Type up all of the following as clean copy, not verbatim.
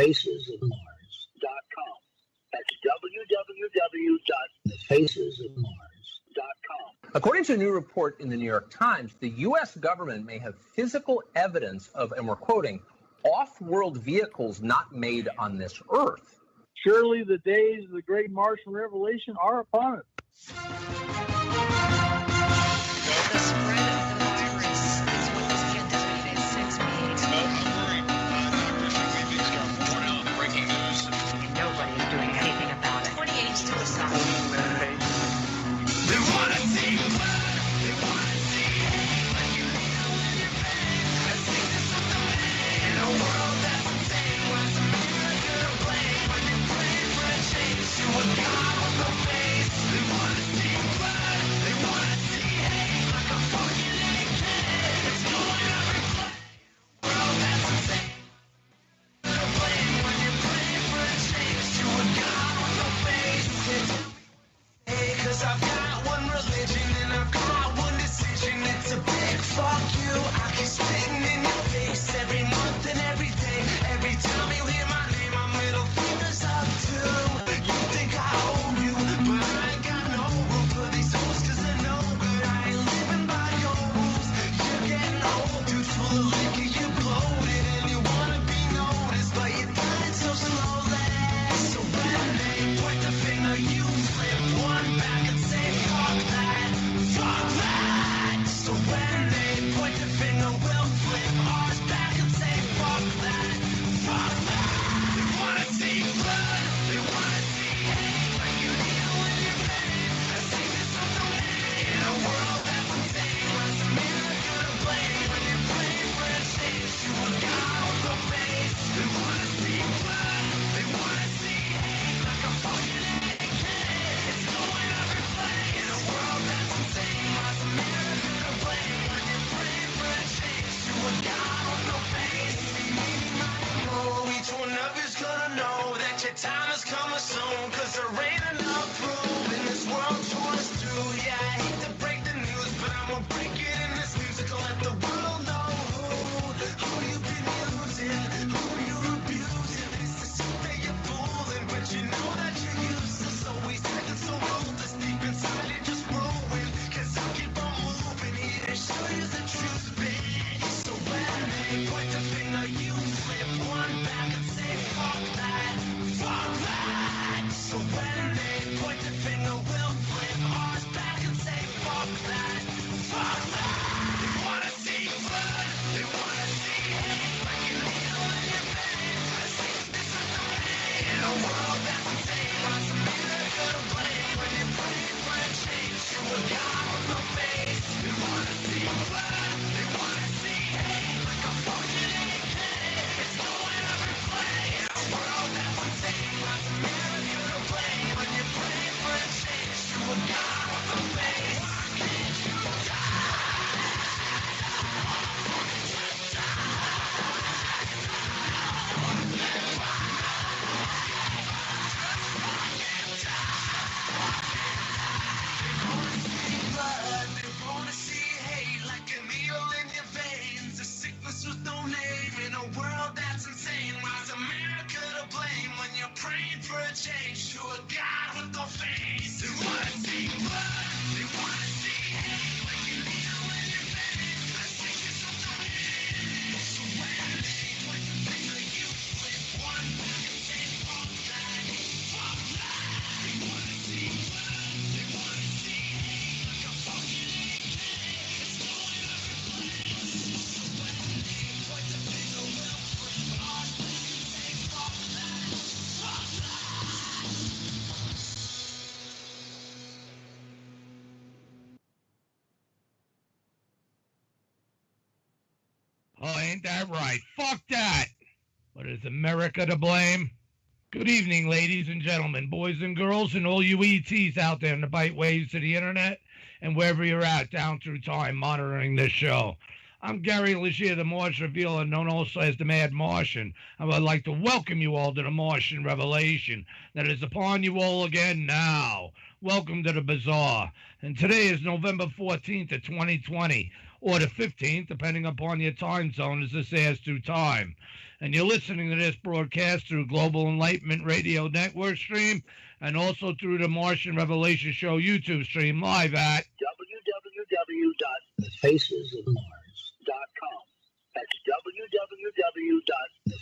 thefacesofmars.com. That's www.thefacesofmars.com. According to a new report in the New York Times, the U.S. government may have physical evidence of, and we're quoting, off-world vehicles not made on this earth. Surely the days of the great Martian revelation are upon us. The spread of the virus is what this pandemic is 6 weeks. I'm worried. Dr. We've got more now. Breaking news. Nobody is doing anything about it. 28 to the sun. They want to see blood. They want to see hate. Like you feel in your veins. I see this on the way. In a world that's insane. What's America to blame? When you pray for a change to a God with no face. They want to see blood. They want to see hate. Like a fucking AK. It's going every place. In a world that's insane. To blame when you pray for a change to a God with no face. Hey, 'cause I've got one religion and I've got one decision. It's a big fuck you. I keep spitting in your face every month and every day. Every time you hear my name, my middle finger's up too. You think I owe you, but I ain't got no room for these hoes 'cause they're no good. I ain't living by your rules. You're getting old, dude, full of liquor. You bloated and you wanna be noticed, but you're dying so slowly. So when they point the finger, you flip one back and say, fuck that, fuck that. So when they point the finger, we'll flip ours back and say, fuck that, fuck that. They wanna see blood, they wanna see hate, like you heal in your veins. I see this on the way. In a world that's insane, what's America to blame? When you pray for a change to a God with no face. They wanna see blood, they wanna see hate, like a fucking AK. It's going every place. In a world that's insane, what's America to blame? When you pray for a change to a God with no face. Each one of you's gonna know that your time is coming soon, 'cause there ain't enough room in this world to us through. Yeah, I hate to break the news, but I'ma break it in this music to let the world know who you've been using, who you're abusing. It's the shit that you're fooling, but you know that you're useless. Always acting so ruthless, deep inside you're just ruined. 'Cause I'll keep on moving here to show you the truth, bitch. So when they point the finger, you flip one back and say, fuck that, fuck that. So when they point the finger, we'll flip ours back and say, fuck that, fuck that. They wanna see blood, they wanna see hate, like you heal in your veins. I see this on the way. In a world that's insane, what's America to blame? When you pray for a change to a God with no face. They wanna see blood, they wanna see hate, like a fucking AK. It's going every place. In a world that's insane, what's America to blame? When you pray for a change to a God with no face. Why can't you blood, they wanna see hate, like a needle in your veins. A sickness with no name in a world that's insane. Why's America to blame when you're praying for a change to a God with no face? They wanna see blood, they wanna see hate, like a needle in your veins. A sickness with no name. So when they point the finger, you flip one back and say, fuck that, fuck that. They wanna see blood, they wanna see hate, like a fucking AK. It's going every place. So when they point the finger, we'll flip ours back and say, fuck that, fuck that. Oh, ain't that right? Fuck that! But is America to blame? Good evening, ladies and gentlemen, boys and girls, and all you ETs out there in the bite waves of the internet and wherever you're at down through time monitoring this show. I'm Gary Leggiere, the Mars Revealer, known also as the Mad Martian. I would like to welcome you all to the Martian Revelation that is upon you all again now. Welcome to the Bazaar. And today is November 14th of 2020, or the 15th, depending upon your time zone as this airs through time. And you're listening to this broadcast through Global Enlightenment Radio Network stream and also through the Martian Revelation Show YouTube stream live at www.thefacesofmars.com. That's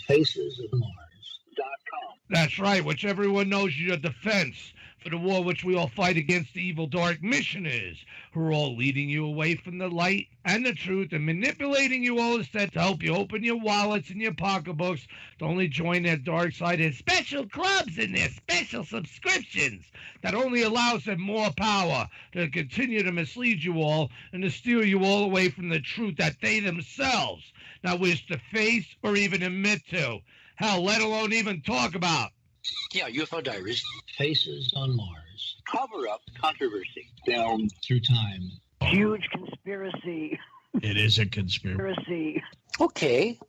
www.thefacesofmars.com. That's right, which everyone knows your defense for the war which we all fight against the evil dark mission is, who are all leading you away from the light and the truth and manipulating you all instead to help you open your wallets and your pocketbooks to only join their dark side and special clubs and their special subscriptions that only allows them more power to continue to mislead you all and to steer you all away from the truth that they themselves now wish to face or even admit to. Hell, let alone even talk about. Yeah, UFO Diaries. Faces on Mars. Cover-up controversy. Down through time. Huge conspiracy. It is a conspiracy. Okay.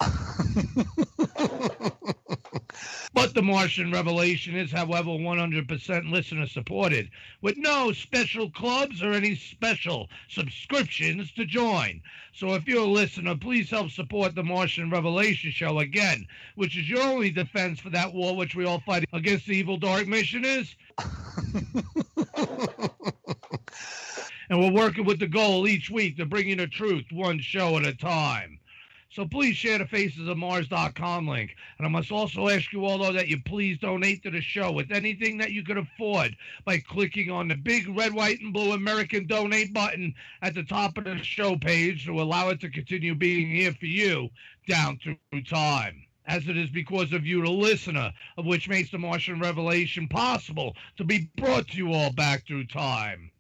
But the Martian Revelation is, however, 100% listener supported, with no special clubs or any special subscriptions to join. So if you're a listener, please help support the Martian Revelation Show again, which is your only defense for that war which we all fight against the evil dark mission is. And we're working with the goal each week to bring you the truth one show at a time. So please share the facesofmars.com link. And I must also ask you all, though, that you please donate to the show with anything that you can afford by clicking on the big red, white, and blue American donate button at the top of the show page to allow it to continue being here for you down through time. As it is because of you, the listener, of which makes the Martian Revelation possible to be brought to you all back through time.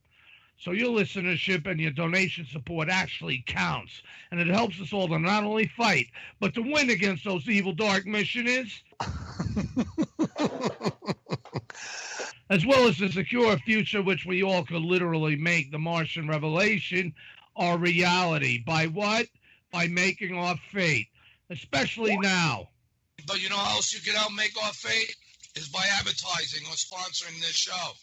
So your listenership and your donation support actually counts, and it helps us all to not only fight, but to win against those evil dark missionaries, as well as to secure a future which we all could literally make the Martian Revelation our reality. By what? By making our fate, especially now. But you know how else you can help make our fate? Is by advertising or sponsoring this show.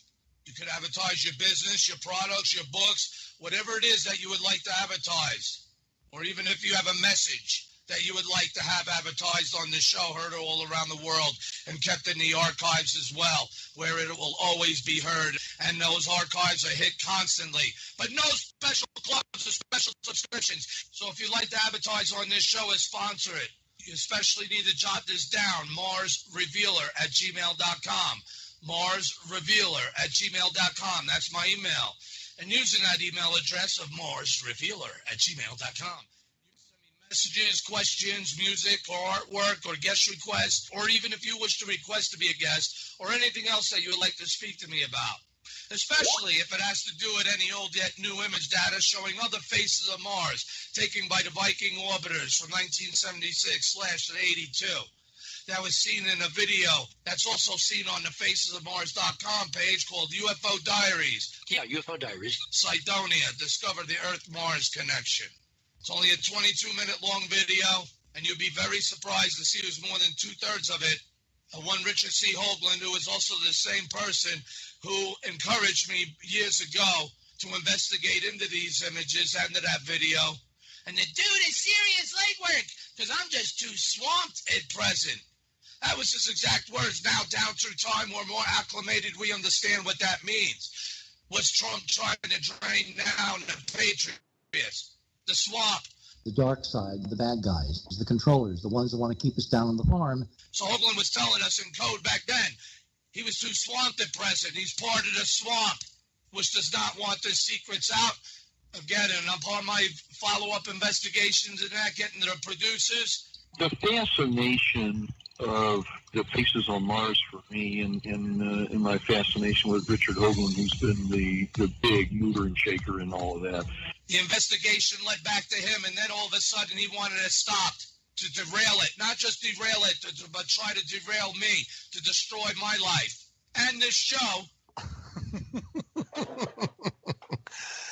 You could advertise your business, your products, your books, whatever it is that you would like to advertise. Or even if you have a message that you would like to have advertised on this show, heard all around the world and kept in the archives as well, where it will always be heard. And those archives are hit constantly. But no special clubs or special subscriptions. So if you'd like to advertise on this show and sponsor it, you especially need to jot this down, marsrevealer@gmail.com. marsrevealer@gmail.com. That's my email. And using that email address of marsrevealer@gmail.com, you can send me messages, questions, music, or artwork, or guest requests, or even if you wish to request to be a guest, or anything else that you would like to speak to me about. Especially if it has to do with any old yet new image data showing other faces of Mars taken by the Viking orbiters from 1976/82. That was seen in a video that's also seen on the facesofmars.com page called UFO Diaries. Yeah, UFO Diaries. Cydonia, discover the Earth-Mars connection. It's only a 22-minute long video, and you'll be very surprised to see there's more than two-thirds of it. One Richard C. Hoagland, who is also the same person who encouraged me years ago to investigate into these images and to that video. And the dude is serious legwork, because I'm just too swamped at present. That was his exact words. Now, down through time, we're more acclimated. We understand what that means. Was Trump trying to drain down the Patriots, the swamp? The dark side, the bad guys, the controllers, the ones that want to keep us down on the farm. So Hoagland was telling us in code back then, he was too swamped at present. He's part of the swamp, which does not want the secrets out. Again, and upon my follow-up investigations and that, getting to the producers. The fascination of the Faces on Mars for me, and my fascination with Richard Hoagland, who's been the big mover and shaker in all of that. The investigation led back to him, and then all of a sudden he wanted it stopped, to derail it. Not just derail it, but try to derail me, to destroy my life and this show.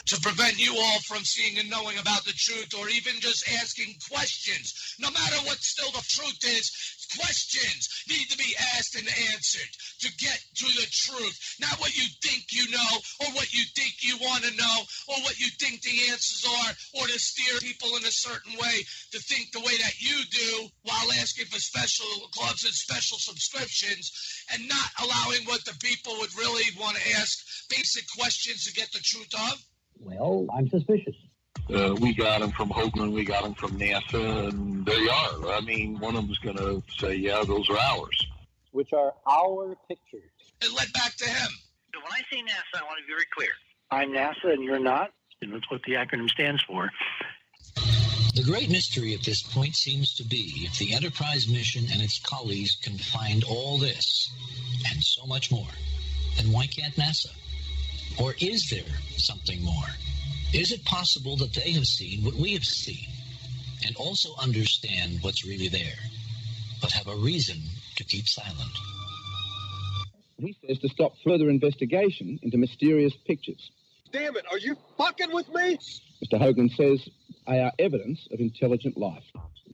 To prevent you all from seeing and knowing about the truth, or even just asking questions. No matter what still the truth is, Questions need to be asked and answered to get to the truth. Not what you think you know, or what you think you want to know, or what you think the answers are, or to steer people in a certain way to think the way that you do while asking for special clubs and special subscriptions, and not allowing what the people would really want to ask basic questions to get the truth of? Well, I'm suspicious. We got them from Hoagland, we got them from NASA, and there you are. I mean, one of them's going to say, yeah, those are ours. Which are our pictures. It led back to him. So when I say NASA, I want to be very clear. I'm NASA and you're not? And that's what the acronym stands for. The great mystery at this point seems to be if the Enterprise mission and its colleagues can find all this and so much more, then why can't NASA? Or is there something more? Is it possible that they have seen what we have seen and also understand what's really there, but have a reason to keep silent? He says to stop further investigation into mysterious pictures. Damn it, are you fucking with me? Mr. Hoagland says they are evidence of intelligent life.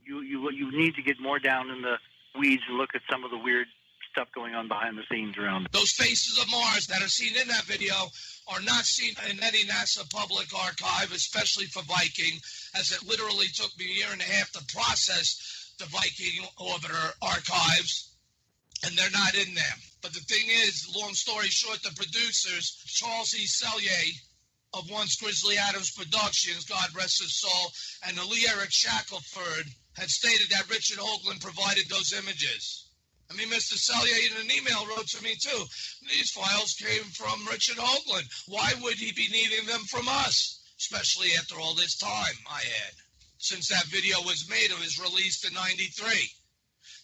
You need to get more down in the weeds and look at some of the weird stuff going on behind the scenes around it. Those faces of Mars that are seen in that video are not seen in any NASA public archive, especially for Viking, as it literally took me a year and a half to process the Viking orbiter archives, and they're not in there. But the thing is, long story short, the producers, Charles E. Selye of Once Grizzly Adams Productions, God rest his soul, and Leggiere Shackelford had stated that Richard Hoagland provided those images. I mean, Mr. Selye in an email wrote to me, too. These files came from Richard Hoagland. Why would he be needing them from us? Especially after all this time, I add. Since that video was made, it was released in '93.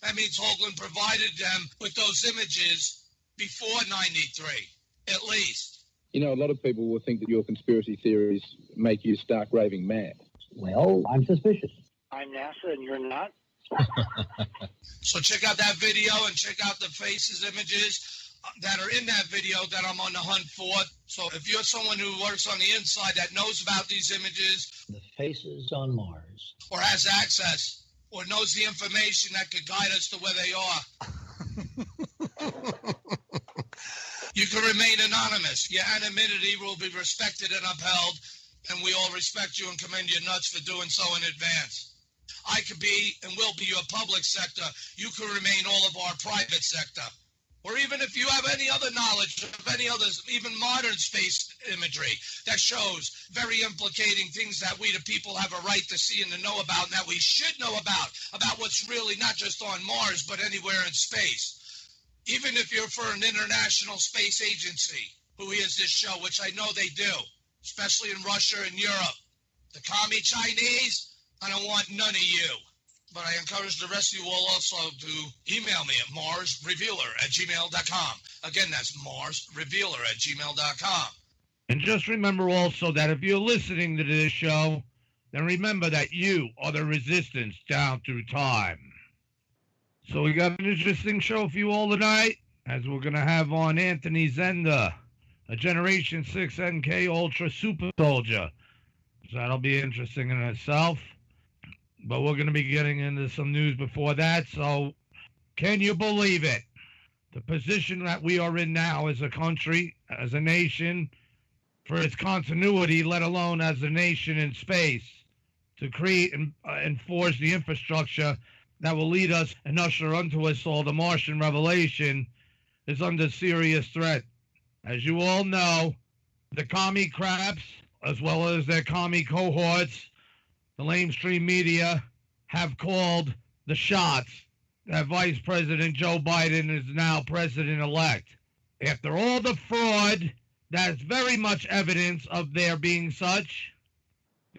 That means Hoagland provided them with those images before '93, at least. You know, a lot of people will think that your conspiracy theories make you stark raving mad. Well, I'm suspicious. I'm NASA and you're not? So check out that video and check out the faces, images that are in that video that I'm on the hunt for. So if you're someone who works on the inside that knows about these images, The faces on Mars. or has access, or knows the information that could guide us to where they are, you can remain anonymous. Your anonymity will be respected and upheld, and we all respect you and commend you nuts for doing so in advance. I could be and will be your public sector. You can remain all of our private sector. Or even if you have any other knowledge of any other, even modern space imagery that shows very implicating things that we the people have a right to see and to know about, and that we should know about what's really not just on Mars, but anywhere in space. Even if you're for an international space agency who hears this show, which I know they do, especially in Russia and Europe, the commie Chinese, I don't want none of you. But I encourage the rest of you all also to email me at marsrevealer@gmail.com. Again, that's marsrevealer@gmail.com. And just remember also that if you're listening to this show, then remember that you are the resistance down through time. So we got an interesting show for you all tonight, as we're going to have on Anthony Zenda, a Generation 6 NK Ultra Super Soldier. So that'll be interesting in itself. But we're going to be getting into some news before that. So can you believe it? The position that we are in now as a country, as a nation, for its continuity, let alone as a nation in space, to create and enforce the infrastructure that will lead us and usher unto us all the Martian revelation, is under serious threat. As you all know, the commie craps, as well as their commie cohorts, the lamestream media, have called the shots that Vice President Joe Biden is now president-elect. After all the fraud, that's very much evidence of there being such,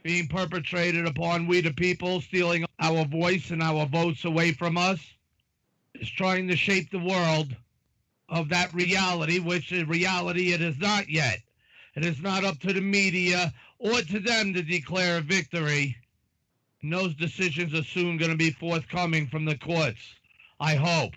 being perpetrated upon we the people, stealing our voice and our votes away from us, is trying to shape the world of that reality, which in reality it is not yet. It is not up to the media or to them to declare a victory. And those decisions are soon going to be forthcoming from the courts, I hope.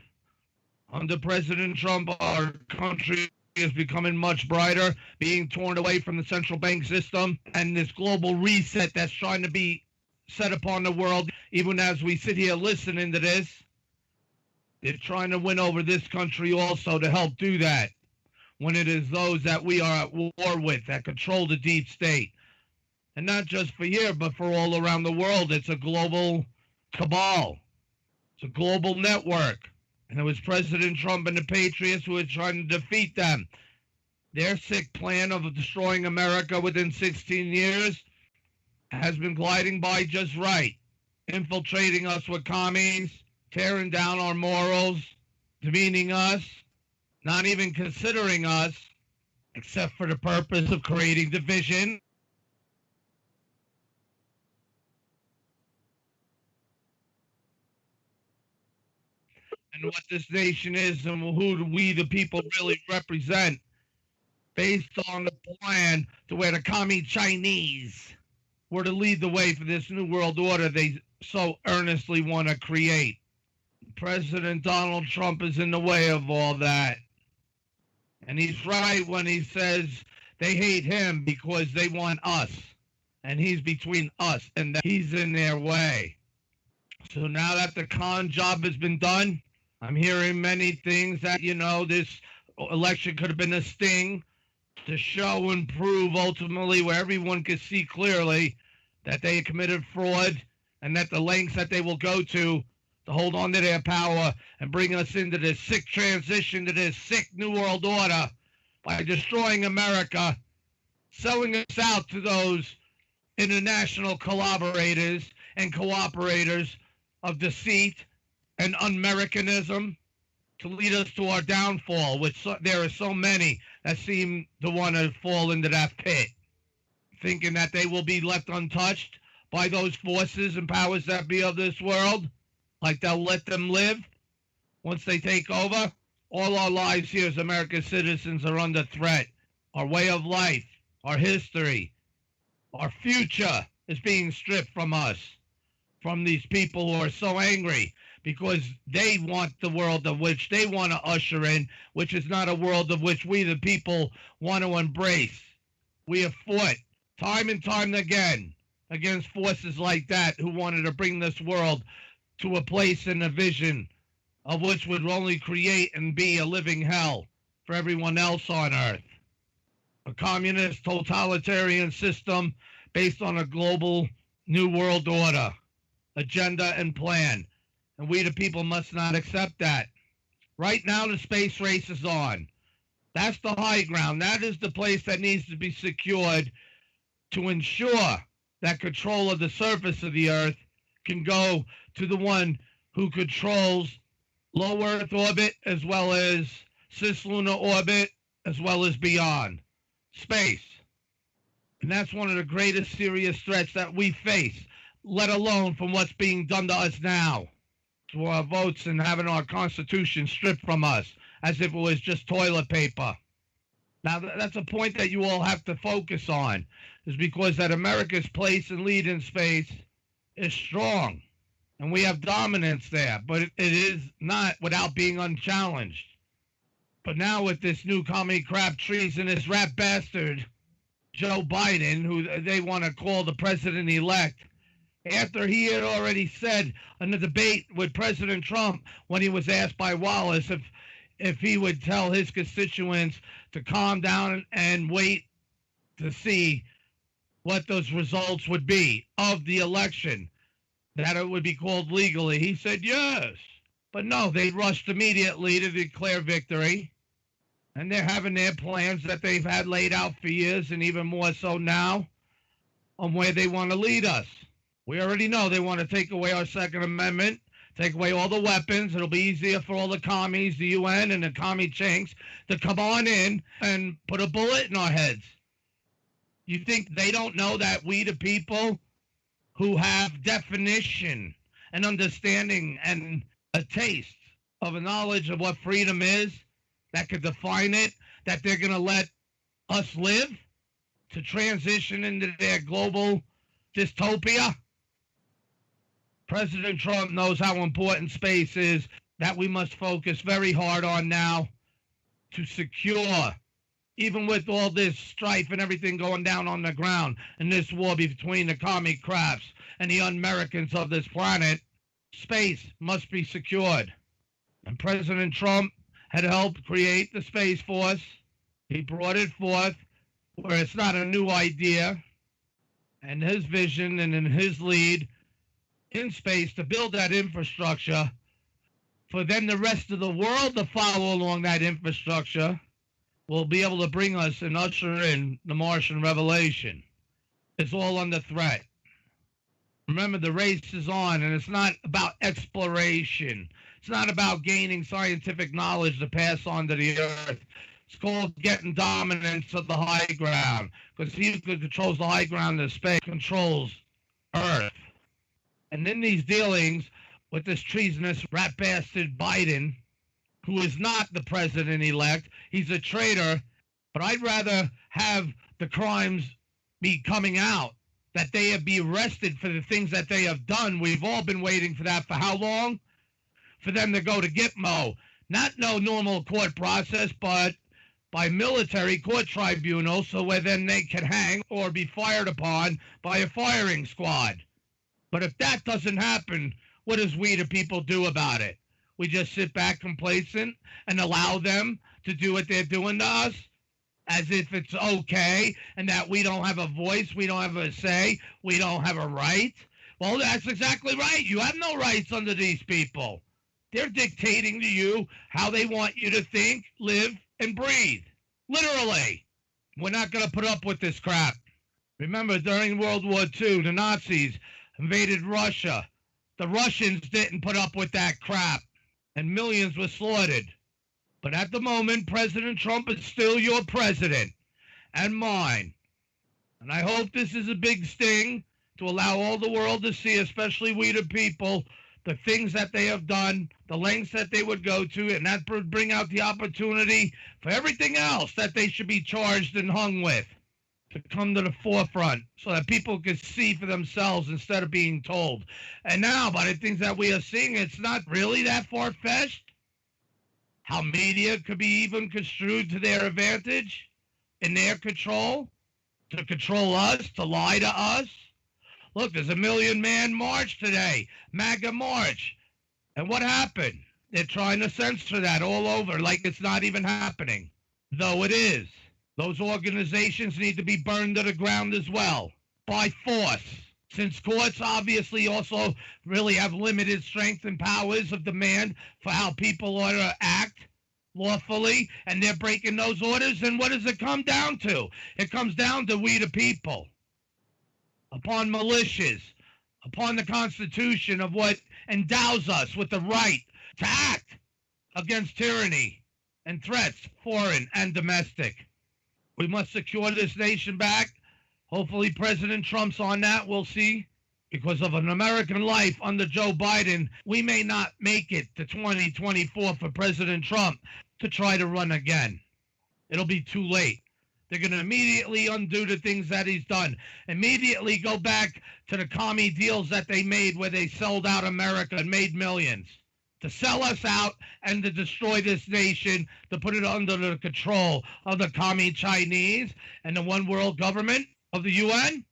Under President Trump, our country is becoming much brighter, being torn away from the central bank system and this global reset that's trying to be set upon the world. Even as we sit here listening to this, They're trying to win over this country also to help do that, when it is those that we are at war with that control the deep state. And not just for here, but for all around the world. It's a global cabal. It's a global network. And it was President Trump and the Patriots who were trying to defeat them. Their sick plan of destroying America within 16 years has been gliding by just right. Infiltrating us with commies, tearing down our morals, demeaning us, not even considering us, except for the purpose of creating division. And what this nation is and who do we, the people, really represent, based on the plan to where the commie Chinese were to lead the way for this new world order they so earnestly want to create. President Donald Trump is in the way of all that. And he's right when he says they hate him because they want us. And he's between us and he's in their way. So now that the con job has been done, I'm hearing many things that, this election could have been a sting to show and prove ultimately where everyone could see clearly that they committed fraud and that the lengths that they will go to hold on to their power and bring us into this sick transition to this sick new world order by destroying America, selling us out to those international collaborators and cooperators of deceit and un-Americanism to lead us to our downfall, which there are so many that seem to want to fall into that pit, thinking that they will be left untouched by those forces and powers that be of this world, like they'll let them live once they take over. All our lives here as American citizens are under threat. Our way of life, our history, our future is being stripped from us, from these people who are so angry because they want the world of which they want to usher in, which is not a world of which we the people want to embrace. We have fought time and time again against forces like that who wanted to bring this world to a place and a vision of which would only create and be a living hell for everyone else on earth. A communist totalitarian system based on a global new world order, agenda and plan. And we the people must not accept that. Right now the space race is on. That's the high ground. That is the place that needs to be secured to ensure that control of the surface of the earth can go to the one who controls low Earth orbit as well as cislunar orbit as well as beyond space. And that's one of the greatest serious threats that we face, let alone from what's being done to us now, to our votes and having our Constitution stripped from us as if it was just toilet paper. Now, that's a point that you all have to focus on, is because that America's place and lead in space is strong, and we have dominance there, but it is not without being unchallenged. But now with this new commie crap treasonous rat bastard, Joe Biden, who they want to call the president-elect, after he had already said in the debate with President Trump when he was asked by Wallace if he would tell his constituents to calm down and wait to see what those results would be of the election, that it would be called legally. He said yes. But no, they rushed immediately to declare victory. And they're having their plans that they've had laid out for years, and even more so now, on where they want to lead us. We already know they want to take away our Second Amendment, take away all the weapons. It'll be easier for all the commies, the UN, and the commie chinks to come on in and put a bullet in our heads. You think they don't know that we, the people who have definition and understanding and a taste of a knowledge of what freedom is, that could define it, that they're going to let us live to transition into their global dystopia? President Trump knows how important space is, that we must focus very hard on now to secure, even with all this strife and everything going down on the ground, and this war between the commie craps and the un-Americans of this planet, space must be secured. And President Trump had helped create the Space Force. He brought it forth where it's not a new idea. And his vision and in his lead in space to build that infrastructure for then the rest of the world to follow along that infrastructure will be able to bring us and usher in the Martian revelation. It's all under threat. Remember, the race is on, and it's not about exploration. It's not about gaining scientific knowledge to pass on to the earth. It's called getting dominance of the high ground, because he who controls the high ground in space controls Earth. And in these dealings with this treasonous rat bastard Biden, who is not the president-elect, he's a traitor, but I'd rather have the crimes be coming out, that they have be arrested for the things that they have done. We've all been waiting for that for how long? For them to go to Gitmo. Not no normal court process, but by military court tribunal, so where then they can hang or be fired upon by a firing squad. But if that doesn't happen, what does we the people do about it? We just sit back complacent and allow them to do what they're doing to us as if it's okay and that we don't have a voice, we don't have a say, we don't have a right? Well, that's exactly right. You have no rights under these people. They're dictating to you how they want you to think, live, and breathe. Literally. We're not going to put up with this crap. Remember, during World War II, the Nazis invaded Russia. The Russians didn't put up with that crap, and millions were slaughtered. But at the moment, President Trump is still your president and mine. And I hope this is a big sting to allow all the world to see, especially we the people, the things that they have done, the lengths that they would go to, and that would bring out the opportunity for everything else that they should be charged and hung with to come to the forefront so that people can see for themselves instead of being told. And now, by the things that we are seeing, it's not really that far-fetched. How media could be even construed to their advantage, in their control, to control us, to lie to us. Look, there's a 1 million man march today, MAGA march. And what happened? They're trying to censor that all over like it's not even happening, though it is. Those organizations need to be burned to the ground as well, by force. Since courts obviously also really have limited strength and powers of demand for how people ought to act lawfully, and they're breaking those orders, and what does it come down to? It comes down to we the people. Upon militias, upon the Constitution of what endows us with the right to act against tyranny and threats, foreign and domestic. We must secure this nation back. Hopefully President Trump's on that, we'll see. Because of an American life under Joe Biden, we may not make it to 2024 for President Trump to try to run again. It'll be too late. They're going to immediately undo the things that he's done. Immediately go back to the commie deals that they made where they sold out America and made millions. To sell us out and to destroy this nation, to put it under the control of the commie Chinese and the one world government of the UN?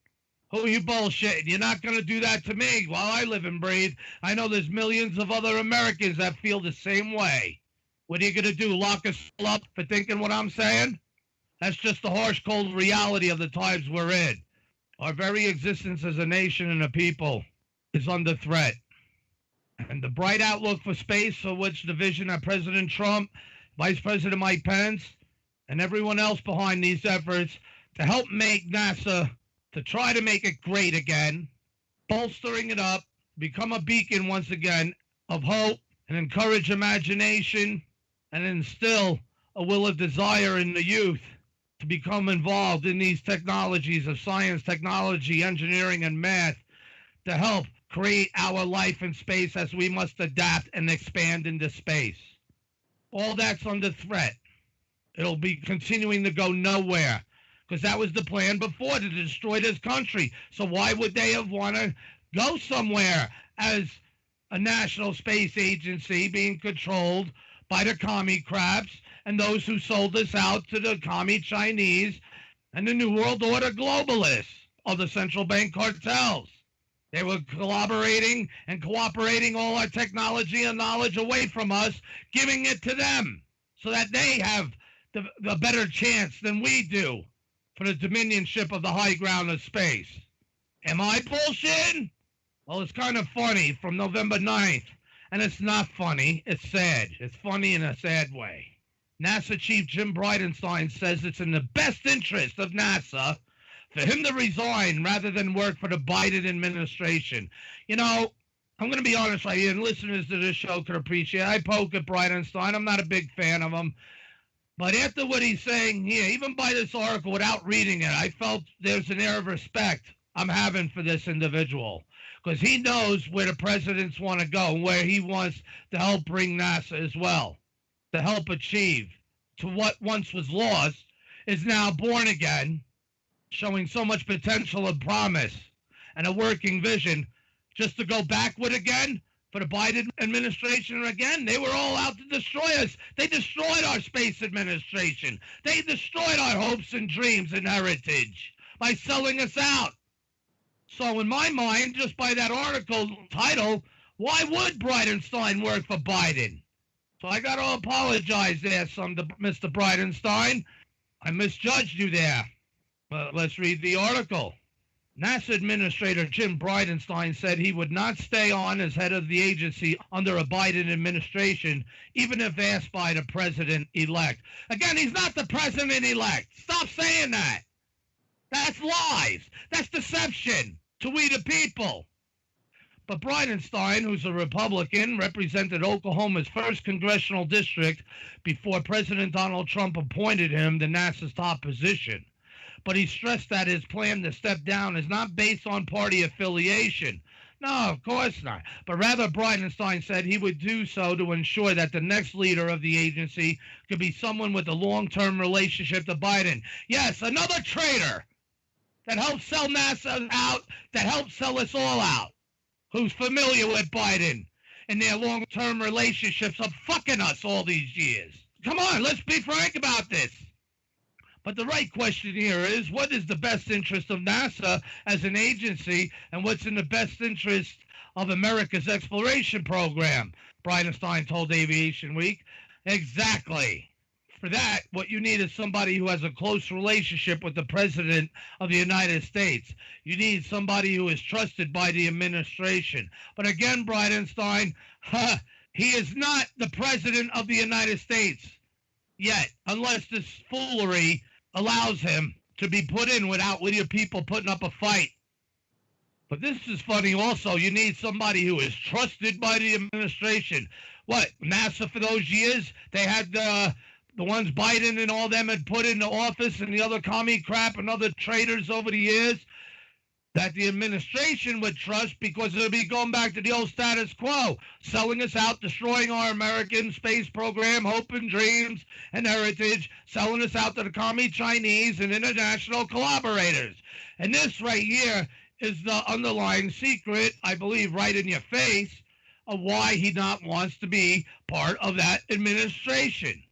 Who are you bullshitting? You're not going to do that to me while I live and breathe. I know there's millions of other Americans that feel the same way. What are you going to do, lock us all up for thinking what I'm saying? That's just the harsh, cold reality of the times we're in. Our very existence as a nation and a people is under threat. And the bright outlook for space, for which the vision of President Trump, Vice President Mike Pence, and everyone else behind these efforts to help make NASA, to try to make it great again, bolstering it up, become a beacon once again of hope and encourage imagination and instill a will of desire in the youth to become involved in these technologies of science, technology, engineering, and math to help create our life in space as we must adapt and expand into space. All that's under threat. It'll be continuing to go nowhere because that was the plan before, to destroy this country. So why would they have want to go somewhere as a national space agency being controlled by the commie crabs and those who sold us out to the commie Chinese and the New World Order globalists of the central bank cartels? They were collaborating and cooperating all our technology and knowledge away from us, giving it to them so that they have the better chance than we do for the dominionship of the high ground of space. Am I bullshitting? Well, it's kind of funny from November 9th, and it's not funny, it's sad. It's funny in a sad way. NASA Chief Jim Bridenstine says it's in the best interest of NASA for him to resign rather than work for the Biden administration. You know, I'm going to be honest with you, and listeners to this show could appreciate it. I poke at Bridenstine. I'm not a big fan of him. But after what he's saying here, even by this article, without reading it, I felt there's an air of respect I'm having for this individual. Because he knows where the presidents want to go and where he wants to help bring NASA as well. To help achieve to what once was lost is now born again, showing so much potential and promise and a working vision, just to go backward again for the Biden administration again. They were all out to destroy us. They destroyed our space administration. They destroyed our hopes and dreams and heritage by selling us out. So in my mind, just by that article title, why would Bridenstine work for Biden? So I got to apologize there, Mr. Bridenstine. I misjudged you there. But let's read the article. NASA Administrator Jim Bridenstine said he would not stay on as head of the agency under a Biden administration, even if asked by the president-elect. Again, he's not the president-elect. Stop saying that. That's lies. That's deception to we the people. But Bridenstine, who's a Republican, represented Oklahoma's 1st congressional district before President Donald Trump appointed him to NASA's top position. But he stressed that his plan to step down is not based on party affiliation. No, of course not. But rather, Bridenstine said he would do so to ensure that the next leader of the agency could be someone with a long-term relationship to Biden. Yes, another traitor that helped sell NASA out, that helped sell us all out, who's familiar with Biden and their long-term relationships of fucking us all these years. Come on, let's be frank about this. But the right question here is, what is the best interest of NASA as an agency, and what's in the best interest of America's exploration program? Bridenstine told Aviation Week. Exactly. For that, what you need is somebody who has a close relationship with the President of the United States. You need somebody who is trusted by the administration. But again, Bridenstine, he is not the President of the United States yet, unless this foolery allows him to be put in without with your people putting up a fight. But this is funny also. You need somebody who is trusted by the administration. What, NASA for those years, they had the ones Biden and all them had put into office and the other commie crap and other traitors over the years that the administration would trust, because it would be going back to the old status quo, selling us out, destroying our American space program, hope and dreams and heritage, selling us out to the commie Chinese and international collaborators. And this right here is the underlying secret, I believe, right in your face, of why he not wants to be part of that administration.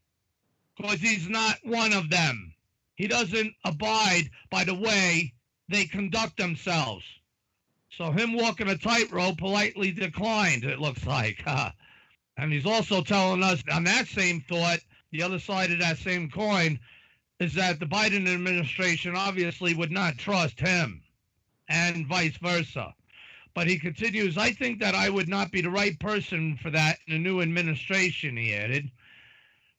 Because he's not one of them. He doesn't abide by the way they conduct themselves. So him walking a tightrope politely declined, it looks like. And he's also telling us on that same thought, the other side of that same coin, is that the Biden administration obviously would not trust him, and vice versa. But he continues, I think that I would not be the right person for that in a new administration, he added.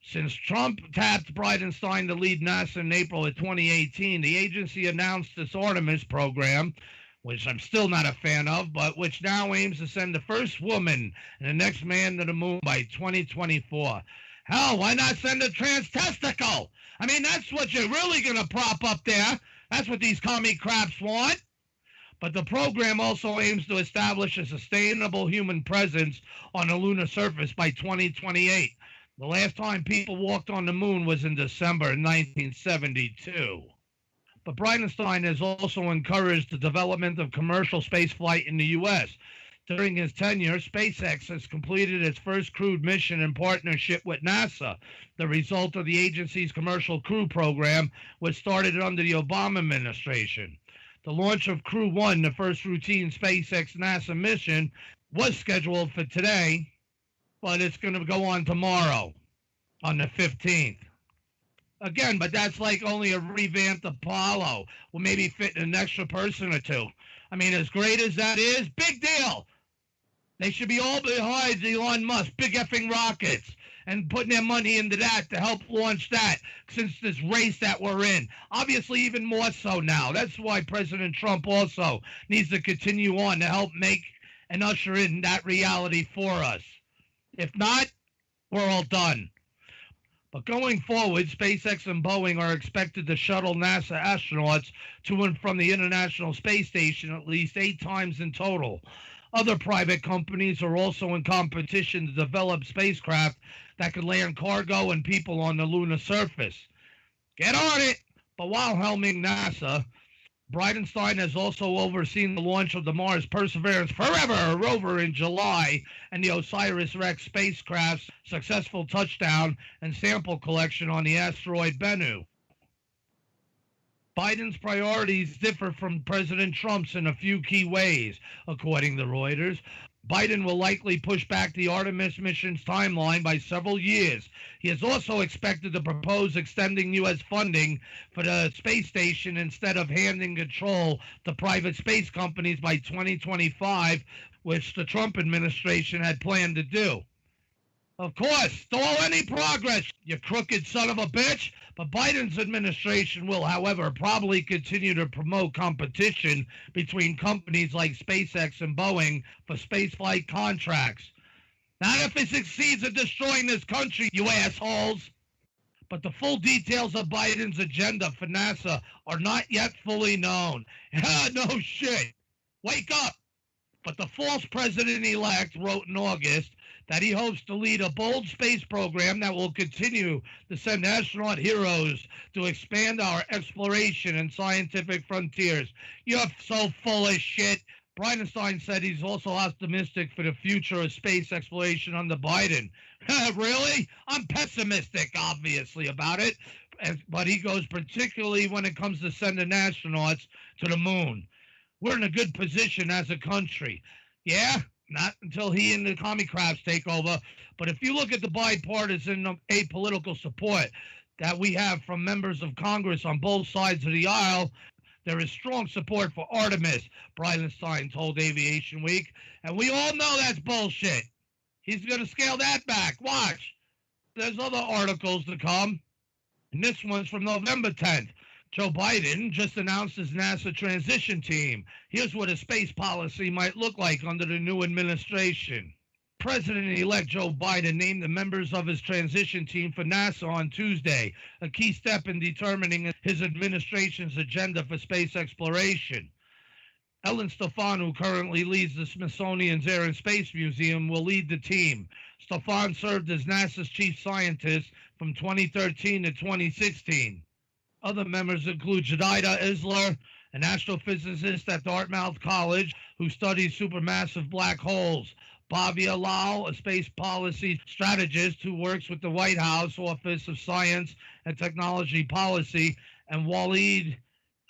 Since Trump tapped Bridenstine to lead NASA in April of 2018, the agency announced this Artemis program, which I'm still not a fan of, but which now aims to send the first woman and the next man to the moon by 2024. Hell, why not send a trans-testicle? I mean, that's what you're really going to prop up there. That's what these commie craps want. But the program also aims to establish a sustainable human presence on the lunar surface by 2028. The last time people walked on the moon was in December 1972. But Bridenstine has also encouraged the development of commercial spaceflight in the U.S. During his tenure, SpaceX has completed its first crewed mission in partnership with NASA, the result of the agency's commercial crew program, which started under the Obama administration. The launch of Crew 1, the first routine SpaceX NASA mission, was scheduled for today, but it's going to go on tomorrow, on the 15th. Again, but that's like only a revamped Apollo. Well, maybe fitting an extra person or two. I mean, as great as that is, big deal. They should be all behind Elon Musk, big effing rockets, and putting their money into that to help launch that since this race that we're in. Obviously, even more so now. That's why President Trump also needs to continue on to help make and usher in that reality for us. If not, we're all done. But going forward, SpaceX and Boeing are expected to shuttle NASA astronauts to and from the International Space Station at least 8 times in total. Other private companies are also in competition to develop spacecraft that could land cargo and people on the lunar surface. Get on it! But while helming NASA, Bridenstine has also overseen the launch of the Mars Perseverance Forever rover in July and the OSIRIS-REx spacecraft's successful touchdown and sample collection on the asteroid Bennu. Biden's priorities differ from President Trump's in a few key ways, according to Reuters. Biden will likely push back the Artemis mission's timeline by several years. He is also expected to propose extending U.S. funding for the space station instead of handing control to private space companies by 2025, which the Trump administration had planned to do. Of course, stall any progress, you crooked son of a bitch. But Biden's administration will, however, probably continue to promote competition between companies like SpaceX and Boeing for spaceflight contracts. Not if it succeeds in destroying this country, you assholes. But the full details of Biden's agenda for NASA are not yet fully known. No shit. Wake up. But the false president-elect wrote in August that he hopes to lead a bold space program that will continue to send astronaut heroes to expand our exploration and scientific frontiers. You're so full of shit. Bridenstine said he's also optimistic for the future of space exploration under Biden. Really? I'm pessimistic, obviously, about it. But he goes particularly when it comes to sending astronauts to the moon. We're in a good position as a country. Yeah? Not until he and the commie crabs take over. But if you look at the bipartisan apolitical support that we have from members of Congress on both sides of the aisle, there is strong support for Artemis, Bridenstine told Aviation Week. And we all know that's bullshit. He's going to scale that back. Watch. There's other articles to come. And this one's from November 10th. Joe Biden just announced his NASA transition team. Here's what a space policy might look like under the new administration. President-elect Joe Biden named the members of his transition team for NASA on Tuesday, a key step in determining his administration's agenda for space exploration. Ellen Stefan, who currently leads the Smithsonian's Air and Space Museum, will lead the team. Stefan served as NASA's chief scientist from 2013 to 2016. Other members include Jadida Isler, an astrophysicist at Dartmouth College who studies supermassive black holes, Bhavya Lal, a space policy strategist who works with the White House Office of Science and Technology Policy, and Waleed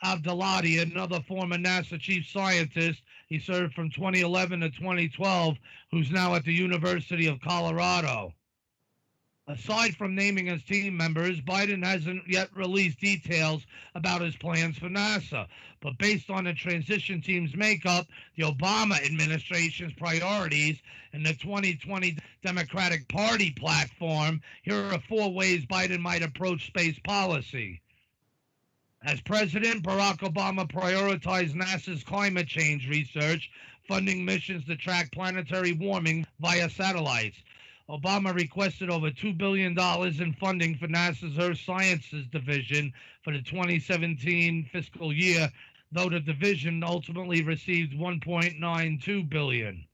Abdelati, another former NASA chief scientist. He served from 2011 to 2012, who's now at the University of Colorado. Aside from naming his team members, Biden hasn't yet released details about his plans for NASA. But based on the transition team's makeup, the Obama administration's priorities, and the 2020 Democratic Party platform, here are 4 ways Biden might approach space policy. As president, Barack Obama prioritized NASA's climate change research, funding missions to track planetary warming via satellites. Obama requested over $2 billion in funding for NASA's Earth Sciences Division for the 2017 fiscal year, though the division ultimately received $1.92 billion.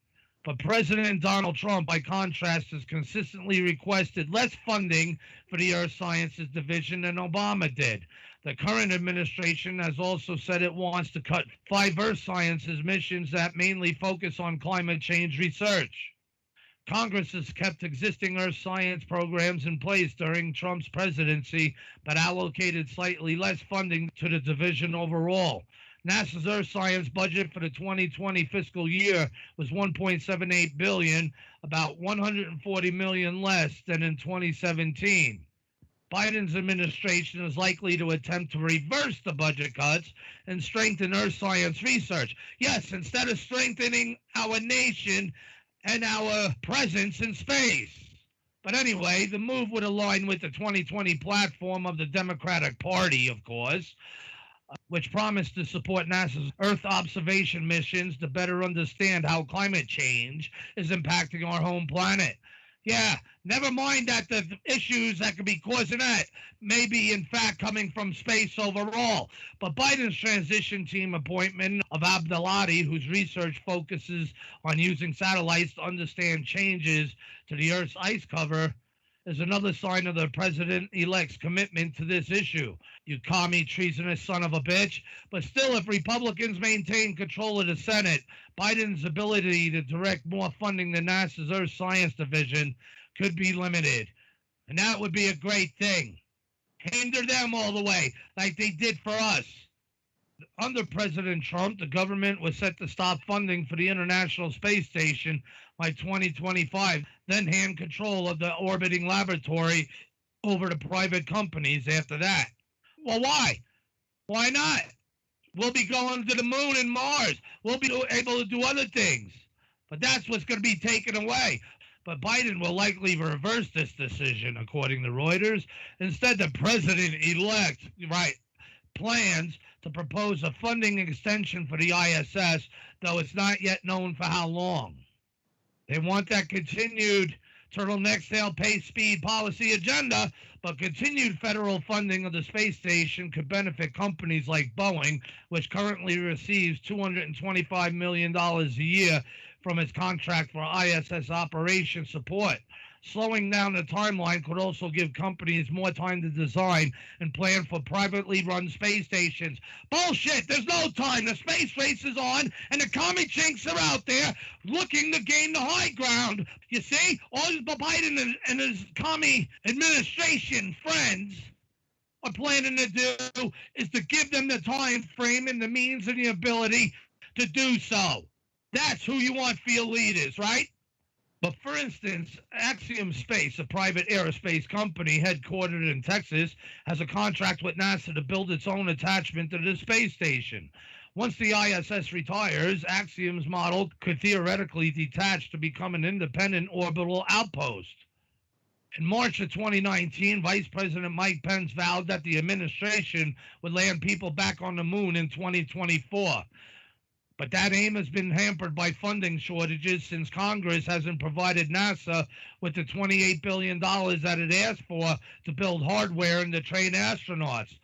But President Donald Trump, by contrast, has consistently requested less funding for the Earth Sciences Division than Obama did. The current administration has also said it wants to cut 5 Earth Sciences missions that mainly focus on climate change research. Congress has kept existing Earth science programs in place during Trump's presidency, but allocated slightly less funding to the division overall. NASA's Earth science budget for the 2020 fiscal year was $1.78 billion, about $140 million less than in 2017. Biden's administration is likely to attempt to reverse the budget cuts and strengthen Earth science research. Yes, instead of strengthening our nation and our presence in space. But anyway, the move would align with the 2020 platform of the Democratic Party, of course, which promised to support NASA's Earth observation missions to better understand how climate change is impacting our home planet. Yeah, never mind that the issues that could be causing that may be, in fact, coming from space overall. But Biden's transition team appointment of Abdullahi, whose research focuses on using satellites to understand changes to the Earth's ice cover, is another sign of the president-elect's commitment to this issue. You commie, treasonous son of a bitch. But still, if Republicans maintain control of the Senate, Biden's ability to direct more funding to NASA's Earth Science Division could be limited. And that would be a great thing. Hinder them all the way, like they did for us. Under President Trump, the government was set to stop funding for the International Space Station by 2025, then hand control of the orbiting laboratory over to private companies after that. Well, why? Why not? We'll be going to the moon and Mars. We'll be able to do other things. But that's what's going to be taken away. But Biden will likely reverse this decision, according to Reuters. Instead, the president-elect, plans to propose a funding extension for the ISS, though it's not yet known for how long. They want that continued turtleneck sail pay speed policy agenda, but continued federal funding of the space station could benefit companies like Boeing, which currently receives $225 million a year from its contract for ISS operation support. Slowing down the timeline could also give companies more time to design and plan for privately run space stations. Bullshit! There's no time. The space race is on, and the commie chinks are out there looking to gain the high ground. You see? All Biden and his commie administration friends are planning to do is to give them the time frame and the means and the ability to do so. That's who you want for your leaders, right? But for instance, Axiom Space, a private aerospace company headquartered in Texas, has a contract with NASA to build its own attachment to the space station. Once the ISS retires, Axiom's model could theoretically detach to become an independent orbital outpost. In March of 2019, Vice President Mike Pence vowed that the administration would land people back on the moon in 2024. But that aim has been hampered by funding shortages since Congress hasn't provided NASA with the $28 billion that it asked for to build hardware and to train astronauts.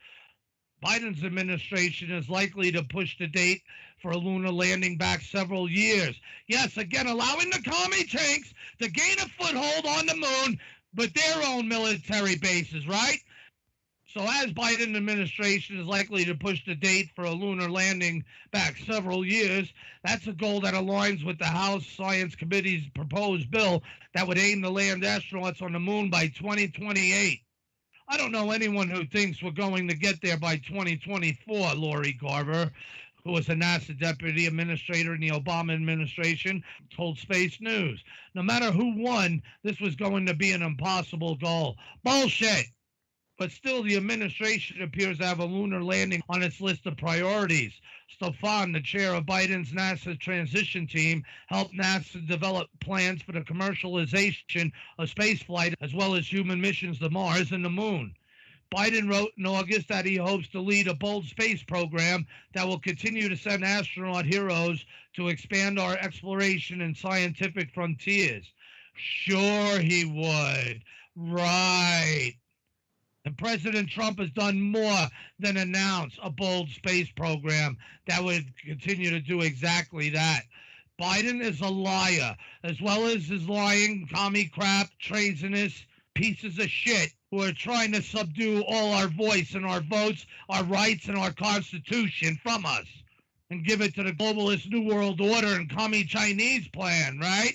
Biden's administration is likely to push the date for a lunar landing back several years. Yes, again, allowing the commie tanks to gain a foothold on the moon with their own military bases, right? So as Biden administration is likely to push the date for a lunar landing back several years, that's a goal that aligns with the House Science Committee's proposed bill that would aim to land astronauts on the moon by 2028. I don't know anyone who thinks we're going to get there by 2024, Lori Garver, who was a NASA deputy administrator in the Obama administration, told Space News. No matter who won, this was going to be an impossible goal. Bullshit! But still, the administration appears to have a lunar landing on its list of priorities. Stefan, the chair of Biden's NASA transition team, helped NASA develop plans for the commercialization of spaceflight as well as human missions to Mars and the moon. Biden wrote in August that he hopes to lead a bold space program that will continue to send astronaut heroes to expand our exploration and scientific frontiers. Sure he would. Right. And President Trump has done more than announce a bold space program that would continue to do exactly that. Biden is a liar, as well as his lying, commie crap, treasonous pieces of shit who are trying to subdue all our voice and our votes, our rights, and our Constitution from us and give it to the globalist New World Order and commie Chinese plan, right?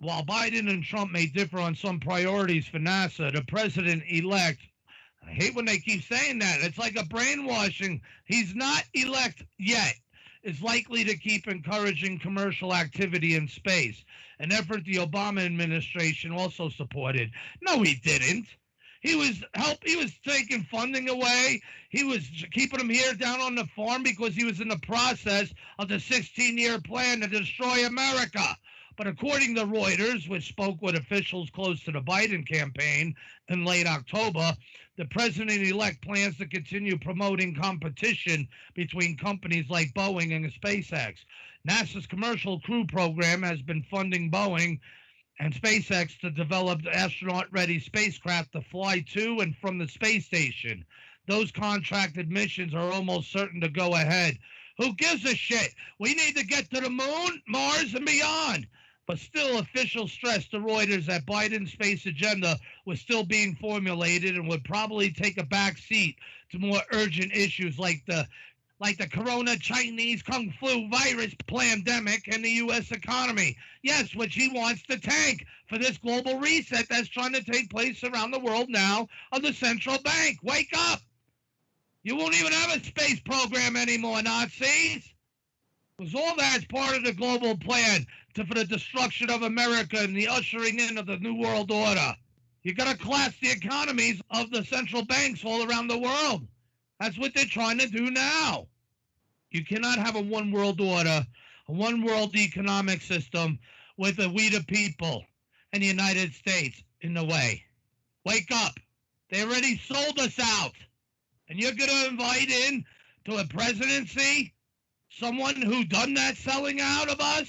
While Biden and Trump may differ on some priorities for NASA, the president-elect I hate when they keep saying that. It's like a brainwashing. He's not elect yet. Is likely to keep encouraging commercial activity in space, an effort the Obama administration also supported. No, he didn't. He was taking funding away. He was keeping them here down on the farm because he was in the process of the 16-year plan to destroy America. But according to Reuters, which spoke with officials close to the Biden campaign in late October, the president-elect plans to continue promoting competition between companies like Boeing and SpaceX. NASA's Commercial Crew Program has been funding Boeing and SpaceX to develop astronaut-ready spacecraft to fly to and from the space station. Those contracted missions are almost certain to go ahead. Who gives a shit? We need to get to the moon, Mars, and beyond. But still, officials stressed to Reuters that Biden's space agenda was still being formulated and would probably take a back seat to more urgent issues like the corona Chinese Kung Flu virus pandemic and the U.S. economy. Yes, which he wants to tank for this global reset that's trying to take place around the world now of the central bank. Wake up! You won't even have a space program anymore, Nazis! Because all that's part of the global plan for the destruction of America and the ushering in of the New World Order. You got to collapse the economies of the central banks all around the world. That's what they're trying to do now. You cannot have a one world order, a one world economic system with a we the people and the United States in the way. Wake up. They already sold us out. And you're going to invite in to a presidency someone who done that selling out of us,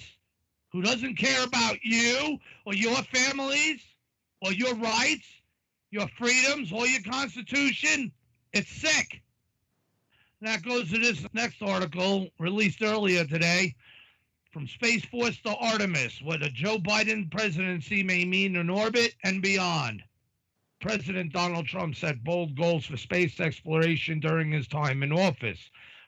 who doesn't care about you or your families or your rights, your freedoms, or your Constitution. It's sick. And that goes to this next article released earlier today, From Space Force to Artemis, what a Joe Biden presidency may mean in orbit and beyond. President Donald Trump set bold goals for space exploration during his time in office,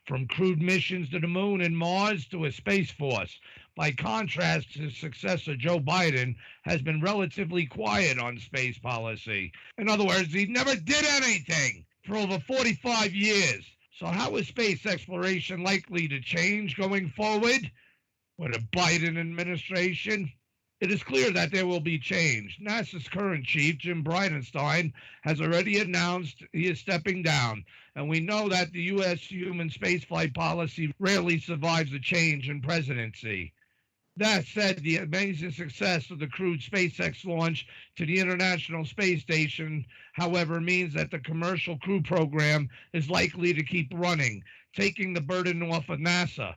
from crewed missions to the moon and Mars to a space force. By contrast, his successor, Joe Biden, has been relatively quiet on space policy. In other words, he never did anything for over 45 years. So how is space exploration likely to change going forward with a Biden administration? It is clear that there will be change. NASA's current chief, Jim Bridenstine, has already announced he is stepping down, and we know that the U.S. human spaceflight policy rarely survives a change in presidency. That said, the amazing success of the crewed SpaceX launch to the International Space Station, however, means that the Commercial Crew Program is likely to keep running, taking the burden off of NASA.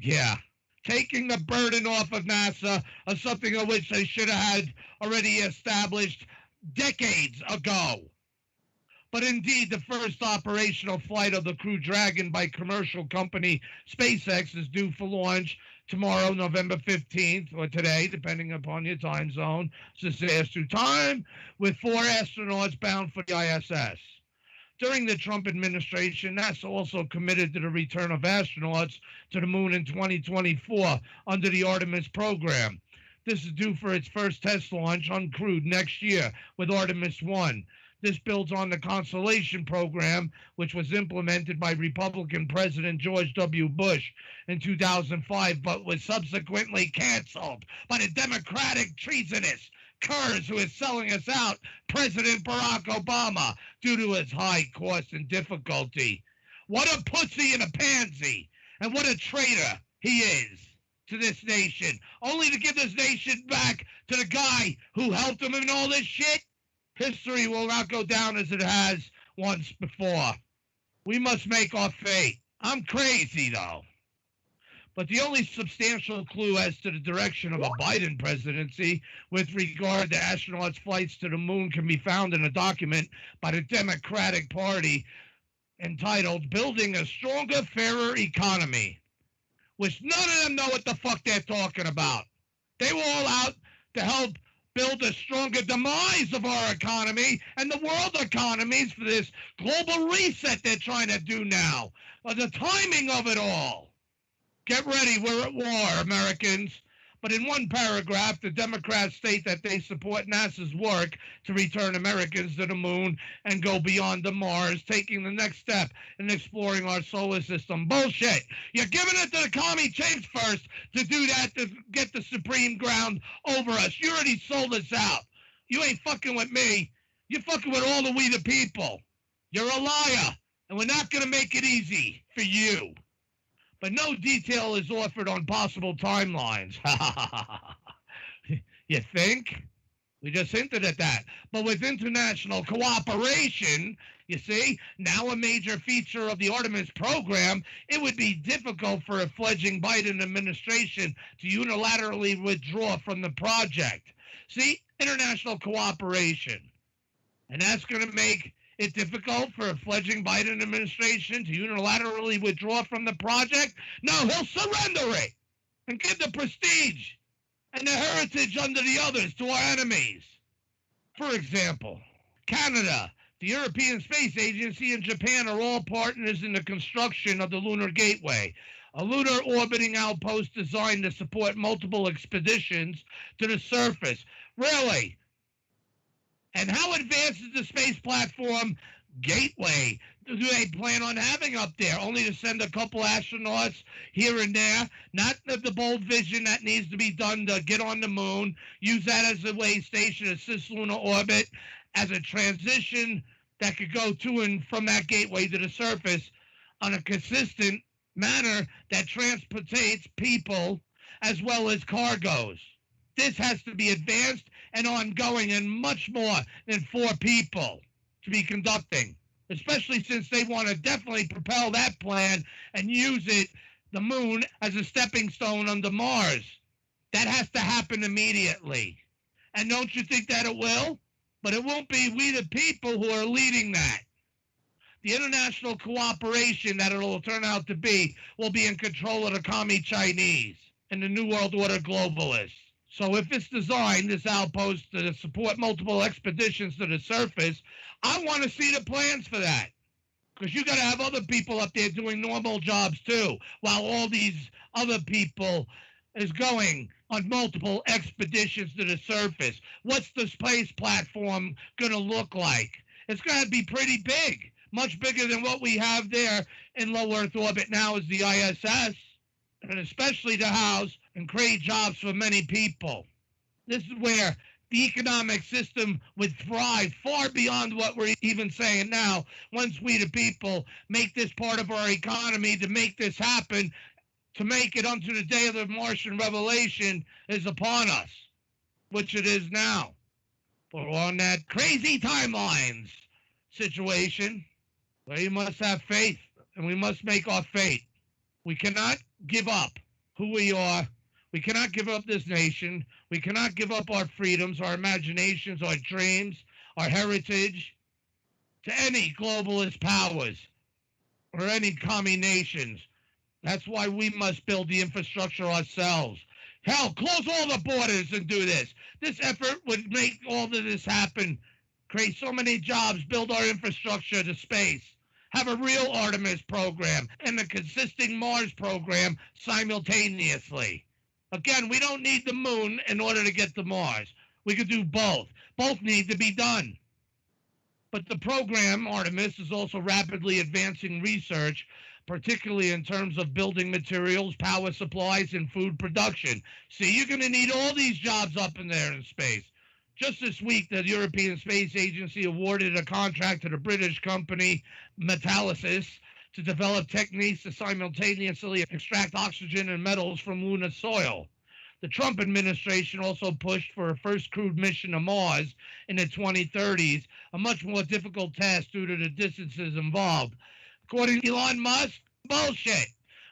Yeah. Taking the burden off of NASA of something of which they should have had already established decades ago. But indeed, the first operational flight of the Crew Dragon by commercial company SpaceX is due for launch tomorrow, November 15th, or today, depending upon your time zone. It's just asked through time, with 4 astronauts bound for the ISS. During the Trump administration, NASA also committed to the return of astronauts to the moon in 2024 under the Artemis program. This is due for its first test launch uncrewed next year with Artemis 1. This builds on the Constellation program, which was implemented by Republican President George W. Bush in 2005, but was subsequently canceled by the Democratic treasonous Kurz, who is selling us out, President Barack Obama, due to its high cost and difficulty. What a pussy and a pansy, and what a traitor he is to this nation, only to give this nation back to the guy who helped him in all this shit. History will not go down as it has once before. We must make our fate. I'm crazy, though. But the only substantial clue as to the direction of a Biden presidency with regard to astronauts' flights to the moon can be found in a document by the Democratic Party entitled Building a Stronger, Fairer Economy, which none of them know what the fuck they're talking about. They were all out to help build a stronger demise of our economy and the world economies for this global reset they're trying to do now. The timing of it all. Get ready, we're at war, Americans. But in one paragraph, the Democrats state that they support NASA's work to return Americans to the moon and go beyond the Mars, taking the next step in exploring our solar system. Bullshit. You're giving it to the commie chimps first to do that, to get the supreme ground over us. You already sold us out. You ain't fucking with me. You're fucking with all we the people. You're a liar, and we're not going to make it easy for you. But no detail is offered on possible timelines. You think? We just hinted at that. But with international cooperation, you see, now a major feature of the Artemis program, it would be difficult for a fledgling Biden administration to unilaterally withdraw from the project. See, international cooperation. And that's going to make it difficult for a fledgling Biden administration to unilaterally withdraw from the project? No, he'll surrender it and give the prestige and the heritage under the others to our enemies. For example, Canada, the European Space Agency, and Japan are all partners in the construction of the Lunar Gateway, a lunar orbiting outpost designed to support multiple expeditions to the surface. Really? And how advanced is the space platform Gateway do they plan on having up there? Only to send a couple astronauts here and there? Not the bold vision that needs to be done to get on the moon, use that as a way station, assist lunar orbit, as a transition that could go to and from that gateway to the surface on a consistent manner that transportates people as well as cargoes. This has to be advanced and ongoing and much more than 4 people to be conducting, especially since they want to definitely propel that plan and use it, the moon, as a stepping stone onto Mars. That has to happen immediately. And don't you think that it will? But it won't be we the people who are leading that. The international cooperation that it will turn out to be will be in control of the commie Chinese and the New World Order globalists. So if it's designed, this outpost, to support multiple expeditions to the surface, I want to see the plans for that. Because you got to have other people up there doing normal jobs too, while all these other people is going on multiple expeditions to the surface. What's the space platform going to look like? It's going to be pretty big, much bigger than what we have there in low Earth orbit now is the ISS, and especially to house and create jobs for many people. This is where the economic system would thrive far beyond what we're even saying now. Once we the people make this part of our economy to make this happen, to make it unto the day of the Martian revelation is upon us, which it is now. But on that crazy timelines situation, where you must have faith, and we must make our fate. We cannot give up who we are. We cannot give up this nation. We cannot give up our freedoms, our imaginations, our dreams, our heritage to any globalist powers or any commie nations. That's why we must build the infrastructure ourselves. Hell, close all the borders and do this. This effort would make all of this happen, create so many jobs, build our infrastructure to space, have a real Artemis program and a consisting Mars program simultaneously. Again, we don't need the moon in order to get to Mars. We could do both. Both need to be done. But the program, Artemis, is also rapidly advancing research, particularly in terms of building materials, power supplies, and food production. See, you're going to need all these jobs up in there in space. Just this week, the European Space Agency awarded a contract to the British company Metallicis to develop techniques to simultaneously extract oxygen and metals from lunar soil. The Trump administration also pushed for a first crewed mission to Mars in the 2030s, a much more difficult task due to the distances involved. According to Elon Musk, bullshit.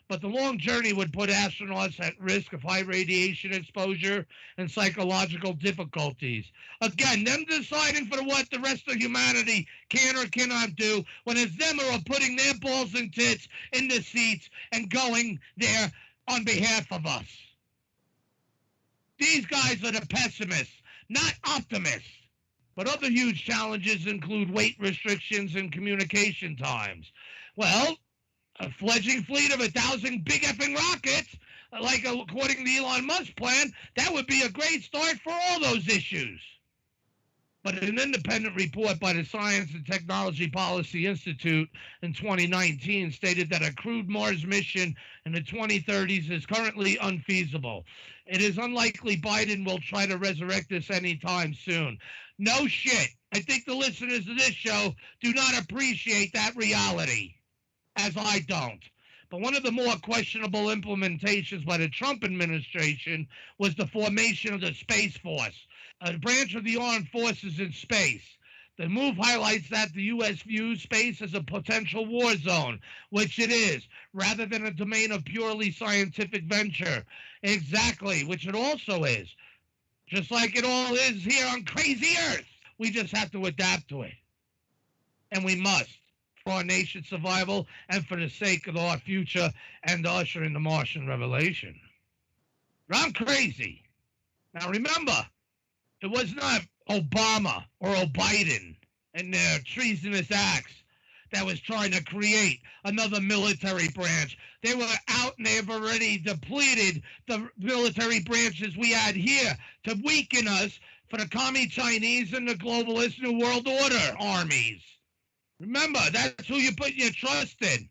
But the long journey would put astronauts at risk of high radiation exposure and psychological difficulties. Again, them deciding for what the rest of humanity can or cannot do when it's them who are putting their balls and tits in the seats and going there on behalf of us. These guys are the pessimists, not optimists. But other huge challenges include weight restrictions and communication times. Well, a fledgling fleet of 1,000 big effing rockets like according to the Elon Musk plan, that would be a great start for all those issues. But an independent report by the Science and Technology Policy Institute in 2019 stated that a crewed Mars mission in the 2030s is currently unfeasible. It is unlikely Biden will try to resurrect this anytime soon. No shit. I think the listeners of this show do not appreciate that reality, as I don't. But one of the more questionable implementations by the Trump administration was the formation of the Space Force, a branch of the armed forces in space. The move highlights that the U.S. views space as a potential war zone, which it is, rather than a domain of purely scientific venture. Exactly, which it also is. Just like it all is here on crazy Earth. We just have to adapt to it. And we must, for our nation's survival and for the sake of our future and ushering the Martian revelation. I'm crazy. Now remember, it was not Obama or Biden and their treasonous acts that was trying to create another military branch. They were out and they've already depleted the military branches we had here to weaken us for the commie Chinese and the globalist New World Order armies. Remember, that's who you put your trust in.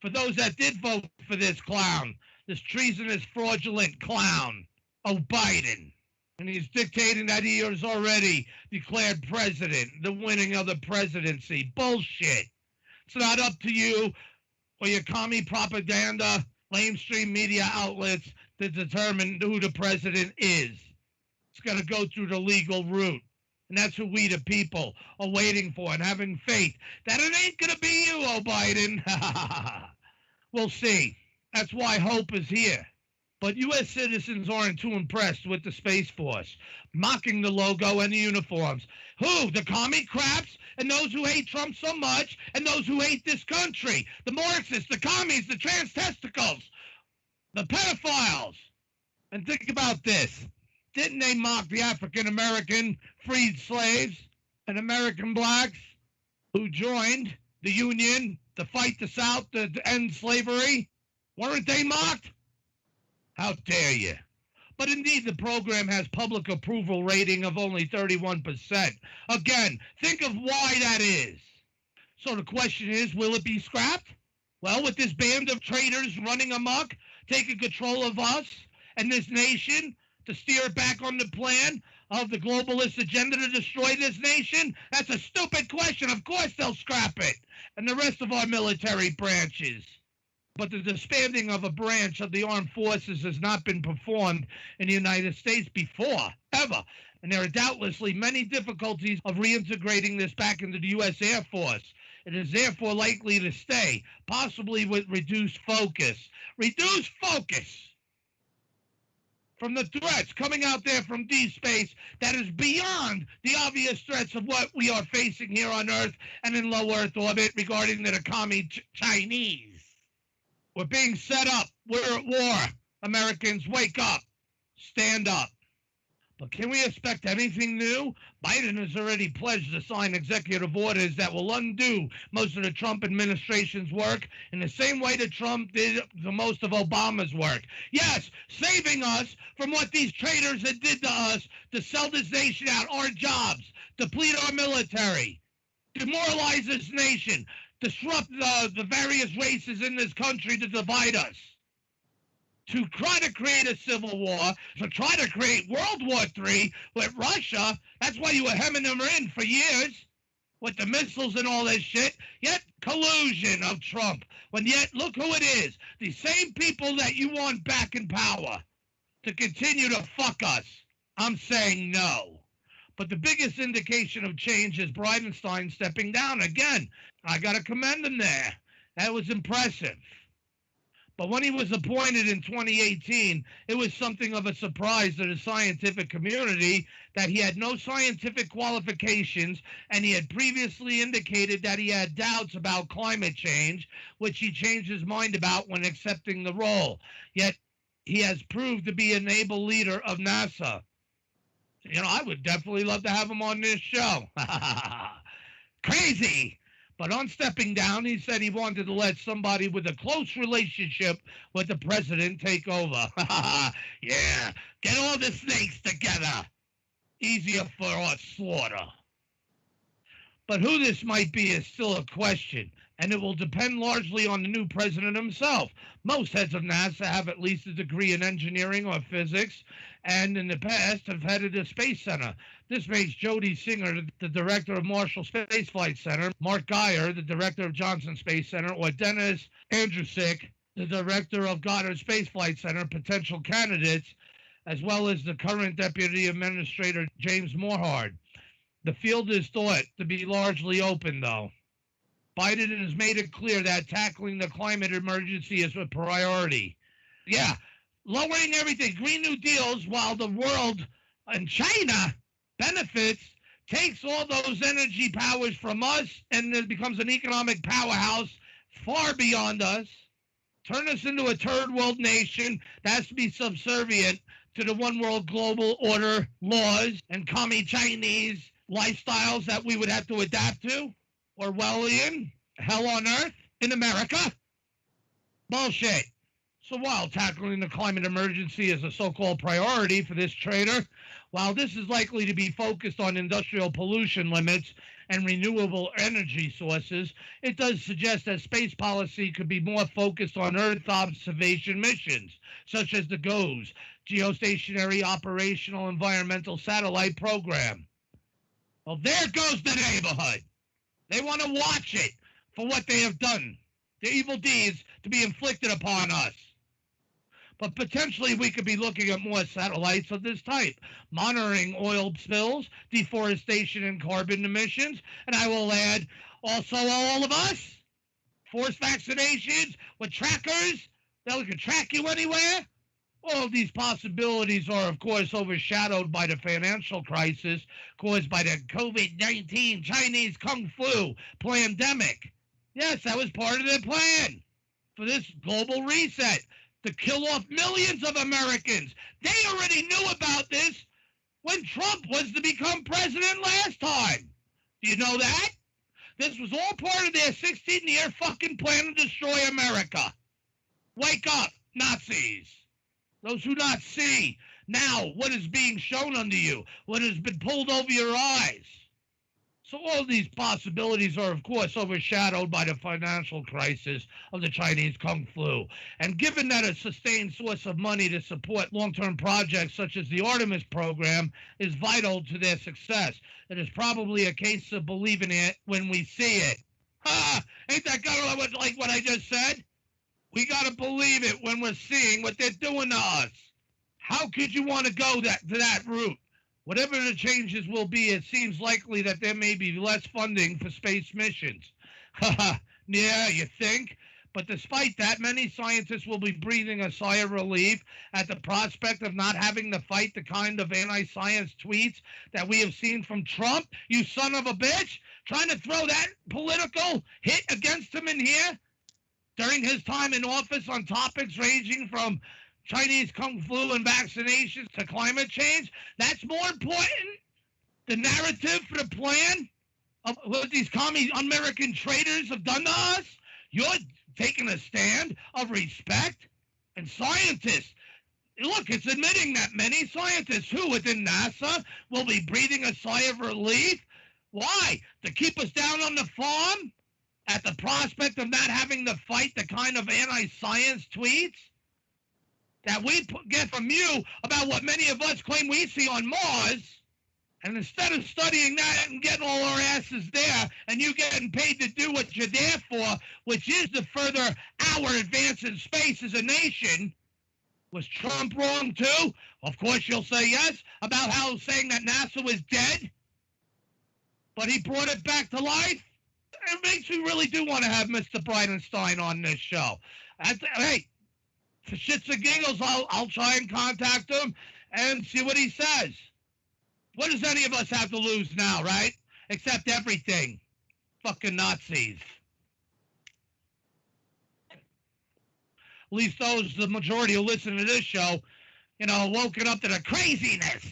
For those that did vote for this clown, this treasonous, fraudulent clown, Biden. And he's dictating that he is already declared president, the winning of the presidency. Bullshit. It's not up to you or your commie propaganda, mainstream media outlets to determine who the president is. It's got to go through the legal route. And that's who we, the people, are waiting for and having faith that it ain't going to be you, Biden. We'll see. That's why hope is here. But U.S. citizens aren't too impressed with the Space Force, mocking the logo and the uniforms. Who? The commie craps and those who hate Trump so much and those who hate this country. The Marxists, the commies, the trans-testicles, the pedophiles. And think about this. Didn't they mock the African-American freed slaves and American blacks who joined the Union to fight the South to end slavery? Weren't they mocked? How dare you? But indeed, the program has public approval rating of only 31%. Again, think of why that is. So the question is, will it be scrapped? Well, with this band of traitors running amok, taking control of us and this nation to steer it back on the plan of the globalist agenda to destroy this nation? That's a stupid question. Of course they'll scrap it. And the rest of our military branches. But the disbanding of a branch of the armed forces has not been performed in the United States before, ever. And there are doubtlessly many difficulties of reintegrating this back into the U.S. Air Force. It is therefore likely to stay, possibly with reduced focus. Reduced focus from the threats coming out there from deep space that is beyond the obvious threats of what we are facing here on Earth and in low Earth orbit regarding the commie Chinese. We're being set up. We're at war. Americans, wake up. Stand up. But can we expect anything new? Biden has already pledged to sign executive orders that will undo most of the Trump administration's work in the same way that Trump did the most of Obama's work. Yes, saving us from what these traitors had did to us to sell this nation out, our jobs, deplete our military, demoralize this nation, disrupt the various races in this country to divide us, to try to create a civil war, to try to create World War III with Russia. That's why you were hemming them in for years with the missiles and all this shit. Yet collusion of Trump. When yet look who it is. The same people that you want back in power to continue to fuck us. I'm saying no. But the biggest indication of change is Bridenstine stepping down again. I got to commend him there. That was impressive. But when he was appointed in 2018, it was something of a surprise to the scientific community that he had no scientific qualifications, and he had previously indicated that he had doubts about climate change, which he changed his mind about when accepting the role. Yet he has proved to be an able leader of NASA. You know, I would definitely love to have him on this show. Crazy. But on stepping down, he said he wanted to let somebody with a close relationship with the president take over. Yeah, get all the snakes together. Easier for our slaughter. But who this might be is still a question, and it will depend largely on the new president himself. Most heads of NASA have at least a degree in engineering or physics, and in the past have headed a space center. This makes Jody Singer the director of Marshall Space Flight Center, Mark Geyer the director of Johnson Space Center, or Dennis Andrusick the director of Goddard Space Flight Center potential candidates, as well as the current Deputy Administrator James Morehard. The field is thought to be largely open, though. Biden has made it clear that tackling the climate emergency is a priority. Yeah, lowering everything, Green New Deals, while the world and China benefits, takes all those energy powers from us and it becomes an economic powerhouse far beyond us. Turn us into a third world nation that has to be subservient to the one world global order laws and commie Chinese lifestyles that we would have to adapt to. Orwellian, hell on earth in America. Bullshit. So while tackling the climate emergency is a so-called priority for this traitor, while this is likely to be focused on industrial pollution limits and renewable energy sources, it does suggest that space policy could be more focused on Earth observation missions, such as the GOES, Geostationary Operational Environmental Satellite Program. Well, there goes the neighborhood. They want to watch it for what they have done, the evil deeds to be inflicted upon us. But potentially we could be looking at more satellites of this type, monitoring oil spills, deforestation, and carbon emissions. And I will add also all of us, forced vaccinations with trackers that we can track you anywhere. All of these possibilities are, of course, overshadowed by the financial crisis caused by the COVID-19 Chinese Kung Flu pandemic. Yes, that was part of their plan for this global reset, to kill off millions of Americans. They already knew about this when Trump was to become president last time. Do you know that? This was all part of their 16-year fucking plan to destroy America. Wake up, Nazis. Those who not see now what is being shown unto you, what has been pulled over your eyes. So all these possibilities are, of course, overshadowed by the financial crisis of the Chinese Kung Flu. And given that a sustained source of money to support long-term projects such as the Artemis program is vital to their success, it is probably a case of believing it when we see it. Ha! Ain't that kind of like what I just said? We got to believe it when we're seeing what they're doing to us. How could you want to go to that route? Whatever the changes will be, it seems likely that there may be less funding for space missions. Yeah, you think? But despite that, many scientists will be breathing a sigh of relief at the prospect of not having to fight the kind of anti-science tweets that we have seen from Trump, you son of a bitch, trying to throw that political hit against him in here during his time in office on topics ranging from Chinese Kung Flu and vaccinations to climate change. That's more important. The narrative for the plan of what these commie American traitors have done to us. You're taking a stand of respect. And scientists, look, it's admitting that many scientists who within NASA will be breathing a sigh of relief. Why? To keep us down on the farm at the prospect of not having to fight the kind of anti-science tweets that we get from you about what many of us claim we see on Mars. And instead of studying that and getting all our asses there and you getting paid to do what you're there for, which is to further our advance in space as a nation, was Trump wrong too? Of course you'll say yes, about how saying that NASA was dead, but he brought it back to life. It makes me really do want to have Mr. Bridenstine on this show. Hey, for shits and giggles, I'll try and contact him and see what he says. What does any of us have to lose now, right? Except everything. Fucking Nazis. At least those, the majority who listen to this show, woken up to the craziness.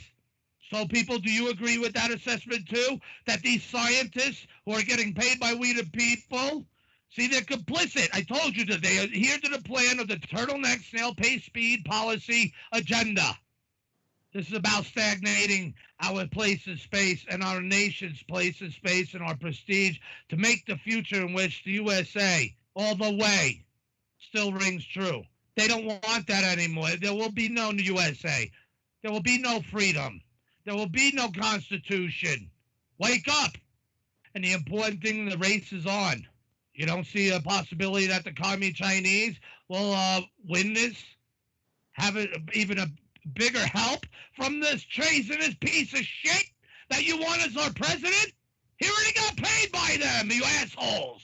So, people, do you agree with that assessment, too? That these scientists who are getting paid by we the people, see, they're complicit. I told you that they adhere to the plan of the turtleneck snail pace speed policy agenda. This is about stagnating our place in space and our nation's place in space and our prestige to make the future in which the USA, all the way, still rings true. They don't want that anymore. There will be no USA. There will be no freedom. There will be no Constitution. Wake up! And the important thing, the race is on. You don't see a possibility that the Communist Chinese will win this? Have it even a bigger help from this treasonous piece of shit that you want as our president? He already got paid by them, you assholes.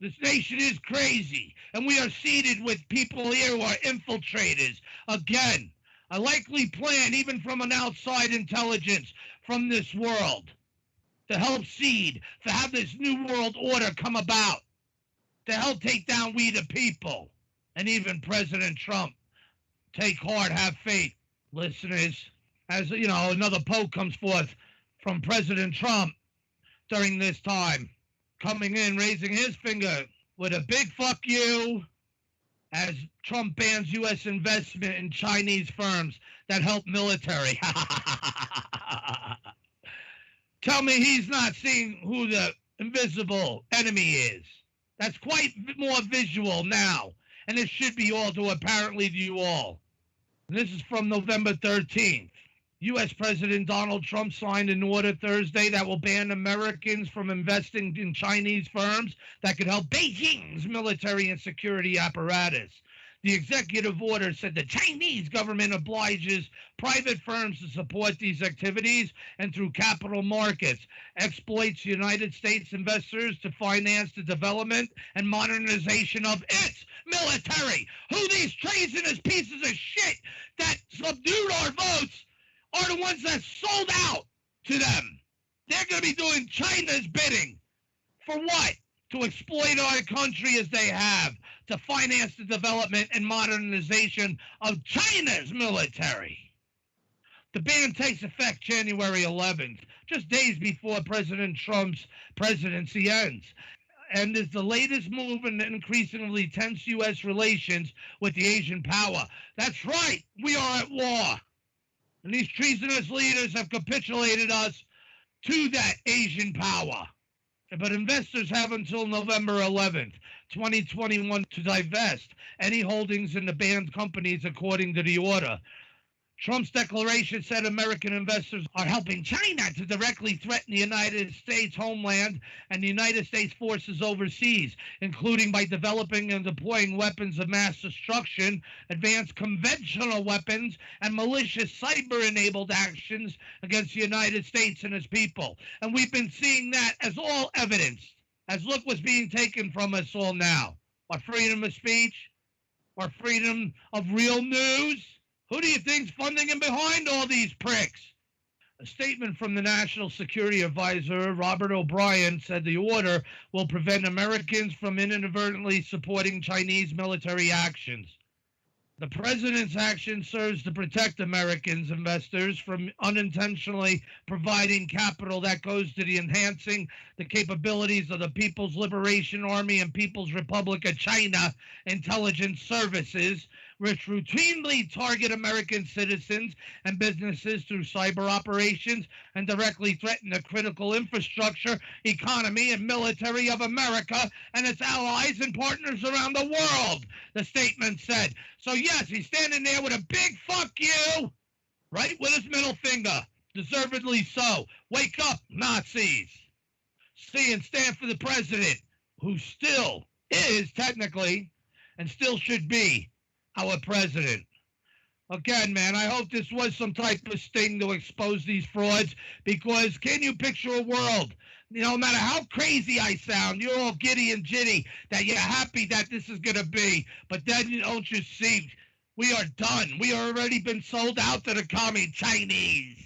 This nation is crazy, and we are seeded with people here who are infiltrators. Again, a likely plan, even from an outside intelligence from this world, to help seed, to have this new world order come about, to help take down we the people, and even President Trump. Take heart, have faith, listeners. As you know, another poke comes forth from President Trump during this time, coming in, raising his finger with a big fuck you as Trump bans U.S. investment in Chinese firms that help military. Tell me he's not seeing who the invisible enemy is. That's quite more visual now, and it should be all to apparently to you all. And this is from November 13th. U.S. President Donald Trump signed an order Thursday that will ban Americans from investing in Chinese firms that could help Beijing's military and security apparatus. The executive order said the Chinese government obliges private firms to support these activities and through capital markets, exploits United States investors to finance the development and modernization of its military. Who these treasonous pieces of shit that subdued our votes are the ones that sold out to them. They're going to be doing China's bidding. For what? To exploit our country as they have, to finance the development and modernization of China's military. The ban takes effect January 11th, just days before President Trump's presidency ends, and is the latest move in increasingly tense U.S. relations with the Asian power. That's right, we are at war. And these treasonous leaders have capitulated us to that Asian power. But investors have until November 11th, 2021 to divest any holdings in the banned companies according to the order. Trump's declaration said American investors are helping China to directly threaten the United States homeland and the United States forces overseas, including by developing and deploying weapons of mass destruction, advanced conventional weapons, and malicious cyber-enabled actions against the United States and its people. And we've been seeing that as all evidenced, as look what's being taken from us all now. Our freedom of speech, our freedom of real news. Who do you think's funding and behind all these pricks? A statement from the National Security Advisor, Robert O'Brien, said the order will prevent Americans from inadvertently supporting Chinese military actions. The president's action serves to protect Americans' investors from unintentionally providing capital that goes to the enhancing the capabilities of the People's Liberation Army and People's Republic of China intelligence services, which routinely target American citizens and businesses through cyber operations and directly threaten the critical infrastructure, economy, and military of America and its allies and partners around the world, the statement said. So yes, he's standing there with a big fuck you, right, with his middle finger, deservedly so. Wake up, Nazis. See and stand for the president, who still is technically and still should be our president. Again, man, I hope this was some type of sting to expose these frauds, because can you picture a world, no matter how crazy I sound, you're all giddy and jitty, that you're happy that this is going to be, but then don't you see, we are done. We are already been sold out to the Communist Chinese.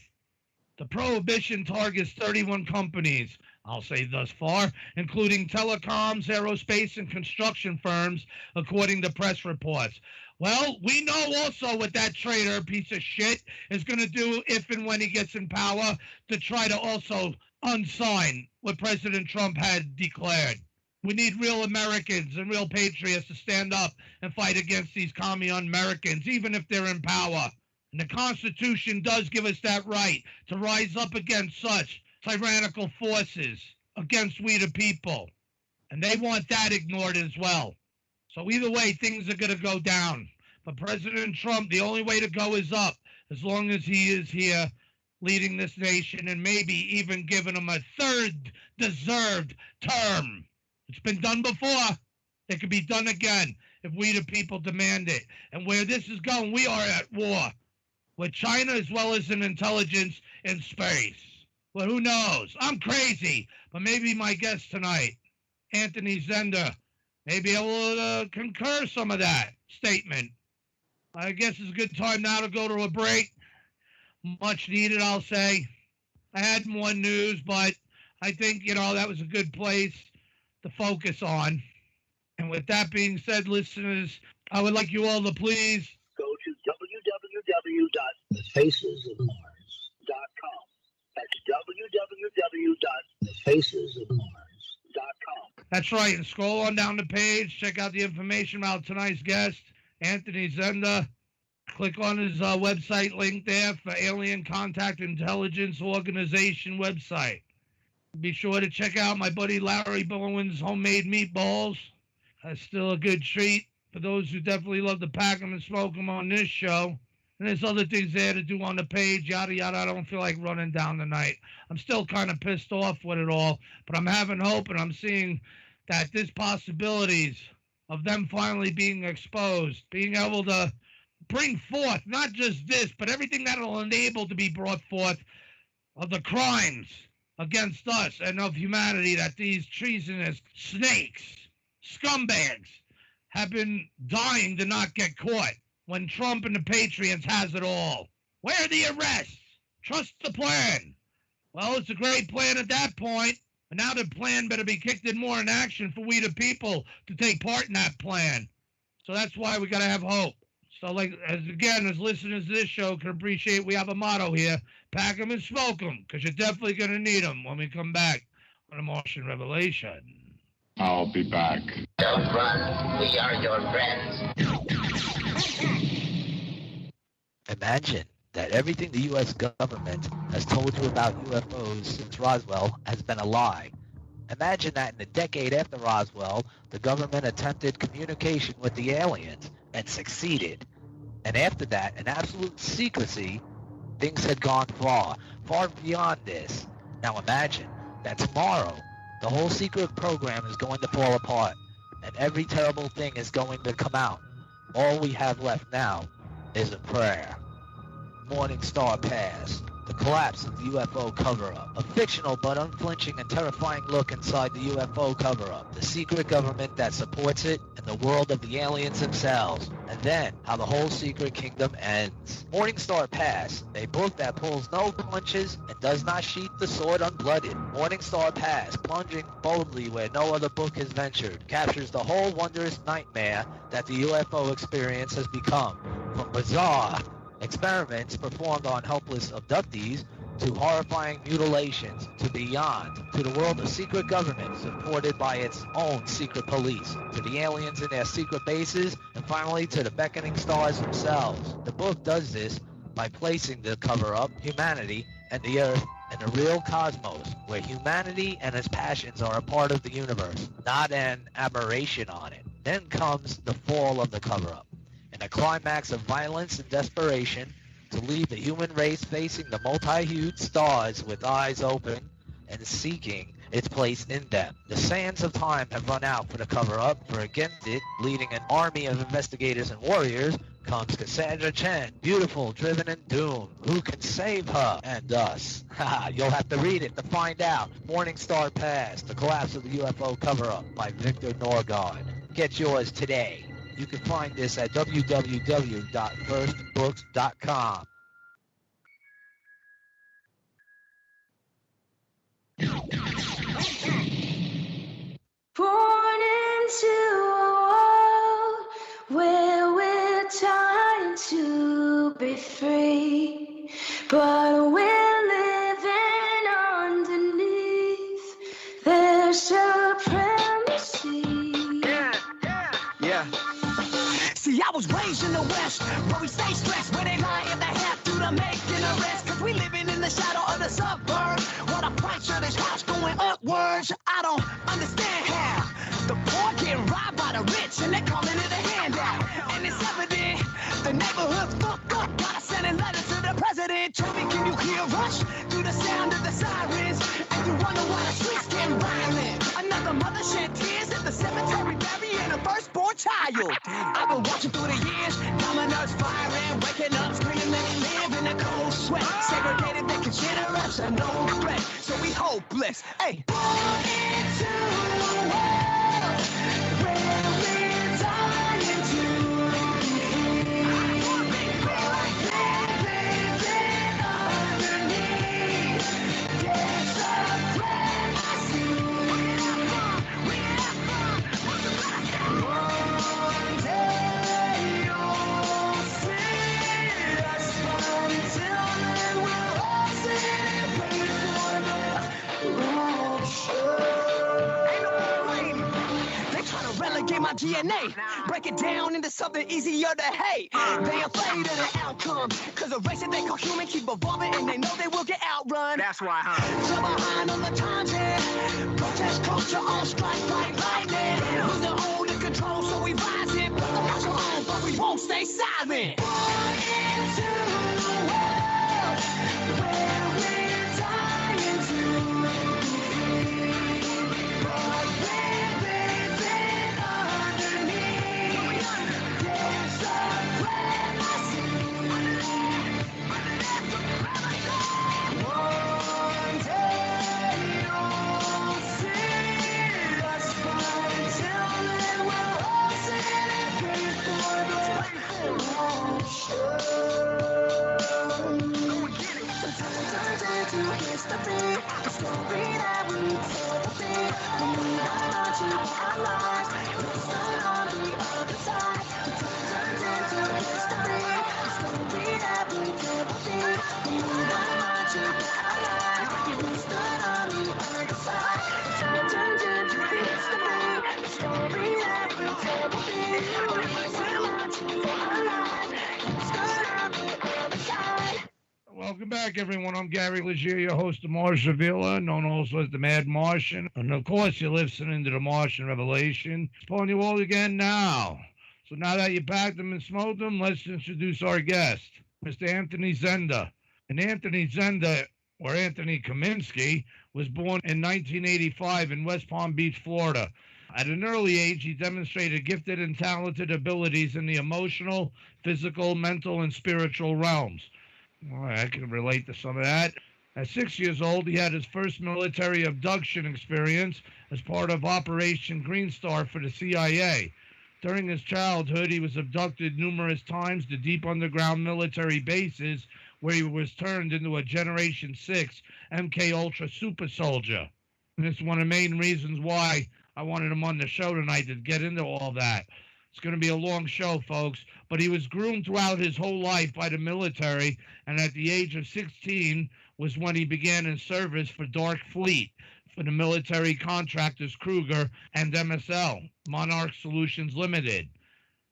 The prohibition targets 31 companies I'll say thus far, including telecoms, aerospace, and construction firms, according to press reports. Well, we know also what that traitor piece of shit is going to do if and when he gets in power to try to also unsign what President Trump had declared. We need real Americans and real patriots to stand up and fight against these commie Americans, even if they're in power. And the Constitution does give us that right to rise up against such tyrannical forces, against we the people. And they want that ignored as well. So either way, things are going to go down. But President Trump, the only way to go is up, as long as he is here leading this nation and maybe even giving him a third deserved term. It's been done before. It can be done again if we the people demand it. And where this is going, we are at war with China as well as an intelligence in space. Well, who knows? I'm crazy, but maybe my guest tonight, Anthony Zender, may be able to concur some of that statement. I guess it's a good time now to go to a break. Much needed, I'll say. I had more news, but I think, that was a good place to focus on. And with that being said, listeners, I would like you all to please go to www.thefacesofmars.com. That's www.thefacesofmars.com. That's right. And scroll on down the page. Check out the information about tonight's guest, Anthony Zender. Click on his website link there for Alien Contact Intelligence Organization website. Be sure to check out my buddy Larry Bowen's homemade meatballs. That's still a good treat for those who definitely love to pack them and smoke them on this show. And there's other things there to do on the page, yada, yada. I don't feel like running down tonight. I'm still kind of pissed off with it all, but I'm having hope, and I'm seeing that there's possibilities of them finally being exposed, being able to bring forth not just this, but everything that will enable to be brought forth of the crimes against us and of humanity that these treasonous snakes, scumbags, have been dying to not get caught when Trump and the Patriots has it all. Where are the arrests? Trust the plan. Well, it's a great plan at that point, but now the plan better be kicked in more in action for we the people to take part in that plan. So that's why we got to have hope. So, as listeners to this show can appreciate, we have a motto here: pack 'em and smoke 'em, because you're definitely going to need 'em when we come back on the Martian Revelation. I'll be back. Don't run. We are your friends. Imagine that everything the U.S. government has told you about UFOs since Roswell has been a lie. Imagine that in the decade after Roswell, the government attempted communication with the aliens and succeeded. And after that, in absolute secrecy, things had gone far, far beyond this. Now imagine that tomorrow, the whole secret program is going to fall apart, and every terrible thing is going to come out. All we have left now is a prayer. Morning Star Pass, the collapse of the UFO cover-up, a fictional but unflinching and terrifying look inside the UFO cover-up, the secret government that supports it, and the world of the aliens themselves, and then how the whole secret kingdom ends. Morning Star Pass, a book that pulls no punches and does not sheath the sword unblooded. Morning Star Pass, plunging boldly where no other book has ventured, captures the whole wondrous nightmare that the UFO experience has become, from bizarre experiments performed on helpless abductees, to horrifying mutilations, to beyond, to the world of secret government supported by its own secret police, to the aliens in their secret bases, and finally to the beckoning stars themselves. The book does this by placing the cover-up, humanity, and the Earth in a real cosmos, where humanity and its passions are a part of the universe, not an aberration on it. Then comes the fall of the cover-up, and a climax of violence and desperation to leave the human race facing the multi-hued stars with eyes open and seeking its place in them. The sands of time have run out for the cover-up, for against it, leading an army of investigators and warriors, comes Cassandra Chen, beautiful, driven, and doomed. Who can save her and us? You'll have to read it to find out. Morning Star Pass, The Collapse of the UFO Cover-Up by Victor Norgard. Get yours today. You can find this at www.firstbooks.com. Born into a world where we're trying to be free, but we're living underneath their supremacy. Yeah. See, I was raised in the West, where we stay stressed, where they lie in the head through the making arrest. Cause we living in the shadow of the suburbs, while the price of this house going upwards. I don't understand how the poor get robbed by the rich, and they're calling it a handout. And it's evident the neighborhood's fucked up. Gotta send a letter to the president. Tell me, can you hear us through the sound of the sirens? And you wonder why the streets get violent. Another mother shed tears at the cemetery, burying a firstborn child. I've been watching through the years, dominoes firing, waking up, screaming that we live in a cold sweat. Segregated, they consider us a no threat, so we hopeless. Hey. Born into a world where we're dying to be free. Living underneath their supremacy. One day you'll see us fall until then we'll all celebrate for the rapture. Ain't no blame. They try to relegate my DNA, break it down into something easier to hate. They afraid of the outcome, cause the race that they call human keep evolving, and they know they will get outrun. That's why, huh? So behind on the times, yeah. Protest culture on strike like lightning. Who's the owner control, so we rise it. Put the march on, but we won't stay silent. Born into a world where we're dying to be free, but we're living underneath their supremacy. One day you'll see us fall until then we'll all celebrate for the rapture. Sometimes turns into history, the story that we tell the day. When we are marching for our lives, we'll stand on the other side. Sometimes turns into history, the story that we tell the day. When we are marching for our lives, we'll stand on the other side. Sometimes turns into history, the story that we tell the day. When we are marching for our lives, we'll stand on the other side. Welcome back, everyone. I'm Gary Leggiere, your host of Mars Villa, known also as the Mad Martian. And of course, you're listening to the Martian Revelation. It's pulling you all again now. So now that you packed them and smoked them, let's introduce our guest, Mr. Anthony Zenda. And Anthony Zenda, or Anthony Kaminsky, was born in 1985 in West Palm Beach, Florida. At an early age, he demonstrated gifted and talented abilities in the emotional, physical, mental, and spiritual realms. Well, I can relate to some of that. At 6 years old, he had his first military abduction experience as part of Operation Green Star for the CIA. During his childhood, he was abducted numerous times to deep underground military bases where he was turned into a Generation 6 MK Ultra super soldier. And it's one of the main reasons why I wanted him on the show tonight, to get into all that. It's going to be a long show, folks, but he was groomed throughout his whole life by the military, and at the age of 16 was when he began in service for Dark Fleet, for the military contractors Kruger and MSL, Monarch Solutions Limited.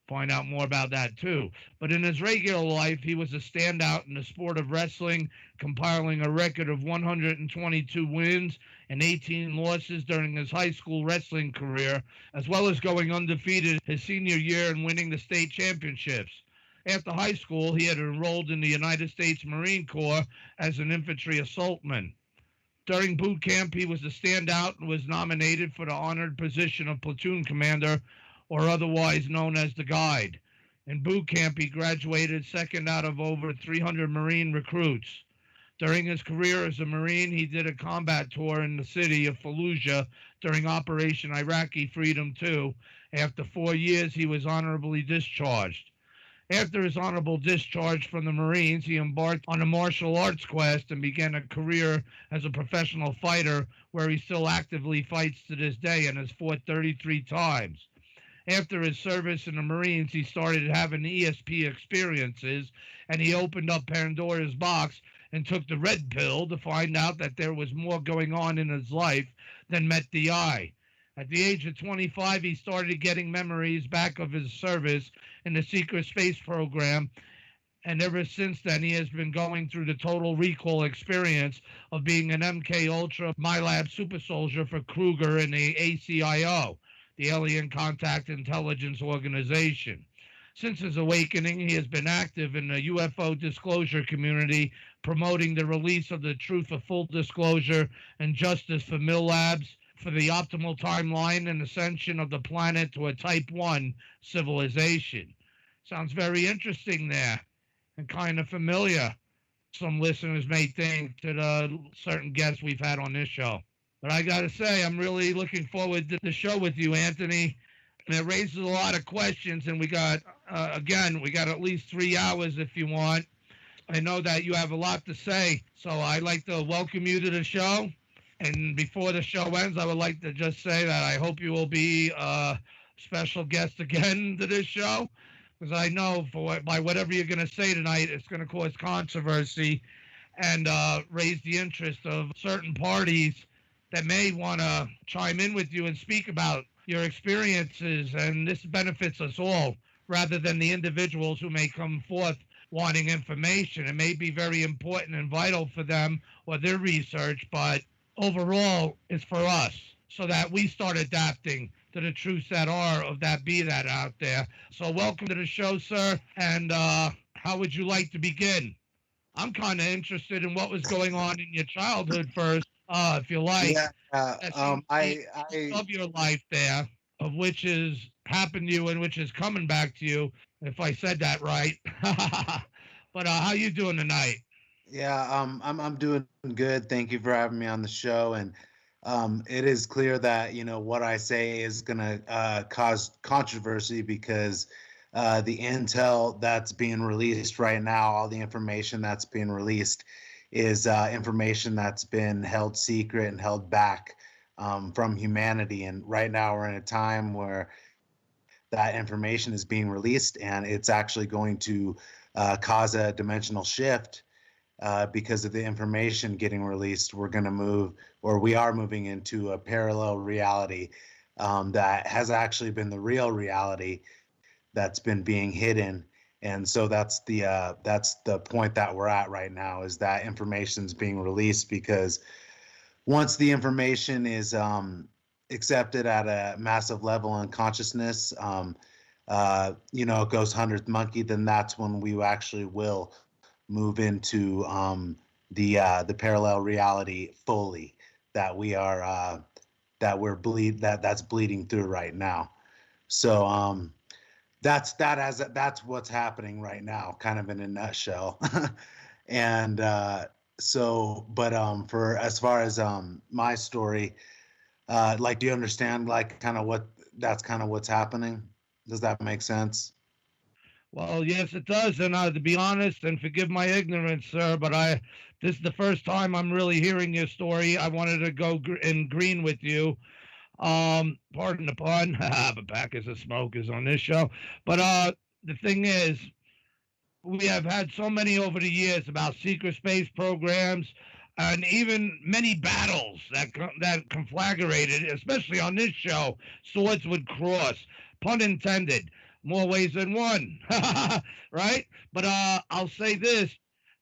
Find out more about that, too. But in his regular life, he was a standout in the sport of wrestling, compiling a record of 122 wins and 18 losses during his high school wrestling career, as well as going undefeated his senior year and winning the state championships. After high school, he had enrolled in the United States Marine Corps as an infantry assaultman. During boot camp, he was a standout and was nominated for the honored position of platoon commander, or otherwise known as the guide. In boot camp, he graduated second out of over 300 Marine recruits. During his career as a Marine, he did a combat tour in the city of Fallujah during Operation Iraqi Freedom II. After 4 years, he was honorably discharged. After his honorable discharge from the Marines, he embarked on a martial arts quest and began a career as a professional fighter, where he still actively fights to this day and has fought 33 times. After his service in the Marines, he started having ESP experiences, and he opened up Pandora's box and took the red pill to find out that there was more going on in his life than met the eye. At the age of 25, he started getting memories back of his service in the secret space program, and ever since then, he has been going through the total recall experience of being an MK Ultra MyLab super soldier for Kruger in the ACIO, the Alien Contact Intelligence Organization. Since his awakening, he has been active in the UFO disclosure community, promoting the release of the truth of full disclosure and justice for Mill Labs, for the optimal timeline and ascension of the planet to a Type 1 civilization. Sounds very interesting there and kind of familiar. Some listeners may think to the certain guests we've had on this show. But I got to say, I'm really looking forward to the show with you, Anthony. And it raises a lot of questions, and we got at least 3 hours if you want. I know that you have a lot to say, so I'd like to welcome you to the show. And before the show ends, I would like to just say that I hope you will be a special guest again to this show, because I know by whatever you're going to say tonight, it's going to cause controversy and raise the interest of certain parties that may want to chime in with you and speak about your experiences, and this benefits us all rather than the individuals who may come forth wanting information. It may be very important and vital for them or their research, but overall it's for us so that we start adapting to the truths that are of that be that out there. So welcome to the show, sir, and how would you like to begin? I'm kind of interested in what was going on in your childhood first, if you like. Of your life there, of which has happened to you and which is coming back to you, if I said that right. But how you doing tonight? Yeah, I'm doing good. Thank you for having me on the show. And it is clear that what I say is gonna cause controversy because the intel that's being released right now, all the information that's being released, is information that's been held secret and held back from humanity. And right now we're in a time where that information is being released, and it's actually going to cause a dimensional shift because of the information getting released. We're going to move, or we are moving into a parallel reality that has actually been the real reality that's been being hidden. And so that's the point that we're at right now, is that information is being released, because once the information is accepted at a massive level in consciousness, it goes 100th monkey, then that's when we actually will move into the parallel reality fully that we are that's bleeding through right now. So that's what's happening right now, kind of in a nutshell. And for as far as my story, do you understand what's happening? Does that make sense? Well, yes, it does. And to be honest, and forgive my ignorance, sir, but this is the first time I'm really hearing your story. I wanted to go in green with you. Pardon the pun, but back as a smokers on this show. But the thing is, we have had so many over the years about secret space programs, and even many battles that conflagrated, especially on this show. Swords would cross, pun intended, more ways than one, right? But I'll say this,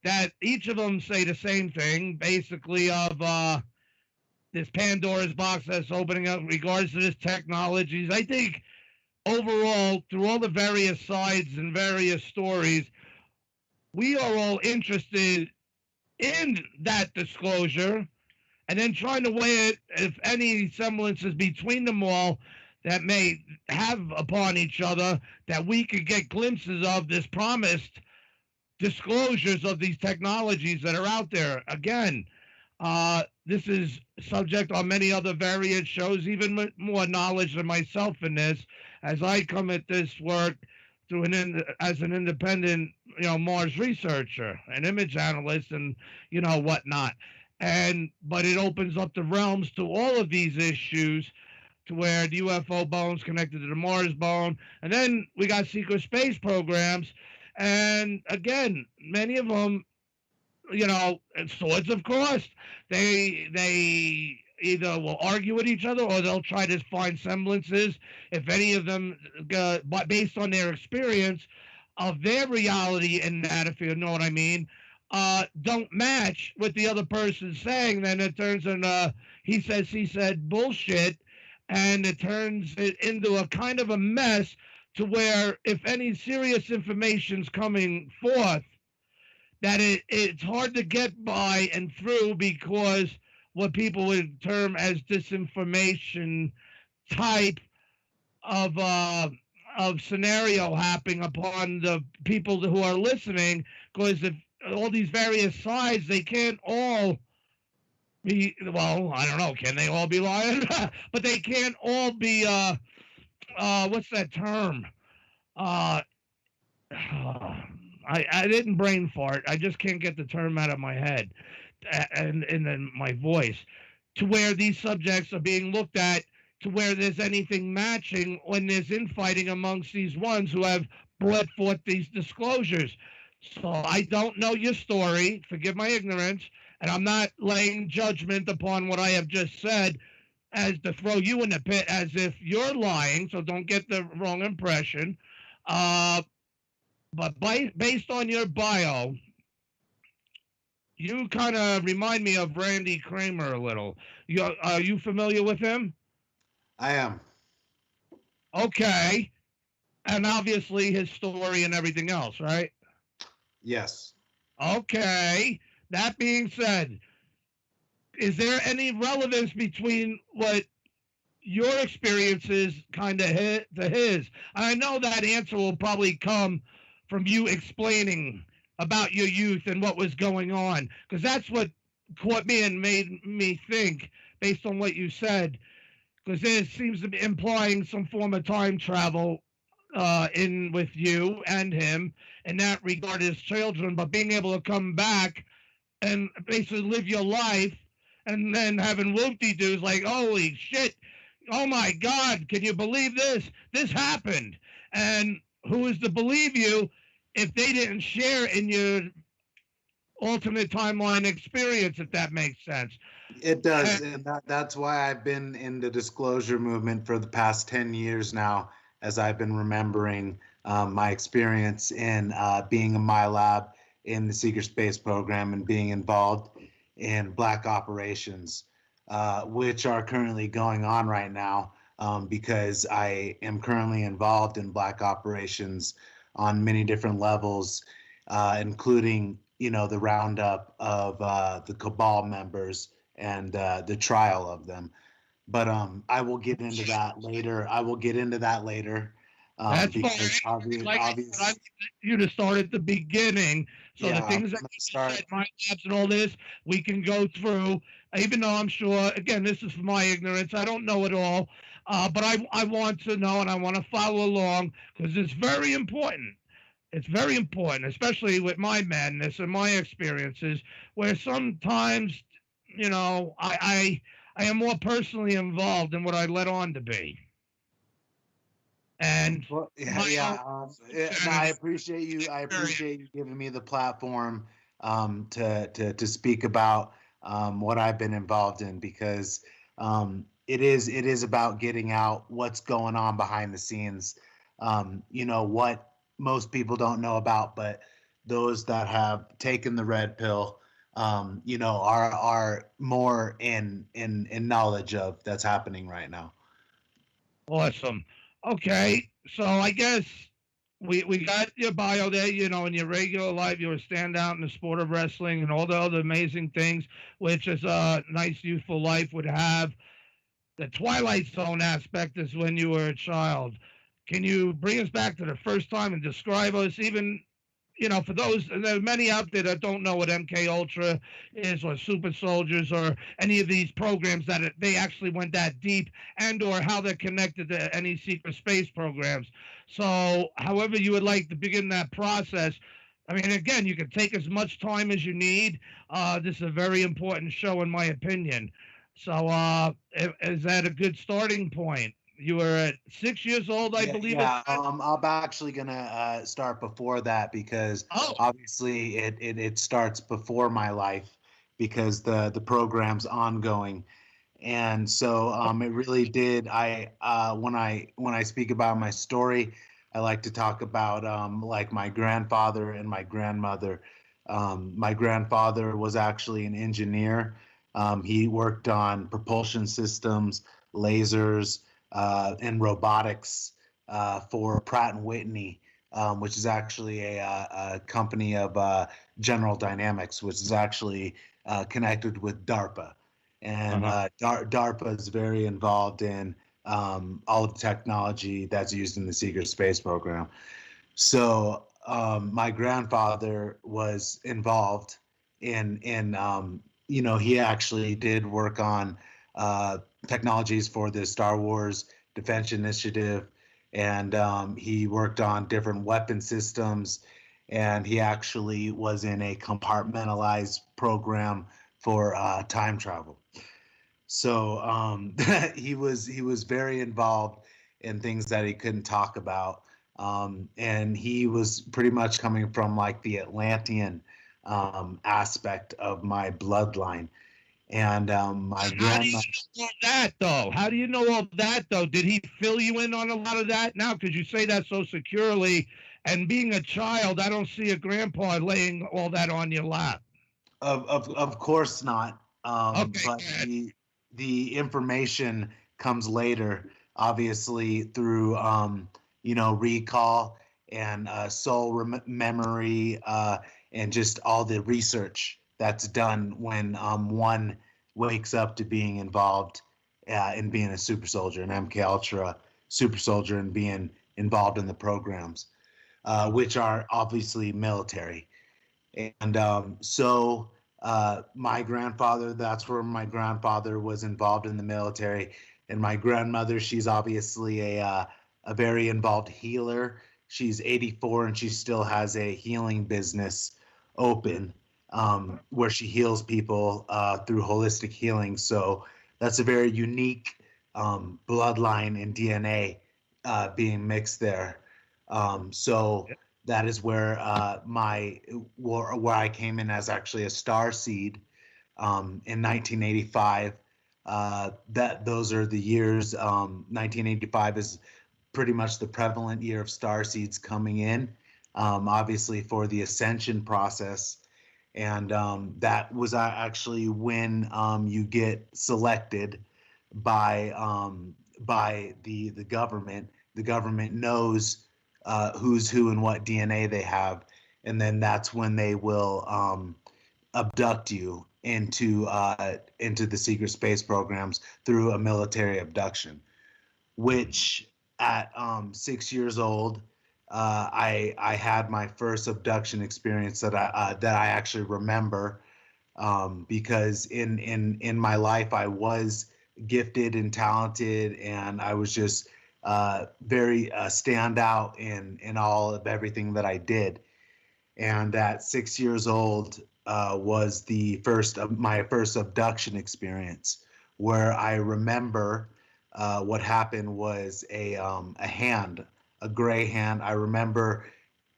that each of them say the same thing, basically, of this Pandora's box that's opening up in regards to this technologies. I think overall, through all the various sides and various stories, we are all interested in that disclosure, and then trying to weigh it, if any semblances between them all that may have upon each other, that we could get glimpses of this promised disclosures of these technologies that are out there. Again, this is subject on many other various shows, even more knowledge than myself in this, as I come at this work through as an independent, Mars researcher, an image analyst, and whatnot. But it opens up the realms to all of these issues, to where the UFO bone's connected to the Mars bone, and then we got secret space programs, and again, many of them, swords of course, they either will argue with each other or they'll try to find semblances, if any of them, based on their experience of their reality, and that, if you know what I mean, don't match what the other person's saying. Then it turns into he said bullshit, and it turns it into a kind of a mess, to where if any serious information's coming forth, that it's hard to get by and through, because what people would term as disinformation type of scenario happening upon the people who are listening, because if all these various sides, they can't all be, well, I don't know, can they all be lying? But they can't all be what's that term? I didn't brain fart. I just can't get the term out of my head and in my voice, to where these subjects are being looked at, to where there's anything matching when there's infighting amongst these ones who have brought forth these disclosures. So I don't know your story. Forgive my ignorance. And I'm not laying judgment upon what I have just said as to throw you in the pit as if you're lying. So don't get the wrong impression. But based on your bio, you kind of remind me of Randy Kramer a little. Are you familiar with him? I am. Okay. And obviously his story and everything else, right? Yes. Okay. That being said, is there any relevance between what your experiences kind of hit to his? I know that answer will probably come from you explaining about your youth and what was going on, because that's what caught me and made me think, based on what you said, because there seems to be implying some form of time travel in with you and him in that regard as children, but being able to come back and basically live your life, and then having whoop-de-doos like, holy shit, oh my God, can you believe this? This happened. And who is to believe you if they didn't share in your alternate timeline experience, if that makes sense? It does, and that's why I've been in the disclosure movement for the past 10 years now, as I've been remembering my experience in being in my lab in the secret space program and being involved in black operations, which are currently going on right now, because I am currently involved in black operations on many different levels, including, the roundup of the cabal members and the trial of them. But I will get into that later. That's because fine. Obviously, I you to start at the beginning. So yeah, the things that you said, my labs and all this, we can go through, even though I'm sure, again, this is my ignorance. I don't know it all. But I want to know, and I want to follow along, because it's very important. It's very important, especially with my madness and my experiences, where sometimes, I am more personally involved than what I let on to be. And I appreciate you. I appreciate you giving me the platform to speak about what I've been involved in, because it is about getting out what's going on behind the scenes. What most people don't know about, but those that have taken the red pill, are more in knowledge of that's happening right now. Awesome. Okay, so I guess we got your bio there. In your regular life, you're a standout in the sport of wrestling and all the other amazing things, which is a nice youthful life would have. The Twilight Zone aspect is when you were a child. Can you bring us back to the first time and describe us, even, for those, and there are many out there that don't know what MK Ultra is, or Super Soldiers, or any of these programs that they actually went that deep, and or how they're connected to any secret space programs. So, however you would like to begin that process. I mean, again, you can take as much time as you need. This is a very important show, in my opinion. So, is that a good starting point? You were at 6 years old, I believe. Yeah, I'm actually gonna start before that because obviously it starts before my life because the program's ongoing, and so it really did. When I speak about my story, I like to talk about like my grandfather and my grandmother. My grandfather was actually an engineer. He worked on propulsion systems, lasers, and robotics for Pratt and Whitney, which is actually a company of General Dynamics, which is actually connected with DARPA. And DARPA is very involved in all of the technology that's used in the secret space program. So my grandfather was involved in he actually did work on technologies for the Star Wars Defense Initiative, and he worked on different weapon systems, and he actually was in a compartmentalized program for time travel. So he was very involved in things that he couldn't talk about, and he was pretty much coming from like the Atlantean aspect of my bloodline. And my grandma. That though, how do you know all that though? Did he fill you in on a lot of that? Now, because you say that so securely, and being a child, I don't see a grandpa laying all that on your lap. Of course not. Okay, but the information comes later, obviously through recall and soul memory and just all the research that's done when one wakes up to being involved in being a super soldier, an MK Ultra super soldier, and being involved in the programs, which are obviously military. And so my grandfather, that's where my grandfather was involved in the military. And my grandmother, she's obviously a very involved healer. She's 84 and she still has a healing business open where she heals people through holistic healing. So that's a very unique bloodline and DNA being mixed there. So that is where where I came in as actually a star seed in 1985. Those are the years. 1985 is pretty much the prevalent year of star seeds coming in, obviously for the ascension process. And that was actually when you get selected by the government. The government knows who's who and what DNA they have, and then that's when they will abduct you into the secret space programs through a military abduction. Which at 6 years old, I had my first abduction experience that I actually remember, because in my life I was gifted and talented, and I was just very stand out in all of everything that I did. And at 6 years old was the my first abduction experience, where I remember what happened was a hand, a gray hand. I remember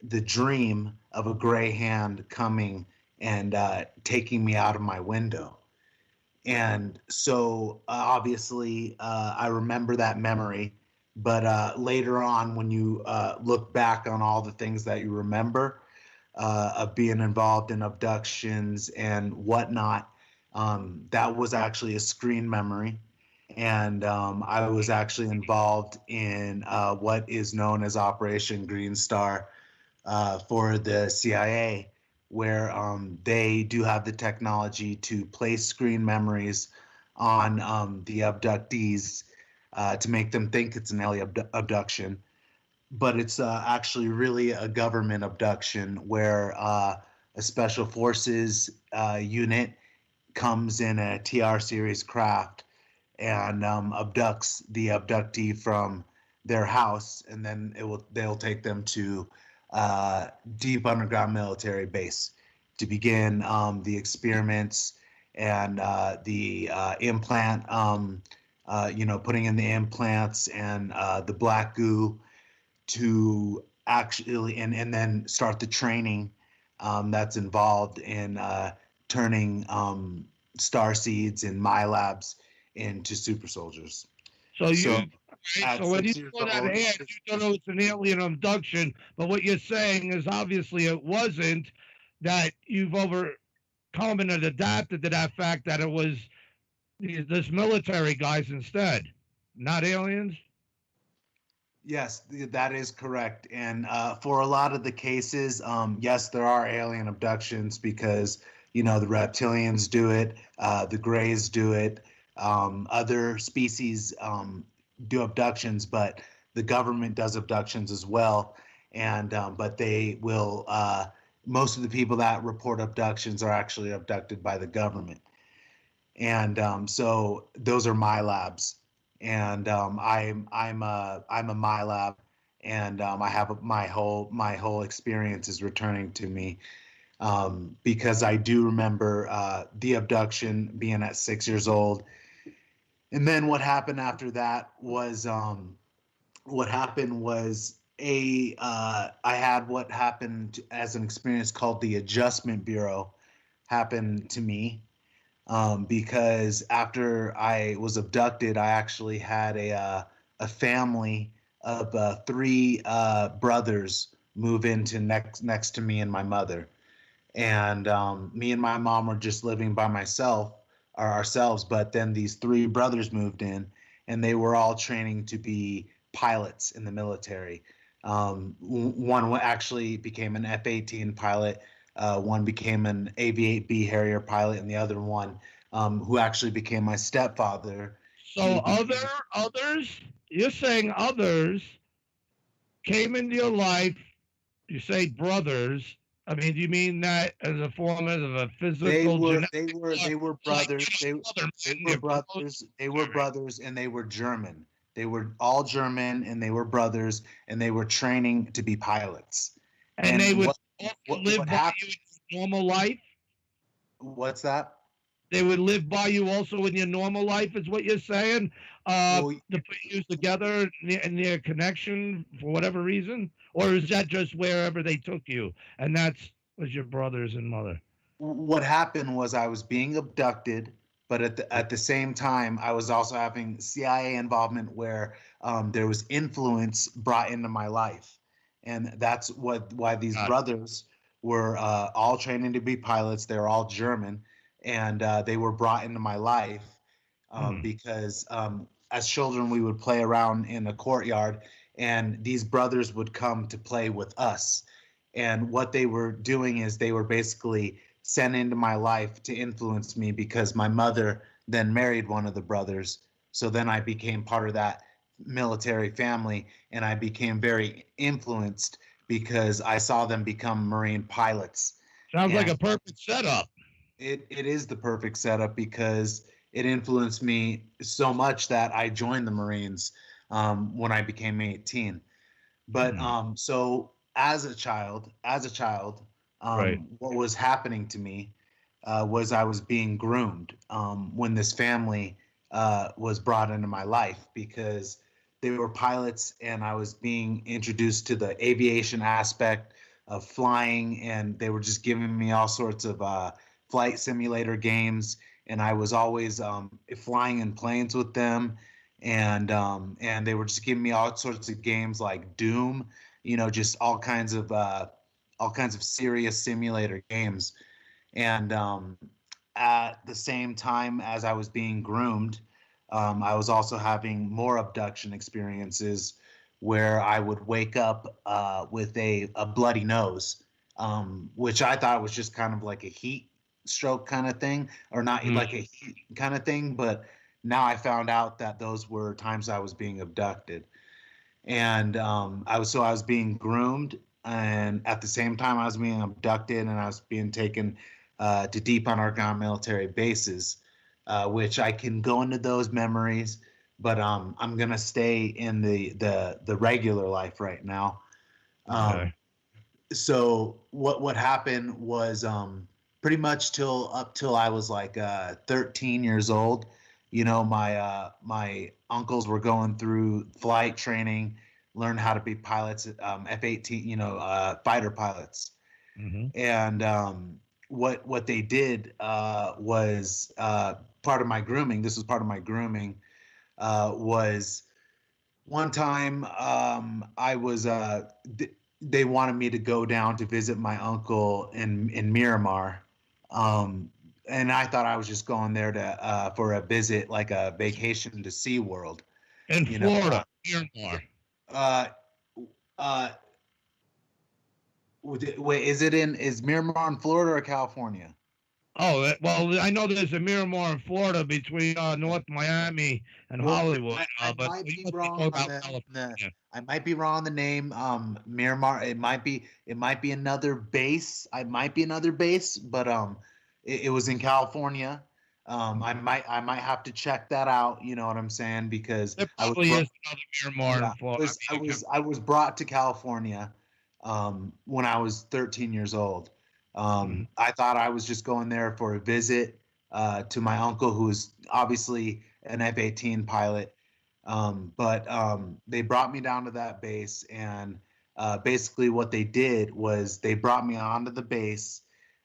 the dream of a gray hand coming and taking me out of my window. And so obviously I remember that memory. But later on, when you look back on all the things that you remember of being involved in abductions and whatnot, that was actually a screen memory. And I was actually involved in what is known as Operation Green Star for the CIA, where they do have the technology to place screen memories on the abductees to make them think it's an alien abduction. But it's actually really a government abduction where a special forces unit comes in a TR series craft and abducts the abductee from their house, and then they'll take them to deep underground military base to begin the experiments and the implant, putting in the implants and the black goo to actually, and then start the training that's involved in turning star seeds and MyLabs into super soldiers. So when you put that hand, you don't know it's an alien abduction, but what you're saying is obviously it wasn't, that you've overcome and adapted to that fact that it was this military guys instead, not aliens? Yes, that is correct. And for a lot of the cases, yes, there are alien abductions because, the reptilians do it, the Greys do it, other species do abductions, but the government does abductions as well. And but they will, most of the people that report abductions are actually abducted by the government. And so those are MyLabs. And I'm a MyLab, and I have my whole experience is returning to me, because I do remember the abduction, being at 6 years old, and then what happened after that was I had what happened as an experience called the Adjustment Bureau happen to me. Because after I was abducted, I actually had a family of 3 brothers move into next to me and my mother, and me and my mom were just living by ourselves. But then these 3 brothers moved in, and they were all training to be pilots in the military. One actually became an F-18 pilot. One became an AV-8B Harrier pilot, and the other one, who actually became my stepfather. So others, you're saying others came into your life. You say brothers. I mean, do you mean that as a form of a physical? They were brothers. They were brothers, and they were German. They were all German, and they were brothers, and they were training to be pilots. And they would live by you in normal life? What's that? They would live by you also in your normal life, is what you're saying? To put you together in their connection for whatever reason? Or is that just wherever they took you, and was your brothers and mother? What happened was I was being abducted, but at the same time, I was also having CIA involvement where there was influence brought into my life. And that's why these brothers were all training to be pilots. They're all German, and they were brought into my life because as children we would play around in a courtyard, and these brothers would come to play with us. And what they were doing is they were basically sent into my life to influence me, because my mother then married one of the brothers. So then I became part of that military family, and I became very influenced because I saw them become Marine pilots. Sounds like a perfect setup. It is the perfect setup because it influenced me so much that I joined the Marines when I became 18. But so as a child, what was happening to me was I was being groomed when this family was brought into my life, because they were pilots, and I was being introduced to the aviation aspect of flying, and they were just giving me all sorts of flight simulator games, and I was always flying in planes with them, and they were just giving me all sorts of games like Doom, just all kinds of serious simulator games. And at the same time as I was being groomed, I was also having more abduction experiences where I would wake up with a bloody nose, which I thought was just kind of like a heat stroke kind of thing, or not like a heat kind of thing. But now I found out that those were times I was being abducted. And I was being groomed, and at the same time I was being abducted, and I was being taken to deep underground military bases, which I can go into those memories, but I'm gonna stay in the regular life right now. Okay. So what happened was pretty much up till I was like 13 years old. You know, my uncles were going through flight training, learn how to be pilots, F-18, fighter pilots. And what they did was part of my grooming. This was part of my grooming. Was one time I was they wanted me to go down to visit my uncle in Miramar. And I thought I was just going there to for a visit, like a vacation to SeaWorld. In Florida, Miramar. Wait, is Miramar in Florida or California? Oh, well, I know there's a Miramar in Florida between North Miami and Hollywood. I But might we be must wrong talking on about California. I might be wrong on the name. Miramar. It might be another base. I might be another base, but it was in California. I might have to check that out. You know what I'm saying? Because There probably is another Miramar in Florida. I was brought to California when I was 13 years old. I thought I was just going there for a visit to my uncle, who was obviously an F-18 pilot. But they brought me down to that base, and basically what they did was they brought me onto the base.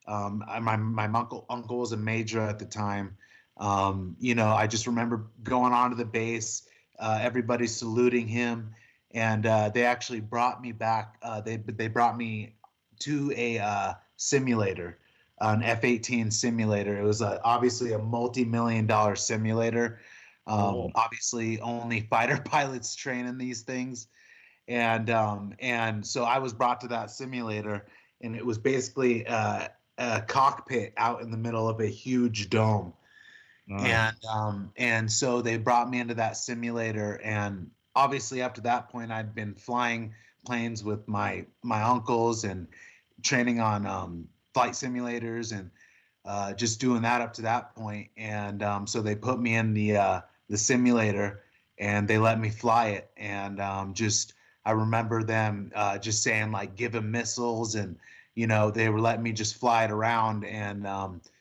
My uncle was a major at the time. I just remember going onto the base, everybody saluting him, and they actually brought me back. They brought me to a simulator, an F-18 simulator. It was obviously a multi-million-dollar simulator. Obviously, only fighter pilots train in these things, and so I was brought to that simulator, and it was basically a cockpit out in the middle of a huge dome. And so they brought me into that simulator, and obviously after that point, I'd been flying planes with my uncles and training on flight simulators and just doing that up to that point. And so they put me in the simulator, and they let me fly it. And I remember them just saying, like, give him missiles, and they were letting me just fly it around. And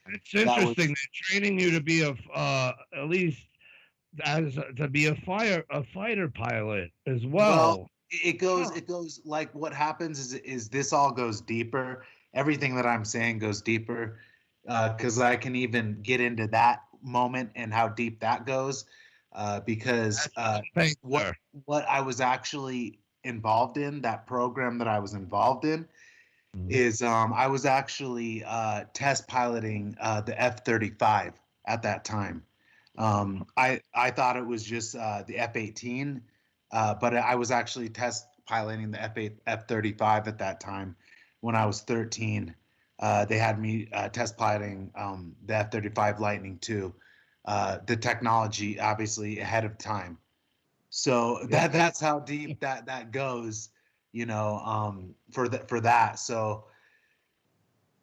it's interesting. They're training you to be at least to be a fighter pilot as well. It goes like, what happens is this all goes deeper. Everything that I'm saying goes deeper, because I can even get into that moment and how deep that goes, because what I was actually involved in, that program that I was involved in, is I was actually test piloting the F-35 at that time. I thought it was just the F-18, but I was actually test piloting the F-35 at that time when I was 13. They had me test piloting the F-35 Lightning II, the technology obviously ahead of time. So that's how deep that goes, for that. So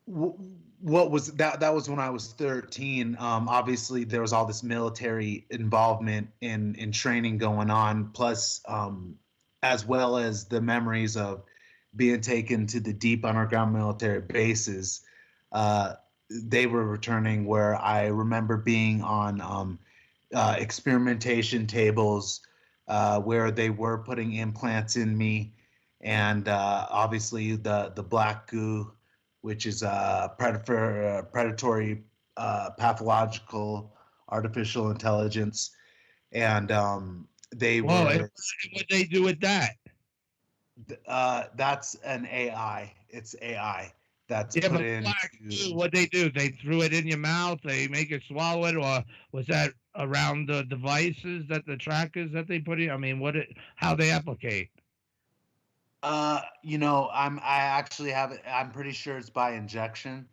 what was that was when I was 13. Obviously there was all this military involvement in training going on, plus as well as the memories of being taken to the deep underground military bases. They were returning, where I remember being on experimentation tables where they were putting implants in me, and obviously the black goo, which is predatory pathological artificial intelligence, and what they do with that? That's an AI. It's AI that's put in. What they do? They threw it in your mouth. They make you swallow it, or was that around the devices, that the trackers that they put in? I mean, how they applicate? I actually have it. I'm pretty sure it's by injection.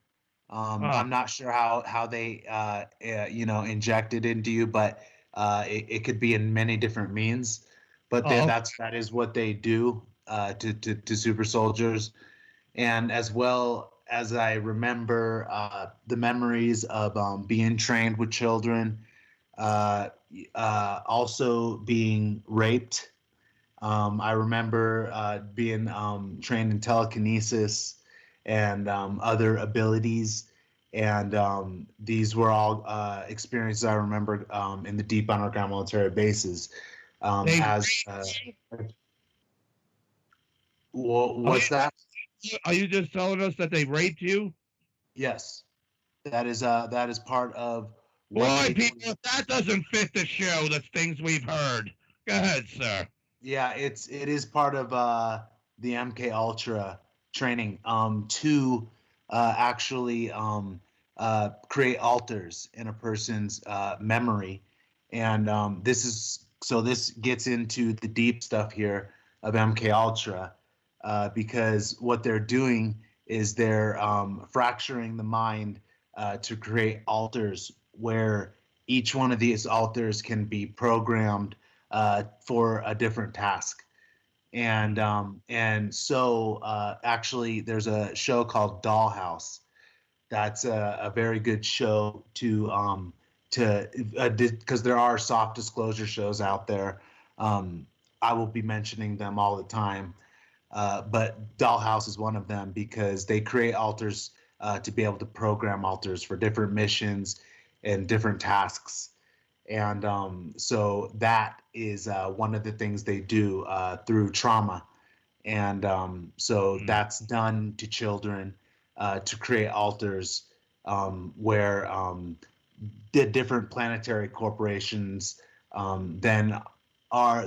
I'm not sure how they inject it into you, but it could be in many different means. But that is what they do to super soldiers. And as well as I remember the memories of being trained with children, also being raped. I remember being trained in telekinesis and other abilities. And these were all experiences I remembered in the deep underground military bases. What's that? Are you just telling us that they raped you? Yes, that is part of. Boy, people, if that doesn't fit the show, that's things we've heard. Go ahead, sir. Yeah, it is part of the MK Ultra training to actually create alters in a person's memory, and this gets into the deep stuff here of MK Ultra because what they're doing is they're fracturing the mind to create alters where each one of these alters can be programmed for a different task. And so actually there's a show called Dollhouse that's a very good show to because there are soft disclosure shows out there. I will be mentioning them all the time, but Dollhouse is one of them because they create alters to be able to program alters for different missions and different tasks. And so that is one of the things they do through trauma. And so that's done to children to create alters where the different planetary corporations then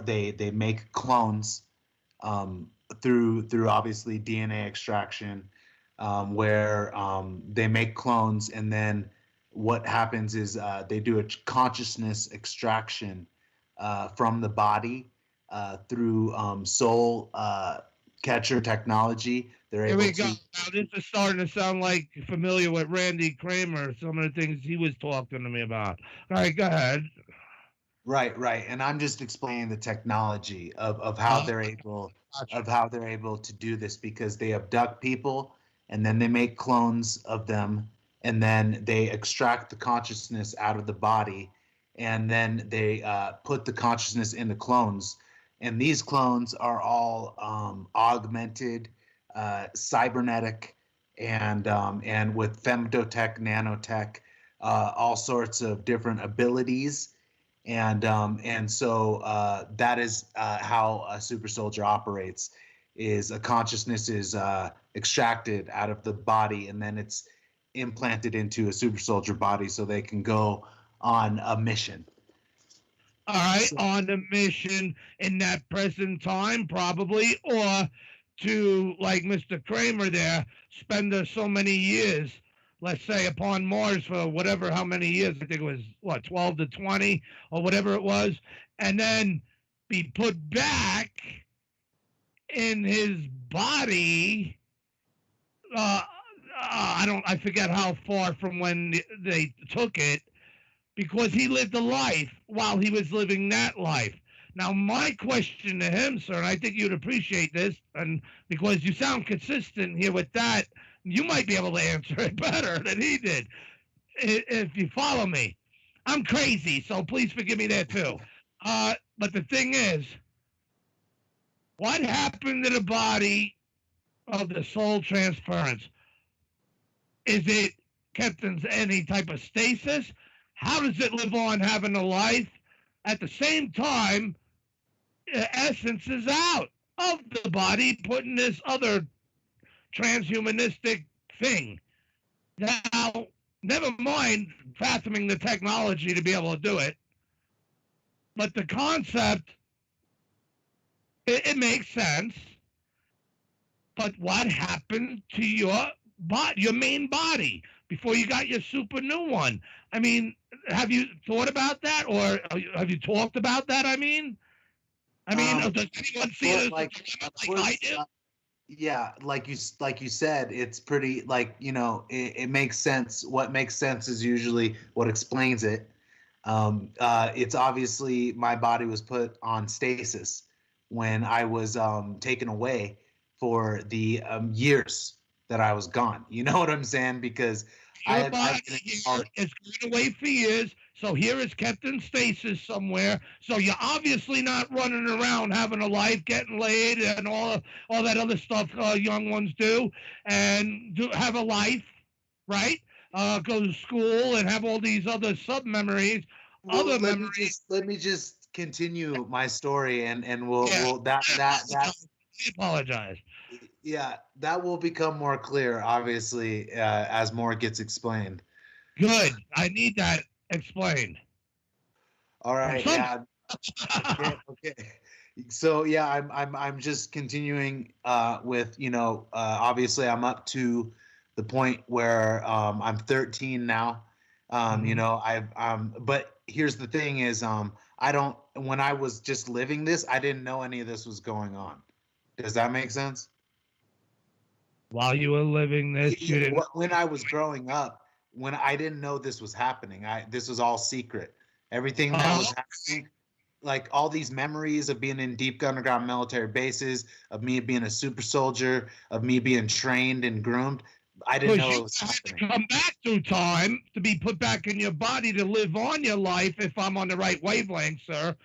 they make clones through obviously DNA extraction where they make clones, and then what happens is they do a consciousness extraction from the body through soul catcher technology. They're Here able we go. to. Now this is starting to sound like familiar with Randy Kramer, some of the things he was talking to me about. All right, go ahead. Right. And I'm just explaining the technology of how they're able to do this, because they abduct people and then they make clones of them, and then they extract the consciousness out of the body, and then they put the consciousness in the clones. And these clones are all augmented, cybernetic, and with femtotech, nanotech, all sorts of different abilities. And so that is how a super soldier operates. Is a consciousness is extracted out of the body, and then it's implanted into a super soldier body so they can go on a mission. All right, on the mission in that present time, probably, or to, like Mr. Kramer there, spend so many years, let's say, upon Mars for whatever, how many years, I think it was, 12 to 20, or whatever it was, and then be put back in his body. I forget how far from when they took it, because he lived a life while he was living that life. Now, my question to him, sir, and I think you'd appreciate this, and because you sound consistent here with that, you might be able to answer it better than he did, if you follow me. I'm crazy, so please forgive me there too. But the thing is, what happened to the body of the soul transference? Is it kept in any type of stasis? How does it live on having a life? At the same time, essence is out of the body, putting this other transhumanistic thing. Now, never mind fathoming the technology to be able to do it, but the concept, it makes sense. But what happened to your body, your main body, before you got your super new one? I mean, have you thought about that, or have you talked about that? I mean, does anyone see it like I do? Yeah, like you said, it's pretty, like, it makes sense. What makes sense is usually what explains it. It's obviously my body was put on stasis when I was taken away for the years that I was gone. You know what I'm saying? Because Your body here is going away for years, so here it's kept in stasis somewhere. So you're obviously not running around having a life, getting laid, and all that other stuff young ones do, and have a life, right? Go to school and have all these other sub memories, Well, let me just continue my story, and we'll that I apologize. Yeah, that will become more clear, obviously, as more gets explained. Good. I need that explained. All right. Yeah. Okay. So yeah, I'm just continuing with obviously I'm up to the point where I'm 13 now. But here's the thing is when I was just living this, I didn't know any of this was going on. Does that make sense? While you were living this, you didn't. When I was growing up, when I didn't know this was happening, this was all secret. Everything that was happening, like all these memories of being in deep underground military bases, of me being a super soldier, of me being trained and groomed, I didn't know it was happening. You come back through time to be put back in your body to live on your life, if I'm on the right wavelength, sir.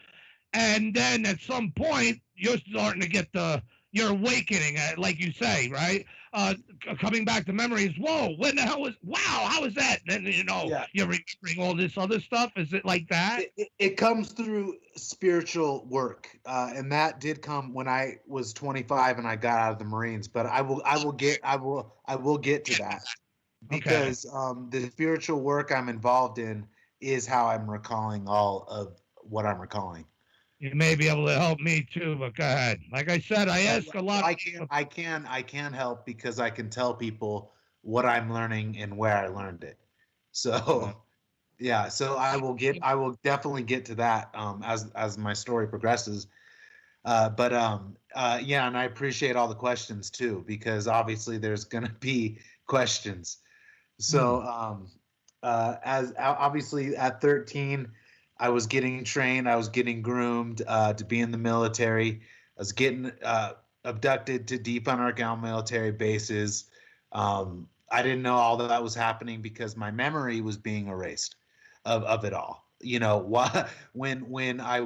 And then at some point, you're starting to get you're awakening, like you say, right? Coming back to memories. Whoa, when the hell how was that? And then, you're remembering all this other stuff. Is it like that? It comes through spiritual work. And that did come when I was 25 and I got out of the Marines, but I will get to that because the spiritual work I'm involved in is how I'm recalling all of what I'm recalling. You may be able to help me too, but go ahead. Like I said, I ask a lot. I can help because I can tell people what I'm learning and where I learned it. So, yeah. So I will definitely get to that as my story progresses. Yeah, and I appreciate all the questions too because obviously there's gonna be questions. So, as obviously at 13. I was getting trained. I was getting groomed to be in the military. I was getting abducted to deep underground military bases. I didn't know all that was happening because my memory was being erased of it all. When I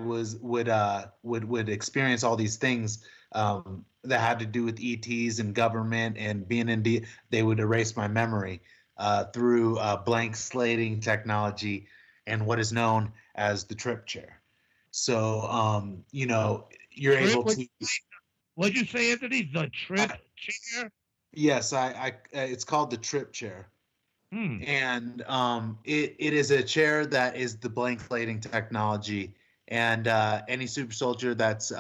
would experience all these things that had to do with ETs and government and being in they would erase my memory through blank slating technology and what is known as the trip chair. So, you're able to. What'd you say, Anthony? The trip chair? Yes, it's called the trip chair. And it is a chair that is the blank slating technology. And any super soldier that's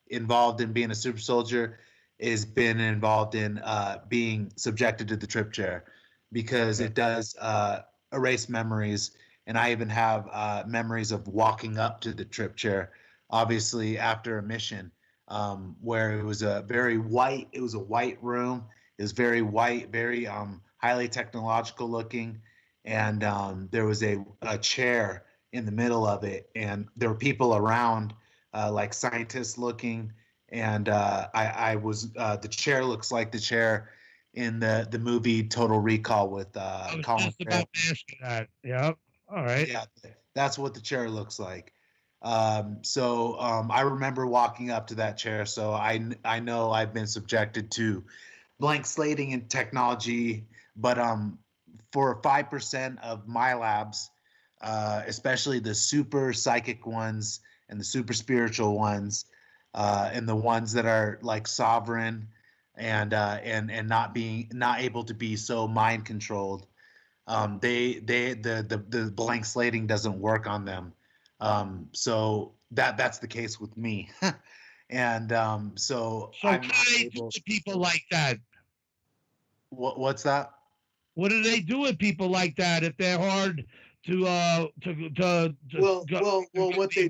involved in being a super soldier has been involved in being subjected to the trip chair because it does erase memories. And I even have memories of walking up to the trip chair, obviously after a mission, where it was a white room. It was very white, very highly technological looking. And there was a chair in the middle of it. And there were people around, like scientists looking. And I was, the chair looks like the chair in the movie Total Recall with Colin Farrell. I was just about to ask you that. Yep. All right. Yeah, that's what the chair looks like. I remember walking up to that chair. So I know I've been subjected to blank slating and technology, but for 5% of my labs, especially the super psychic ones and the super spiritual ones, and the ones that are like sovereign and not able to be so mind controlled. The blank slating doesn't work on them. So that's the case with me. And so what do they do with people like that? What's that? What do they do with people like that if they're hard to what they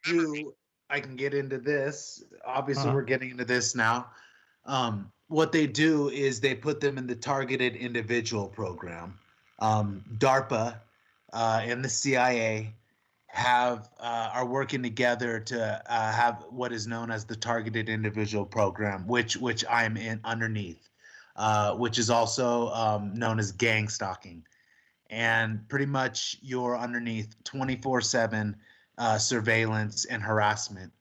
do, I can get into this. Obviously, we're getting into this now. What they do is they put them in the targeted individual program. DARPA and the CIA are working together to have what is known as the targeted individual program, which I'm in underneath. which is also known as gang stalking. And pretty much you're underneath 24/7 surveillance and harassment.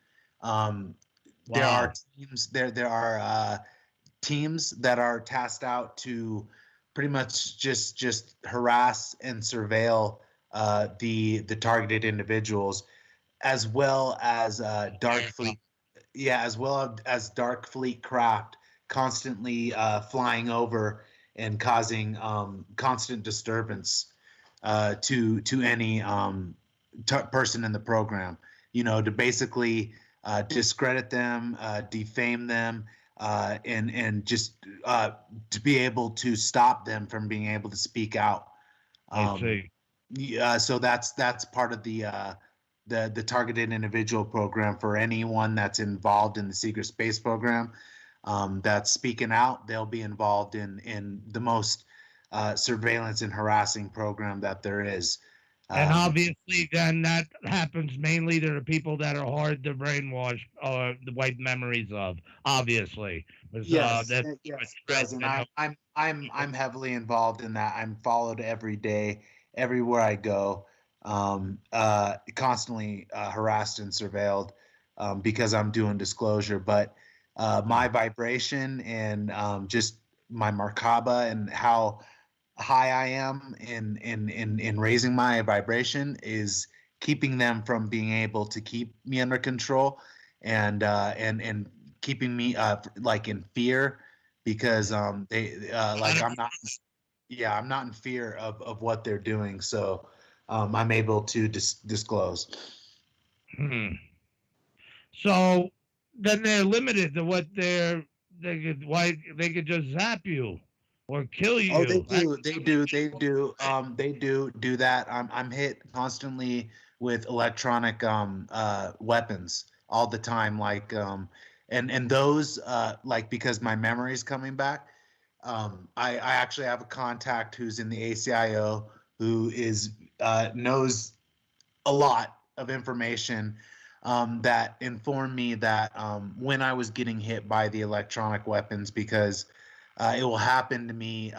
There are teams. There are teams that are tasked out to pretty much just harass and surveil the targeted individuals, as well as dark fleet. Yeah, as well as dark fleet craft constantly flying over and causing constant disturbance to any person in the program. To basically discredit them, defame them, and just to be able to stop them from being able to speak out. I see. So that's part of the targeted individual program for anyone that's involved in the secret space program. That's speaking out. They'll be involved in the most surveillance and harassing program that there is. And obviously, then that happens mainly to the people that are hard to brainwash or the white memories of. Obviously, yes, and I'm heavily involved in that. I'm followed every day, everywhere I go, constantly harassed and surveilled because I'm doing disclosure. But my vibration and just my Merkaba and how high I am in raising my vibration is keeping them from being able to keep me under control and keeping me like in fear because they like I'm not in fear of what they're doing, so I'm able to disclose. So then they're limited to what they could just zap you or kill you. Oh, they do that. I'm hit constantly with electronic weapons all the time, like and those like because my memory is coming back. I actually have a contact who's in the ACIO who knows a lot of information that informed me that when I was getting hit by the electronic weapons, because it will happen to me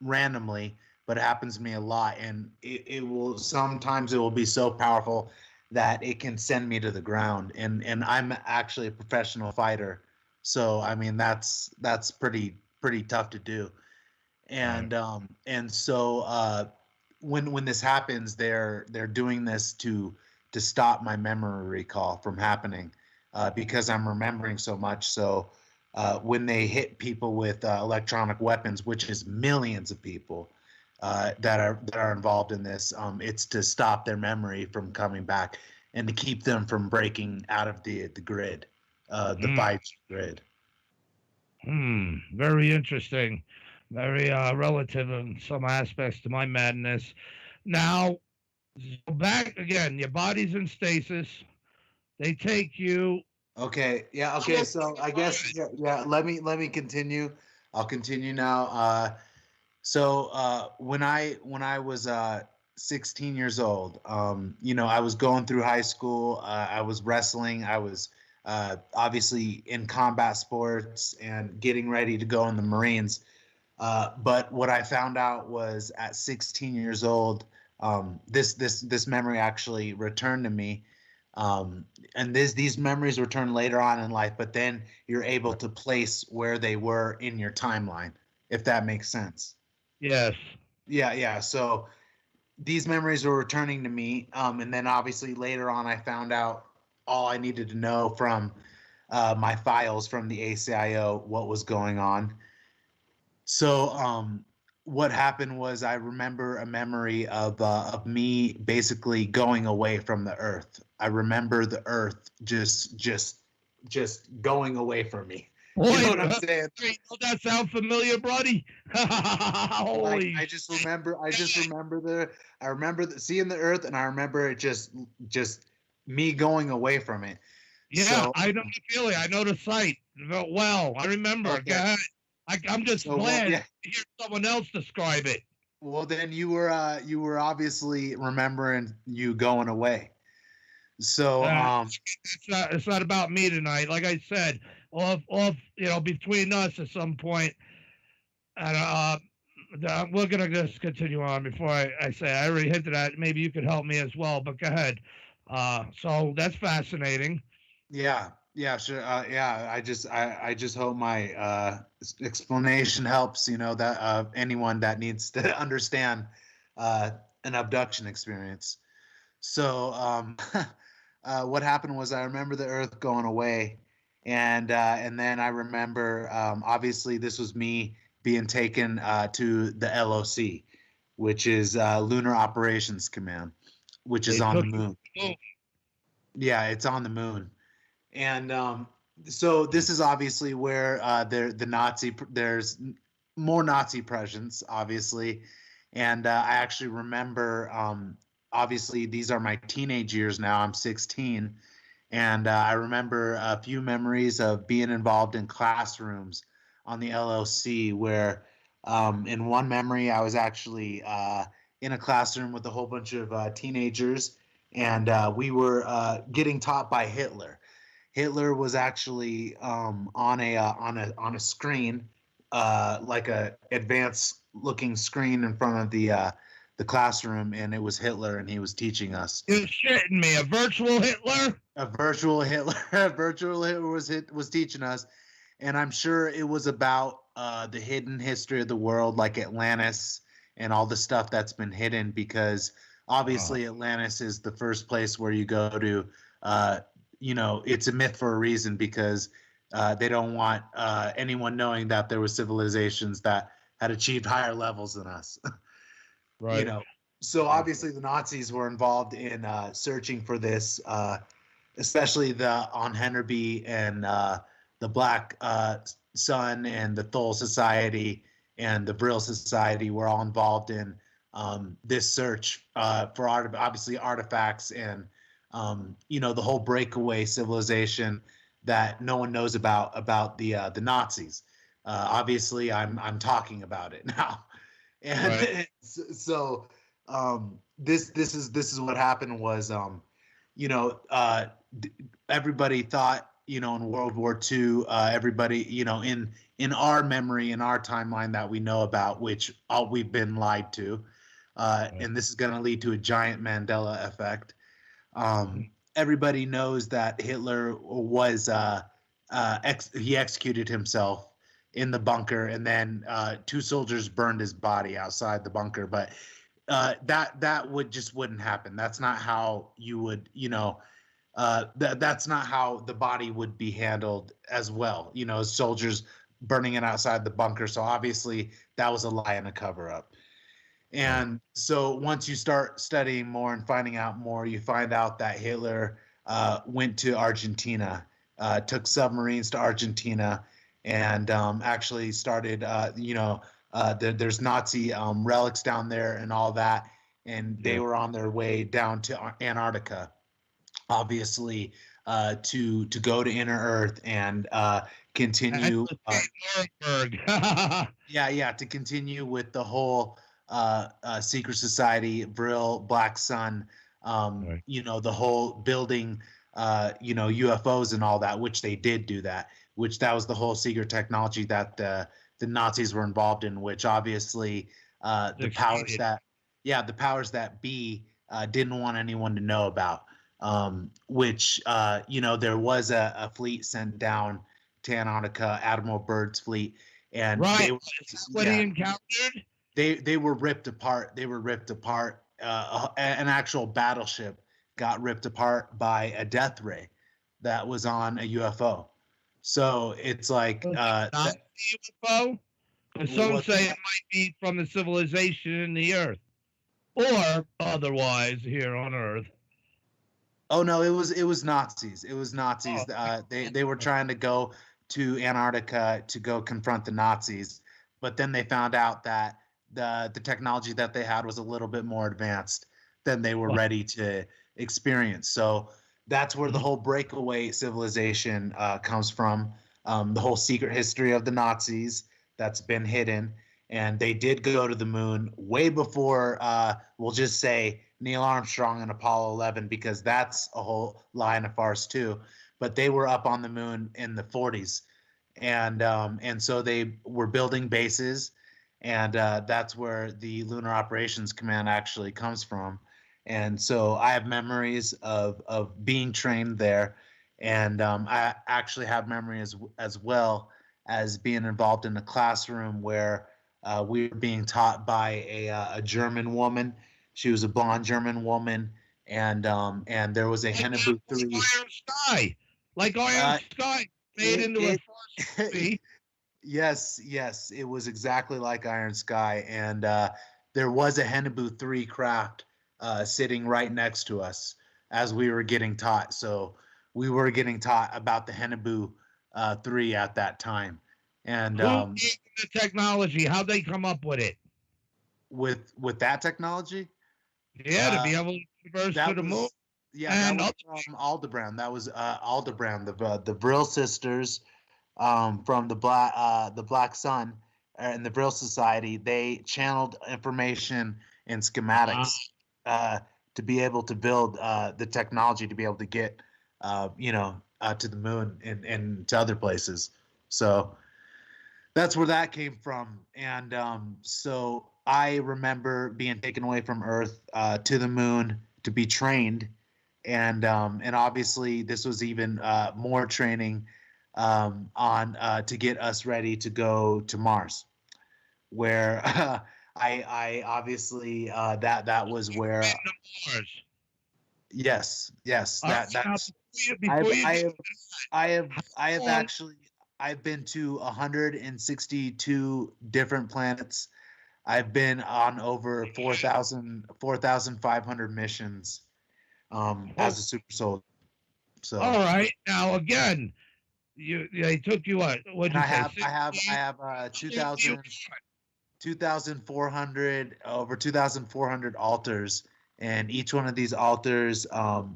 randomly, but it happens to me a lot, and it will sometimes it will be so powerful that it can send me to the ground. And I'm actually a professional fighter, so I mean that's pretty tough to do. And so when this happens, they're doing this to stop my memory recall from happening because I'm remembering so much. So when they hit people with electronic weapons, which is millions of people that are involved in this, it's to stop their memory from coming back and to keep them from breaking out of the grid, the 5G grid. Very interesting. Very relative in some aspects to my madness. Now, back again, your body's in stasis. They take you. Okay. Yeah. Okay. So I guess yeah. Let me continue. I'll continue now. So when I was 16 years old, I was going through high school. I was wrestling. I was obviously in combat sports and getting ready to go in the Marines. But what I found out was at 16 years old, this memory actually returned to me. And these memories return later on in life, but then you're able to place where they were in your timeline, if that makes sense. Yes. Yeah. So these memories were returning to me. And then obviously later on, I found out all I needed to know from my files from the ACIO, what was going on. So what happened was I remember a memory of me basically going away from the Earth. I remember the Earth just going away from me. Boy, you know what I'm saying? Does that sound familiar, buddy? Holy! I remember seeing the Earth, and I remember it just me going away from it. Yeah, so, I know the feeling. I know the sight well. I remember. Okay. I'm just glad to hear someone else describe it. Well, then you were obviously remembering you going away. So it's not about me tonight. Like I said, off between us at some point, And we're gonna just continue on before I say I already hinted at. Maybe you could help me as well, but go ahead. So that's fascinating. Yeah, yeah, sure. Yeah, I just hope my explanation helps. You know that anyone that needs to understand an abduction experience. So what happened was I remember the Earth going away, and then I remember obviously this was me being taken to the LOC, which is Lunar Operations Command, which is on the moon. Yeah, it's on the moon. And so this is obviously where there's more Nazi presence, obviously. And I actually remember, obviously, these are my teenage years now. I'm 16. And I remember a few memories of being involved in classrooms on the LLC where in one memory, I was actually in a classroom with a whole bunch of teenagers, and we were getting taught by Hitler. Hitler was actually on a screen, like a advanced looking screen in front of the classroom, and it was Hitler, and he was teaching us. You're shitting me. A virtual Hitler? A virtual Hitler. A virtual Hitler was teaching us, and I'm sure it was about the hidden history of the world, like Atlantis and all the stuff that's been hidden, because obviously Atlantis is the first place where you go to. You know, it's a myth for a reason, because they don't want anyone knowing that there were civilizations that had achieved higher levels than us. Right. You know, so obviously the Nazis were involved in searching for this, especially the Onhennerby and the Black Sun and the Thule Society and the Brill Society were all involved in this search for obviously artifacts and you know, the whole breakaway civilization that no one knows about the Nazis. Obviously, I'm talking about it now, and Right. so this is what happened was you know everybody thought, you know, in World War II, everybody, you know, in our memory, in our timeline that we know about, which all we've been lied to, and this is going to lead to a giant Mandela effect. Everybody knows that Hitler was he executed himself in the bunker, and then two soldiers burned his body outside the bunker. But that wouldn't happen. That's not how you would, you know, that's not how the body would be handled as well. You know, soldiers burning it outside the bunker. So obviously that was a lie and a cover up. And so once you start studying more and finding out more, you find out that Hitler went to Argentina, took submarines to Argentina, and actually started, you know, there's Nazi relics down there and all that. And they were on their way down to Antarctica, obviously, to go to Inner Earth and continue. To continue with the whole secret society, Brill, Black Sun, you know, the whole building, you know, UFOs and all that, which they did do that, which that was the whole secret technology that the Nazis were involved in, which obviously the powers that be didn't want anyone to know about, which, you know, there was a fleet sent down to Antarctica, Admiral Byrd's fleet, and Right. they were, What he encountered? They were ripped apart. They were ripped apart. An actual battleship got ripped apart by a death ray that was on a UFO. So it's like UFO. And some say it might be from the civilization in the Earth, or otherwise here on Earth. Oh no, it was Nazis. It was Nazis. They were trying to go to Antarctica to go confront the Nazis, but then they found out that the technology that they had was a little bit more advanced than they were ready to experience. So that's where the whole breakaway civilization comes from. The whole secret history of the Nazis that's been hidden. And they did go to the moon way before, we'll just say, Neil Armstrong and Apollo 11, because that's a whole lie and a farce too. But they were up on the moon in the 40s. And so they were building bases. and that's where the Lunar Operations Command actually comes from. And so I have memories of being trained there, and I actually have memory as well as being involved in a classroom where we were being taught by a German woman. She was a blonde German woman, and there was a Hennebu 3. Iron Sky, like Iron Sky, made into a first movie. Yes, it was exactly like Iron Sky, and there was a Hennebu 3 craft sitting right next to us as we were getting taught. So we were getting taught about the Hennebu 3 at that time. And Who gave the technology? How'd they come up with it? With that technology? Yeah, to be able to converse to the moon. Yeah, that was from Aldebaran. That was Aldebaran, the Vril sisters from the Black Sun and the Vril Society. They channeled information and schematics to be able to build the technology to be able to get to the moon and to other places. So that's where that came from. And so I remember being taken away from Earth to the moon to be trained, and obviously this was even more training on to get us ready to go to Mars, where I obviously that was where. Yes, that's. I have actually. I've been to 162 different planets. I've been on over 4,500 missions as a super soldier. So. All right. Now again, they took you what? What'd you say? I have 2,400 over 2,400 altars, and each one of these altars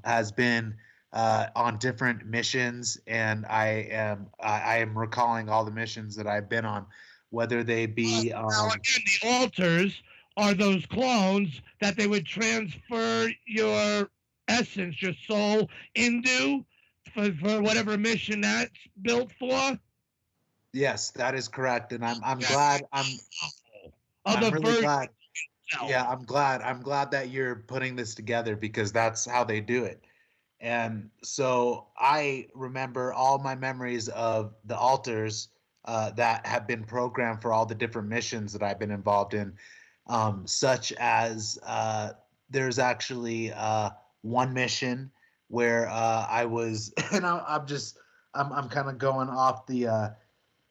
has been on different missions, and I am recalling all the missions that I've been on, whether they be now again, the altars are those clones that they would transfer your essence, your soul, into for whatever mission that's built for. Yes, that is correct, and I'm glad. I'm really glad. Yeah, I'm glad that you're putting this together, because that's how they do it. And so I remember all my memories of the altars that have been programmed for all the different missions that I've been involved in, such as there's actually one mission where I was, and I'm kind of going off the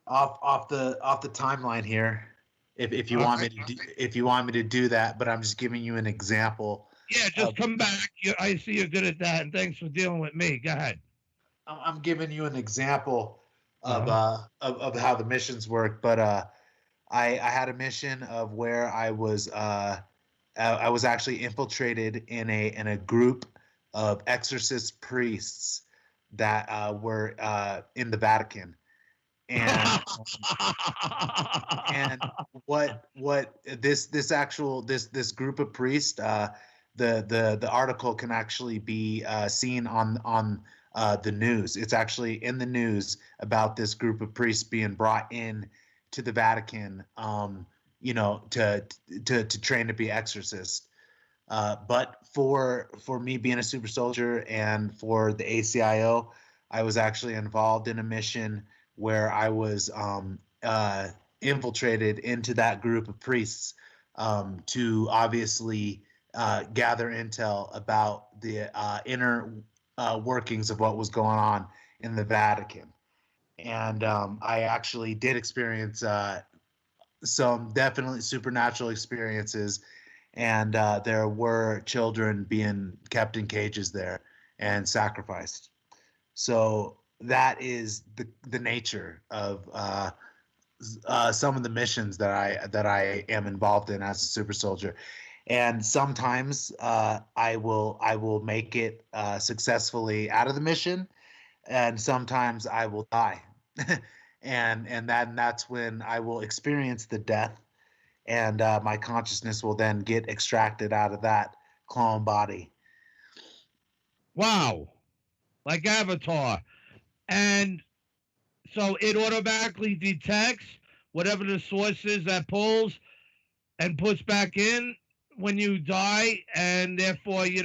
off the timeline here, if you want me to do that, but I'm just giving you an example. Yeah, just come back. I see you're good at that, and thanks for dealing with me. Go ahead. I'm giving you an example of how the missions work, but I had a mission of where I was actually infiltrated in a group of exorcist priests that were in the Vatican, and and what this group of priests. The article can actually be seen on the news. It's actually in the news about this group of priests being brought in to the Vatican, to train to be exorcists. But for me being a super soldier and for the ACIO, I was actually involved in a mission where I was infiltrated into that group of priests to obviously gather intel about the inner workings of what was going on in the Vatican. And I actually did experience some definitely supernatural experiences, and there were children being kept in cages there and sacrificed. So that is the nature of some of the missions that I am involved in as a super soldier. And sometimes I will make it successfully out of the mission, and sometimes I will die, and that's when I will experience the death, and my consciousness will then get extracted out of that clone body. Wow, like Avatar, and so it automatically detects whatever the source is that pulls and puts back in when you die, and therefore you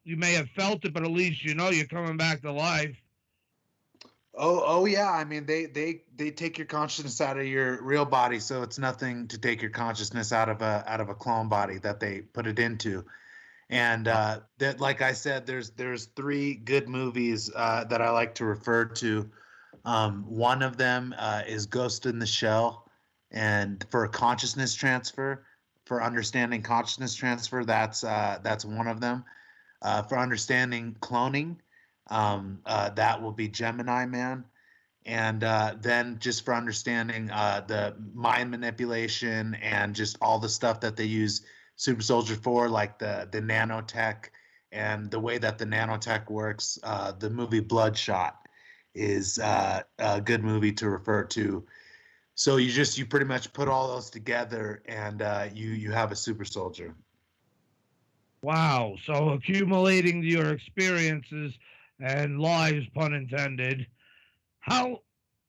may have felt it, but at least you're coming back to life. Oh yeah. I mean, they take your consciousness out of your real body, so it's nothing to take your consciousness out of a clone body that they put it into. And that, like I said, there's 3 good movies that I like to refer to. One of them is Ghost in the Shell, and for consciousness transfer, for understanding consciousness transfer, that's one of them. For understanding cloning, that will be Gemini Man. And then just for understanding the mind manipulation and just all the stuff that they use Super Soldier for, like the nanotech and the way that the nanotech works, the movie Bloodshot is a good movie to refer to. So you pretty much put all those together, and you have a super soldier. Wow. So accumulating your experiences and lives, pun intended.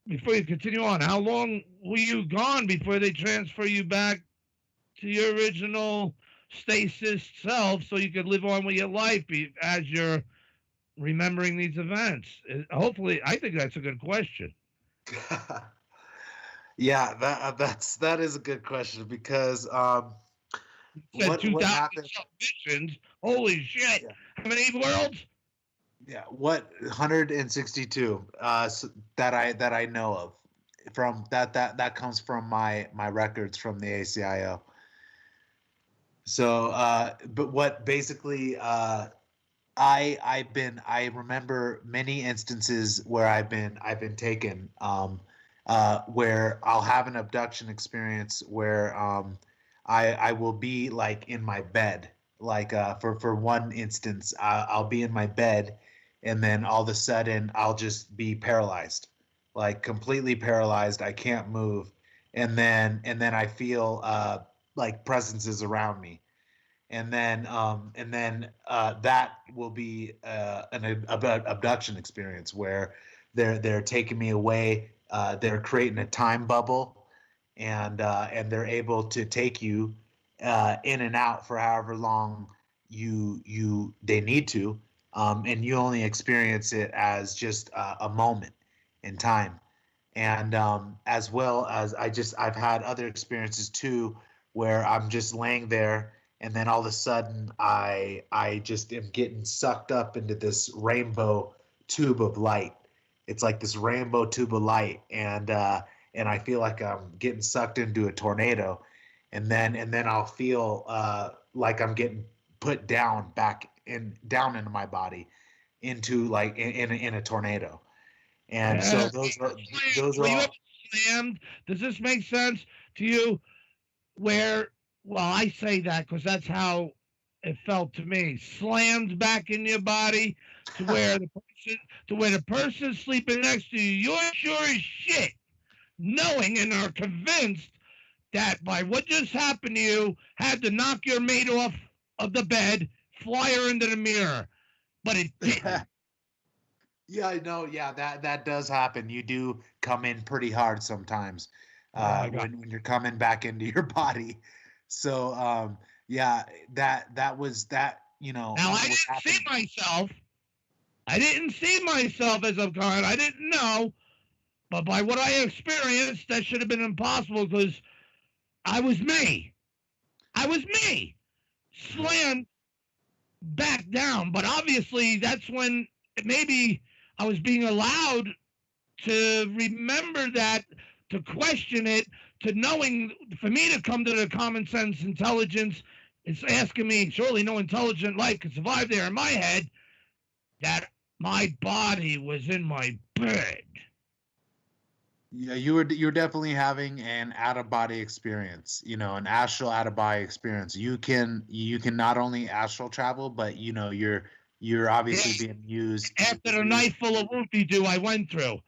Before you continue on, how long were you gone before they transfer you back to your original stasis self so you could live on with your life as you're remembering these events? Hopefully, I think that's a good question. Yeah, that is a good question, because what happened? Missions. Holy shit! Yeah. How many worlds? Yeah, 162 that I know of. From that comes from my records from the ACIO. So, but what basically I remember many instances where I've been taken, where I'll have an abduction experience where I will be like in my bed, like for one instance, I'll be in my bed, and then all of a sudden I'll just be paralyzed, like completely paralyzed. I can't move, and then I feel like presences around me, and then that will be an abduction experience where they're taking me away. They're creating a time bubble, and they're able to take you in and out for however long they need to, and you only experience it as just a moment in time. And as well as I've had other experiences too, where I'm just laying there, and then all of a sudden I just am getting sucked up into this rainbow tube of light. It's like this rainbow tube of light, and I feel like I'm getting sucked into a tornado, and then I'll feel like I'm getting put down into my body, into like in a tornado. And so those are all. Slammed. Does this make sense to you? Well, I say that because that's how it felt to me. Slammed back in your body to where the person sleeping next to you, you're sure as shit, knowing and are convinced that by what just happened to you, had to knock your mate off of the bed, fly her into the mirror, but it didn't. Yeah, I know. Yeah, that does happen. You do come in pretty hard sometimes when you're coming back into your body. So yeah, that was that. Now I didn't see myself as I'm going. I didn't know, but by what I experienced, that should have been impossible because I was me. Slammed back down, but obviously that's when maybe I was being allowed to remember that, to question it, to knowing, for me to come to the common sense intelligence, it's asking me, surely no intelligent life could survive there in my head, that my body was in my bed. Yeah, you're definitely having an out-of-body experience, an astral out-of-body experience. You can not only astral travel, but you're obviously being used after the night full of whoopie-doo I went through.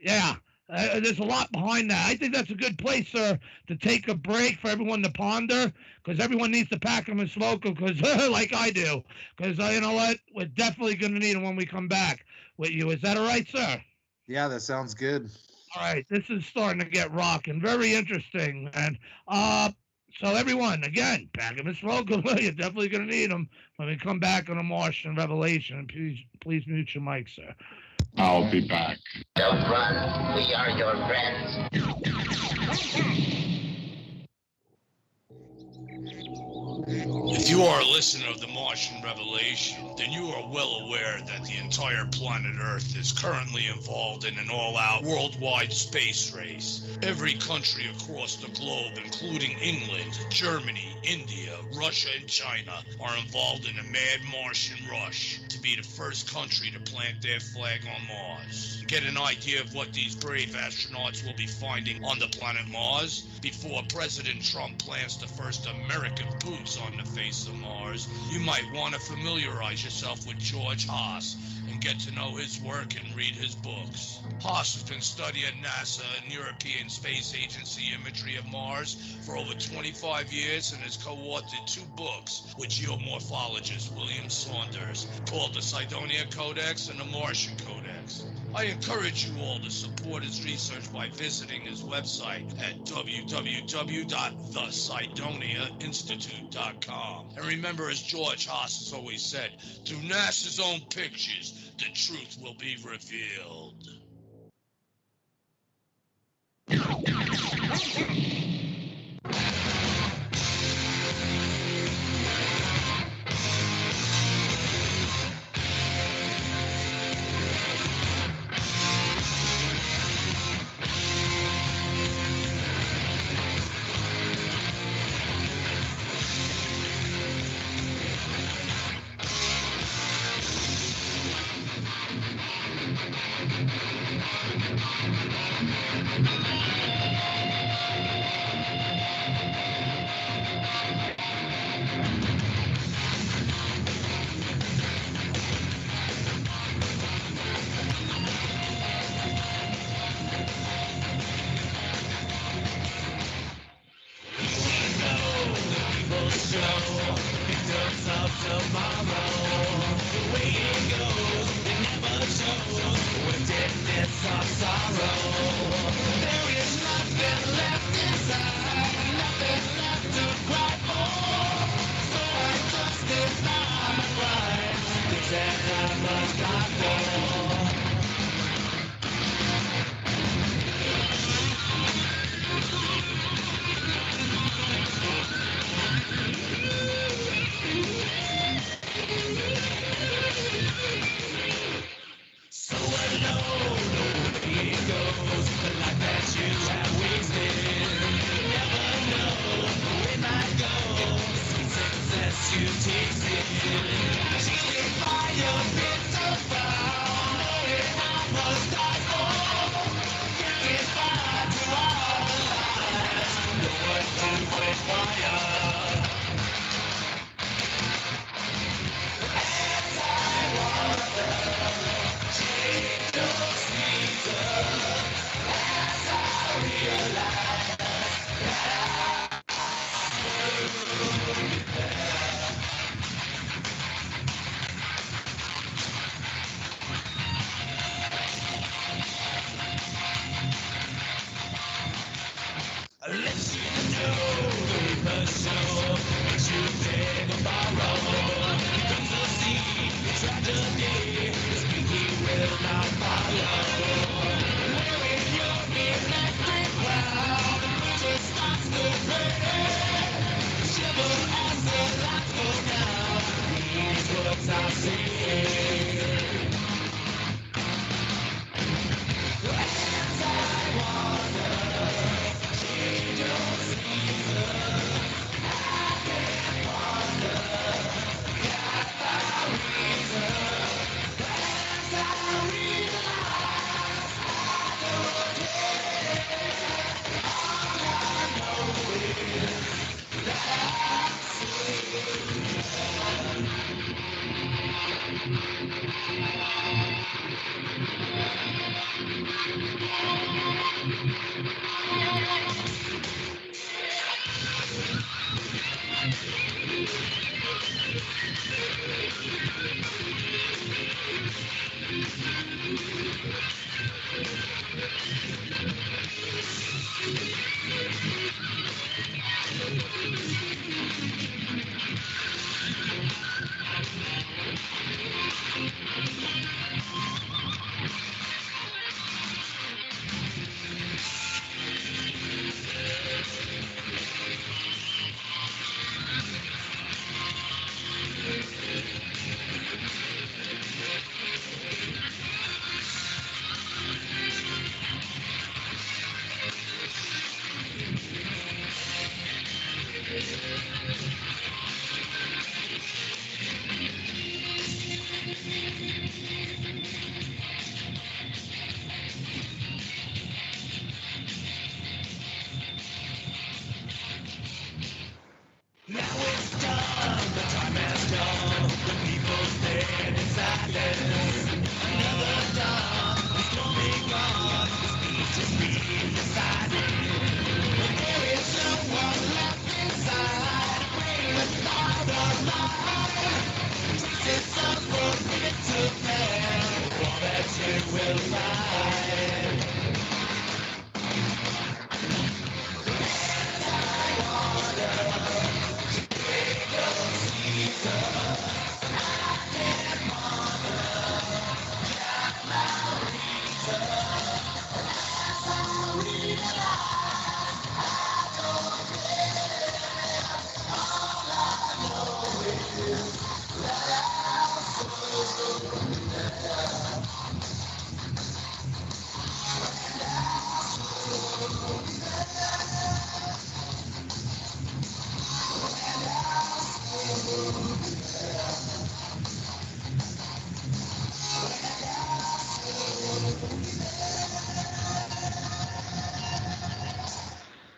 Yeah, there's a lot behind that. I think that's a good place, sir, to take a break for everyone to ponder, because everyone needs to pack them and smoke them, because like I do, because you know what, we're definitely going to need them when we come back with you. Is that all right, sir? Yeah, that sounds good. All right, this is starting to get rocking. Very interesting. And so everyone, again, pack them and smoke them. You're definitely going to need them when we come back on a Martian Revelation. Please mute your mic, sir. I'll be back. Don't run. We are your friends. If you are a listener of the Martian Revelation, then you are well aware that the entire planet Earth is currently involved in an all-out worldwide space race. Every country across the globe, including England, Germany, India, Russia, and China, are involved in a mad Martian rush to be the first country to plant their flag on Mars. To get an idea of what these brave astronauts will be finding on the planet Mars, before President Trump plants the first American boots on the face of Mars, you might want to familiarize yourself with George Haas and get to know his work and read his books. Haas has been studying NASA and European Space Agency imagery of Mars for over 25 years and has co-authored 2 books with geomorphologist William Saunders called the Cydonia Codex and the Martian Codex. I encourage you all to support his research by visiting his website at www.theCydoniaInstitute.com. And remember, as George Haas has always said, through NASA's own pictures, the truth will be revealed.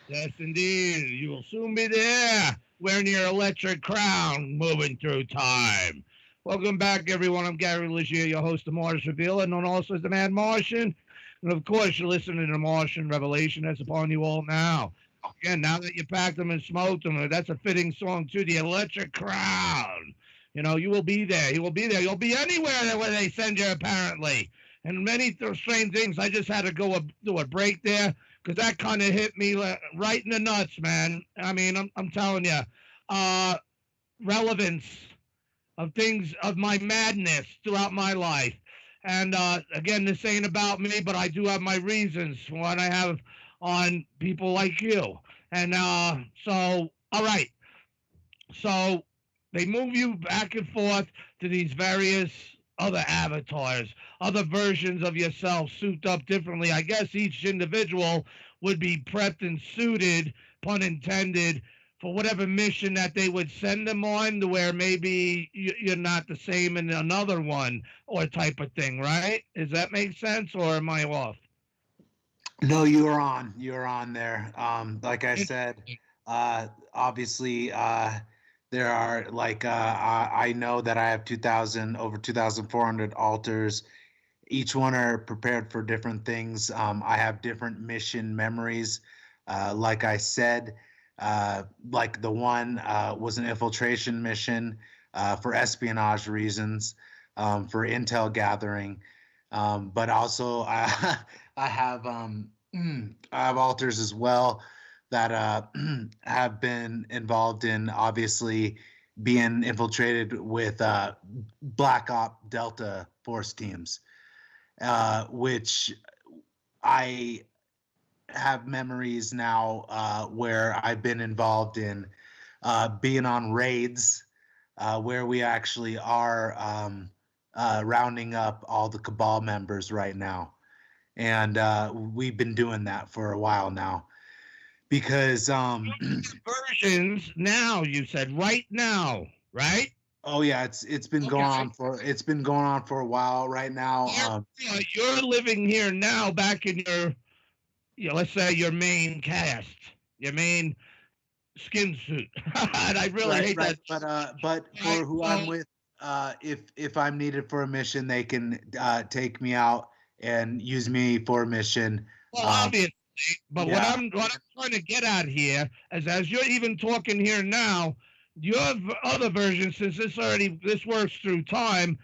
Yes, indeed. You will soon be there, wearing your electric crown, moving through time. Welcome back, everyone. I'm Gary Leggiere, your host of Mars Revealer, known also as the Mad Martian. And, of course, you're listening to the Martian Revelation that's upon you all now. Again, now that you packed them and smoked them, that's a fitting song, too, the electric crown. You know, you will be there. You will be there. You'll be anywhere where they send you, apparently. And many strange things. I just had to go do a break there, because that kind of hit me right in the nuts, man. I mean, I'm telling you, relevance of things, of my madness throughout my life. And again, this ain't about me, but I do have my reasons for what I have on people like you. And so, all right. So they move you back and forth to these various other avatars, other versions of yourself, souped up differently. I guess each individual would be prepped and suited, pun intended, for whatever mission that they would send them on, to where maybe you're not the same in another one, or type of thing, right? Does that make sense, or am I off? No, you're on. You're on there. Like I said, obviously, there are I know that I have over 2,400 altars. Each one are prepared for different things. I have different mission memories. Like I said, like the one was an infiltration mission for espionage reasons, for intel gathering. But also I have altars as well that have been involved in, obviously, being infiltrated with Black Op Delta Force teams, which I have memories now where I've been involved in being on raids where we actually are rounding up all the Cabal members right now. And we've been doing that for a while now. Because versions now, you said right now, right? Oh yeah, it's been going on for a while right now. You're living here now, back in your, let's say your main cast, your main skin suit. And I really hate that. But for who I'm with, if I'm needed for a mission, they can take me out and use me for a mission. Well, obviously. But what I'm trying to get at here is, as you're even talking here now, your other version, since this works through time,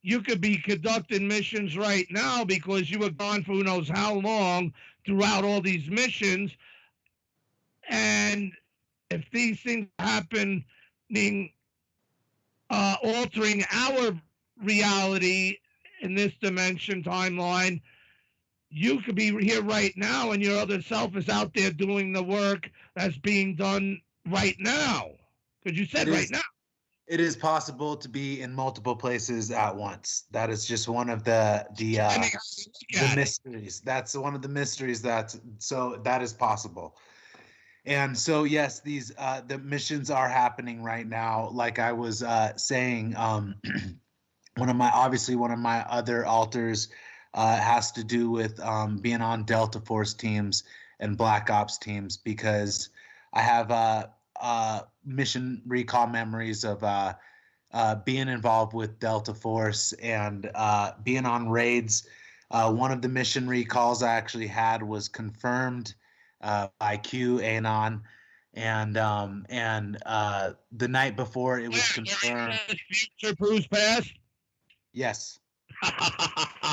you could be conducting missions right now because you were gone for who knows how long throughout all these missions. And if these things happen, altering our reality in this dimension timeline, you could be here right now and your other self is out there doing the work that's being done right now. Because you said right now. It is possible to be in multiple places at once. That is just one of the mysteries. That's one of the mysteries that is possible. And so yes, these the missions are happening right now. Like I was saying, one of my other alters has to do with being on Delta Force teams and Black Ops teams, because I have mission recall memories of being involved with Delta Force and being on raids. One of the mission recalls I actually had was confirmed by QAnon, and the night before it was confirmed. Future proves past. Yes.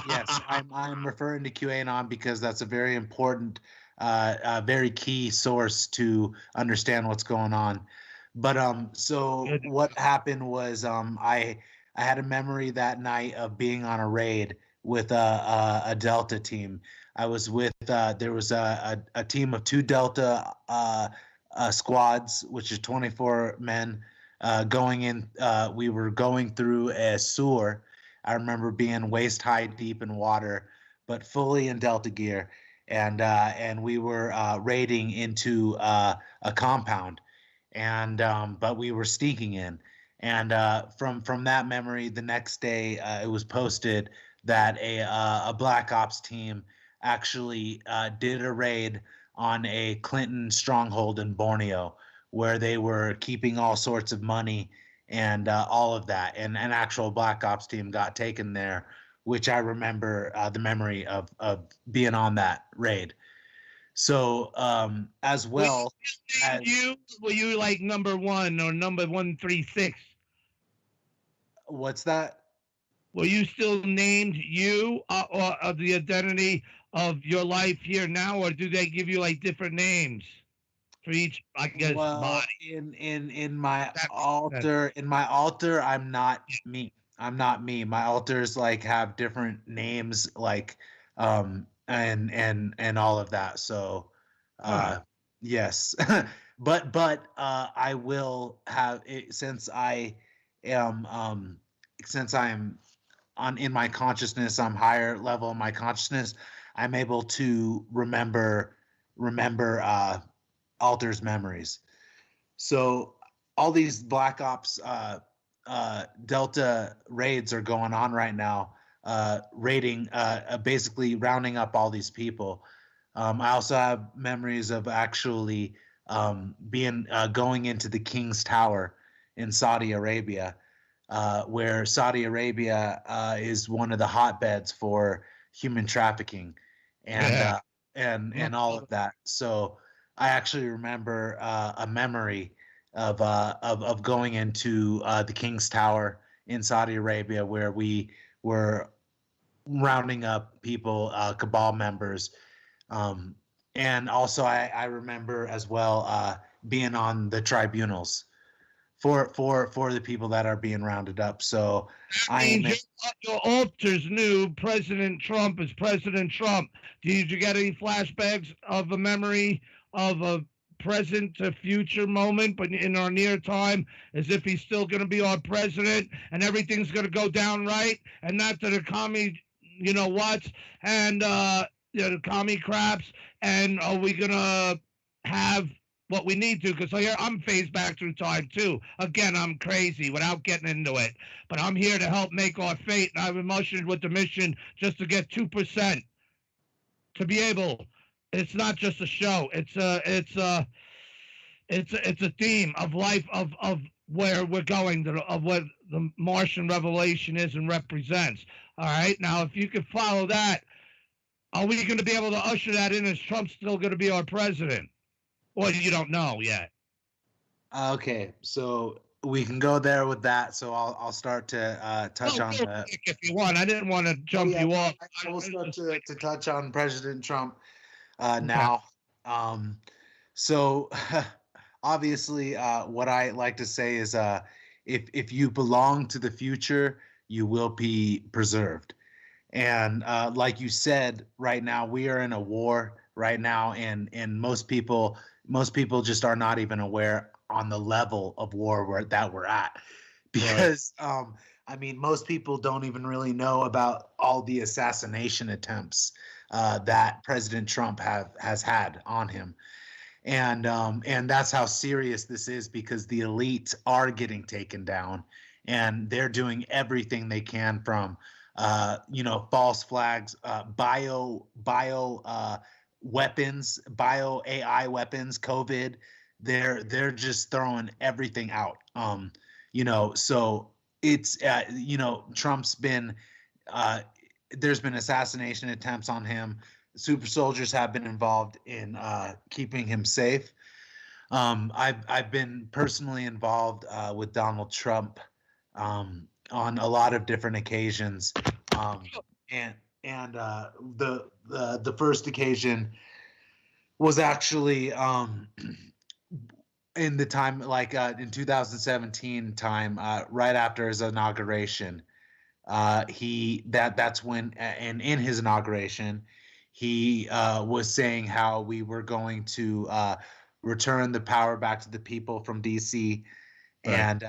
Yes, I'm referring to QAnon because that's a very important, very key source to understand what's going on. But so what happened was I had a memory that night of being on a raid with a Delta team. I was with there was a team of 2 Delta squads, which is 24 men, going in. We were going through a sewer. I remember being waist high deep in water, but fully in Delta gear, and we were raiding into a compound, and but we were sneaking in, and from that memory, the next day it was posted that a Black Ops team actually did a raid on a Clinton stronghold in Borneo, where they were keeping all sorts of money and all of that, and an actual Black Ops team got taken there, which I remember the memory of being on that raid. So as well as were you like number 1 or number 136? What's that? Were you still named you or of the identity of your life here now, or do they give you like different names for each, I guess, body? In my altar, I'm not me. I'm not me. My altars like have different names, like and all of that. So yes. but I will have it, since I am in my consciousness, I'm higher level in my consciousness, I'm able to remember alters memories. So all these Black Ops Delta raids are going on right now, raiding, basically rounding up all these people. I also have memories of actually going into the King's Tower in Saudi Arabia, where Saudi Arabia is one of the hotbeds for human trafficking and all of that. So I actually remember a memory of going into the King's Tower in Saudi Arabia, where we were rounding up people, cabal members, and also I remember as well being on the tribunals for the people that are being rounded up. So your alters knew President Trump is President Trump. Did you get any flashbacks of a memory of a present to future moment, but in our near time, as if he's still going to be our president and everything's going to go down right, and not to the commie, and the commie craps, and are we going to have what we need to? Because here I'm phased back through time too. Again, I'm crazy without getting into it, but I'm here to help make our fate, and I've emotioned with the mission just to get 2% to be able. It's not just a show. It's a theme of life of where we're going, of what the Martian revelation is and represents. All right. Now, if you could follow that, are we going to be able to usher that in? Is Trump still going to be our president? Or you don't know yet? Okay. So we can go there with that. So I'll start to touch on the. If you want, I didn't want to jump you off. I will start to touch on President Trump now. So obviously, what I like to say is, if you belong to the future, you will be preserved. And like you said, right now we are in a war right now, and most people just are not even aware on the level of war that we're at, because I mean, most people don't even really know about all the assassination attempts that President Trump has had on him. And that's how serious this is, because the elite are getting taken down, and they're doing everything they can, from false flags, bio weapons, bio AI weapons, COVID. They're just throwing everything out. So it's Trump's been there's been assassination attempts on him. Super soldiers have been involved in keeping him safe. I've been personally involved with Donald Trump on a lot of different occasions, and the first occasion was actually in the time, like in 2017 time, right after his inauguration. That's when, and in his inauguration, he was saying how we were going to return the power back to the people from DC, and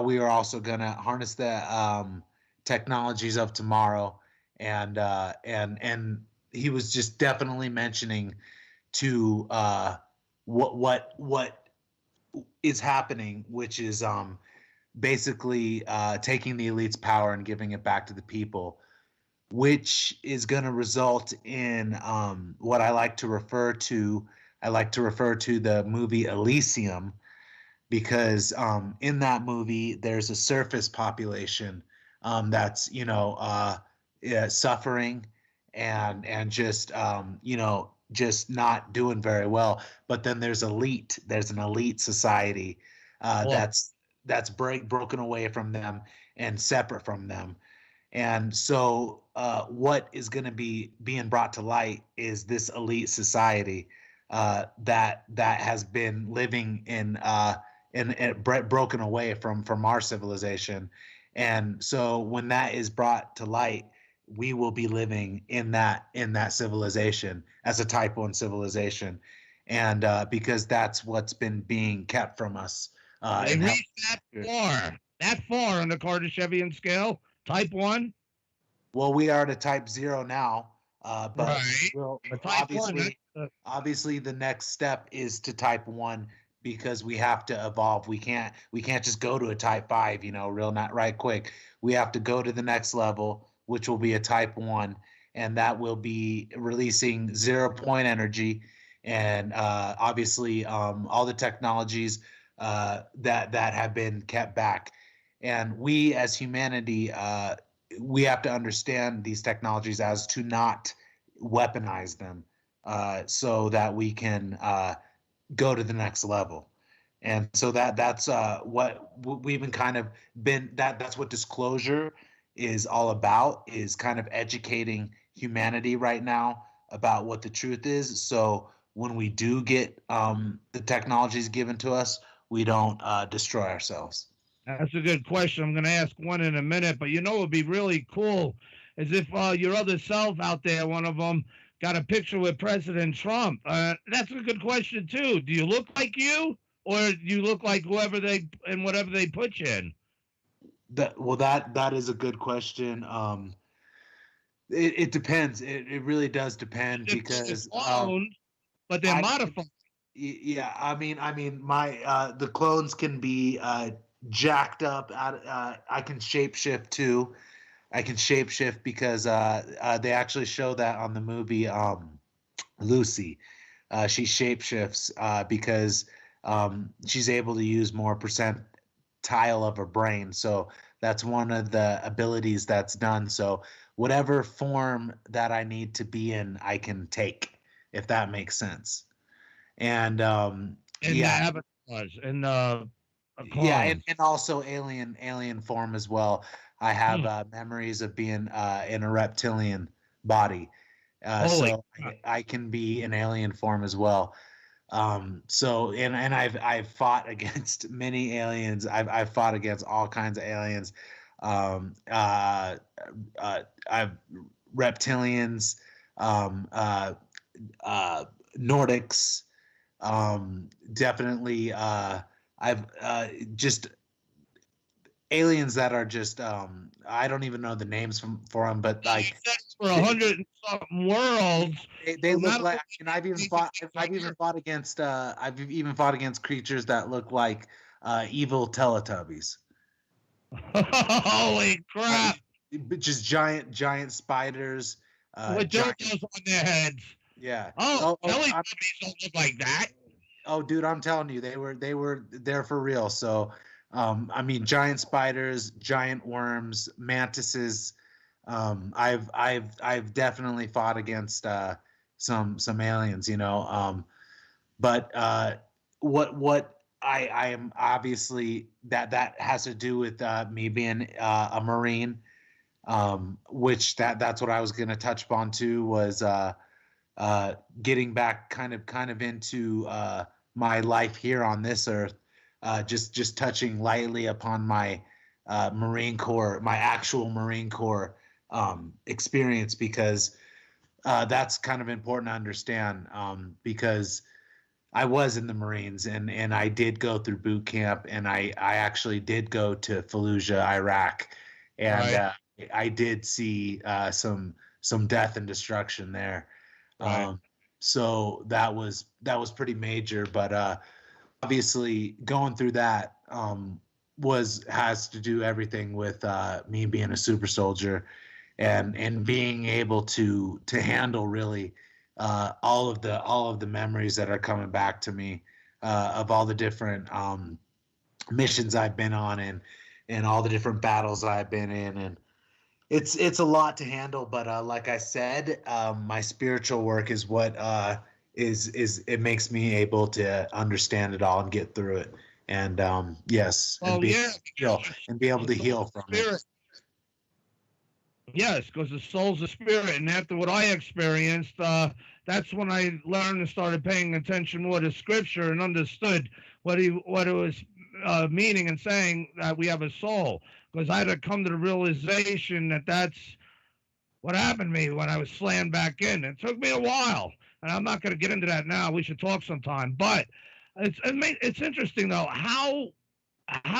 we were also going to harness the technologies of tomorrow, and he was just definitely mentioning to what is happening, which is basically taking the elite's power and giving it back to the people, which is going to result in what I like to refer to. I like to refer to the movie Elysium, because in that movie there's a surface population that's suffering and just just not doing very well. But then there's an elite society that's broken away from them and separate from them. And so what is going to be being brought to light is this elite society that has been living in broken away from our civilization. And so when that is brought to light, we will be living in that civilization as a type 1 civilization, and because that's what's been being kept from us. They reached that far on the Kardashevian scale, type 1. Well, we are to type 0 now, but obviously the next step is to type 1, because we have to evolve. We can't just go to a type 5, right quick. We have to go to the next level, which will be a type 1, and that will be releasing 0 point energy, and obviously all the technologies that have been kept back. And we as humanity, we have to understand these technologies as to not weaponize them, so that we can go to the next level. And so that's what we've been that's what disclosure is all about, is kind of educating humanity right now about what the truth is. So when we do get the technologies given to us, we don't destroy ourselves. That's a good question. I'm going to ask one in a minute, but it would be really cool is if your other self out there, one of them, got a picture with President Trump. That's a good question too. Do you look like you, or do you look like whatever they put you in? That is a good question. It depends. It really does depend, because but they're modified. Yeah, I mean, my the clones can be jacked up. I can shapeshift too. I can shapeshift because they actually show that on the movie Lucy. She shapeshifts because she's able to use more percentile of her brain. So that's one of the abilities that's done. So whatever form that I need to be in, I can take, if that makes sense. And the avatars and Yeah, and also alien form as well. I have memories of being in a reptilian body, so I can be an alien form as well. So and I've fought against many aliens. I've fought against all kinds of aliens. I've reptilians, Nordics, definitely. I've just aliens that are just I don't even know the names for them, but like for 100 and something worlds. They look like, and I've even fought against creatures that look like evil Teletubbies. Holy crap! Just giant spiders. With dildos on their heads. Yeah. Teletubbies don't look like that. Oh, dude, I'm telling you, they were there for real. So, I mean, giant spiders, giant worms, mantises. I've definitely fought against some aliens, you know. But what I am obviously that has to do with me being a Marine, which that's what I was going to touch upon too, was getting back kind of into my life here on this earth, just touching lightly upon my Marine Corps, my actual Marine Corps experience, because that's kind of important to understand, because I was in the Marines and I did go through boot camp, and I actually did go to Fallujah, Iraq, and I did see some death and destruction there. Right. So that was pretty major, but obviously going through that has to do everything with me being a super soldier and being able to handle really all of the memories that are coming back to me of all the different missions I've been on and all the different battles I've been in, and it's a lot to handle. But like I said, my spiritual work is what is it makes me able to understand it all and get through it, and yes, and be able to heal from it. Yes, because the soul's a spirit, and after what I experienced, that's when I learned and started paying attention more to Scripture and understood what it was meaning and saying that we have a soul. Because I had to come to the realization that that's what happened to me when I was slammed back in. It took me a while, and I'm not going to get into that now. We should talk sometime. But it's interesting though. How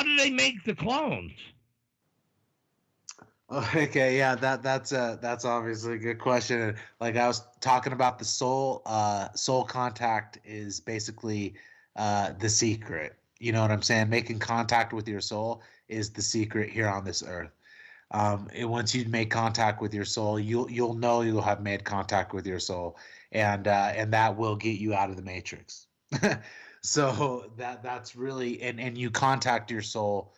do they make the clones? Okay, yeah, that's obviously a good question. And like I was talking about, the soul contact is basically the secret. You know what I'm saying? Making contact with your soul is the secret here on this earth. And once you make contact with your soul, you'll know you'll have made contact with your soul, and that will get you out of the matrix. So that's really, and you contact your soul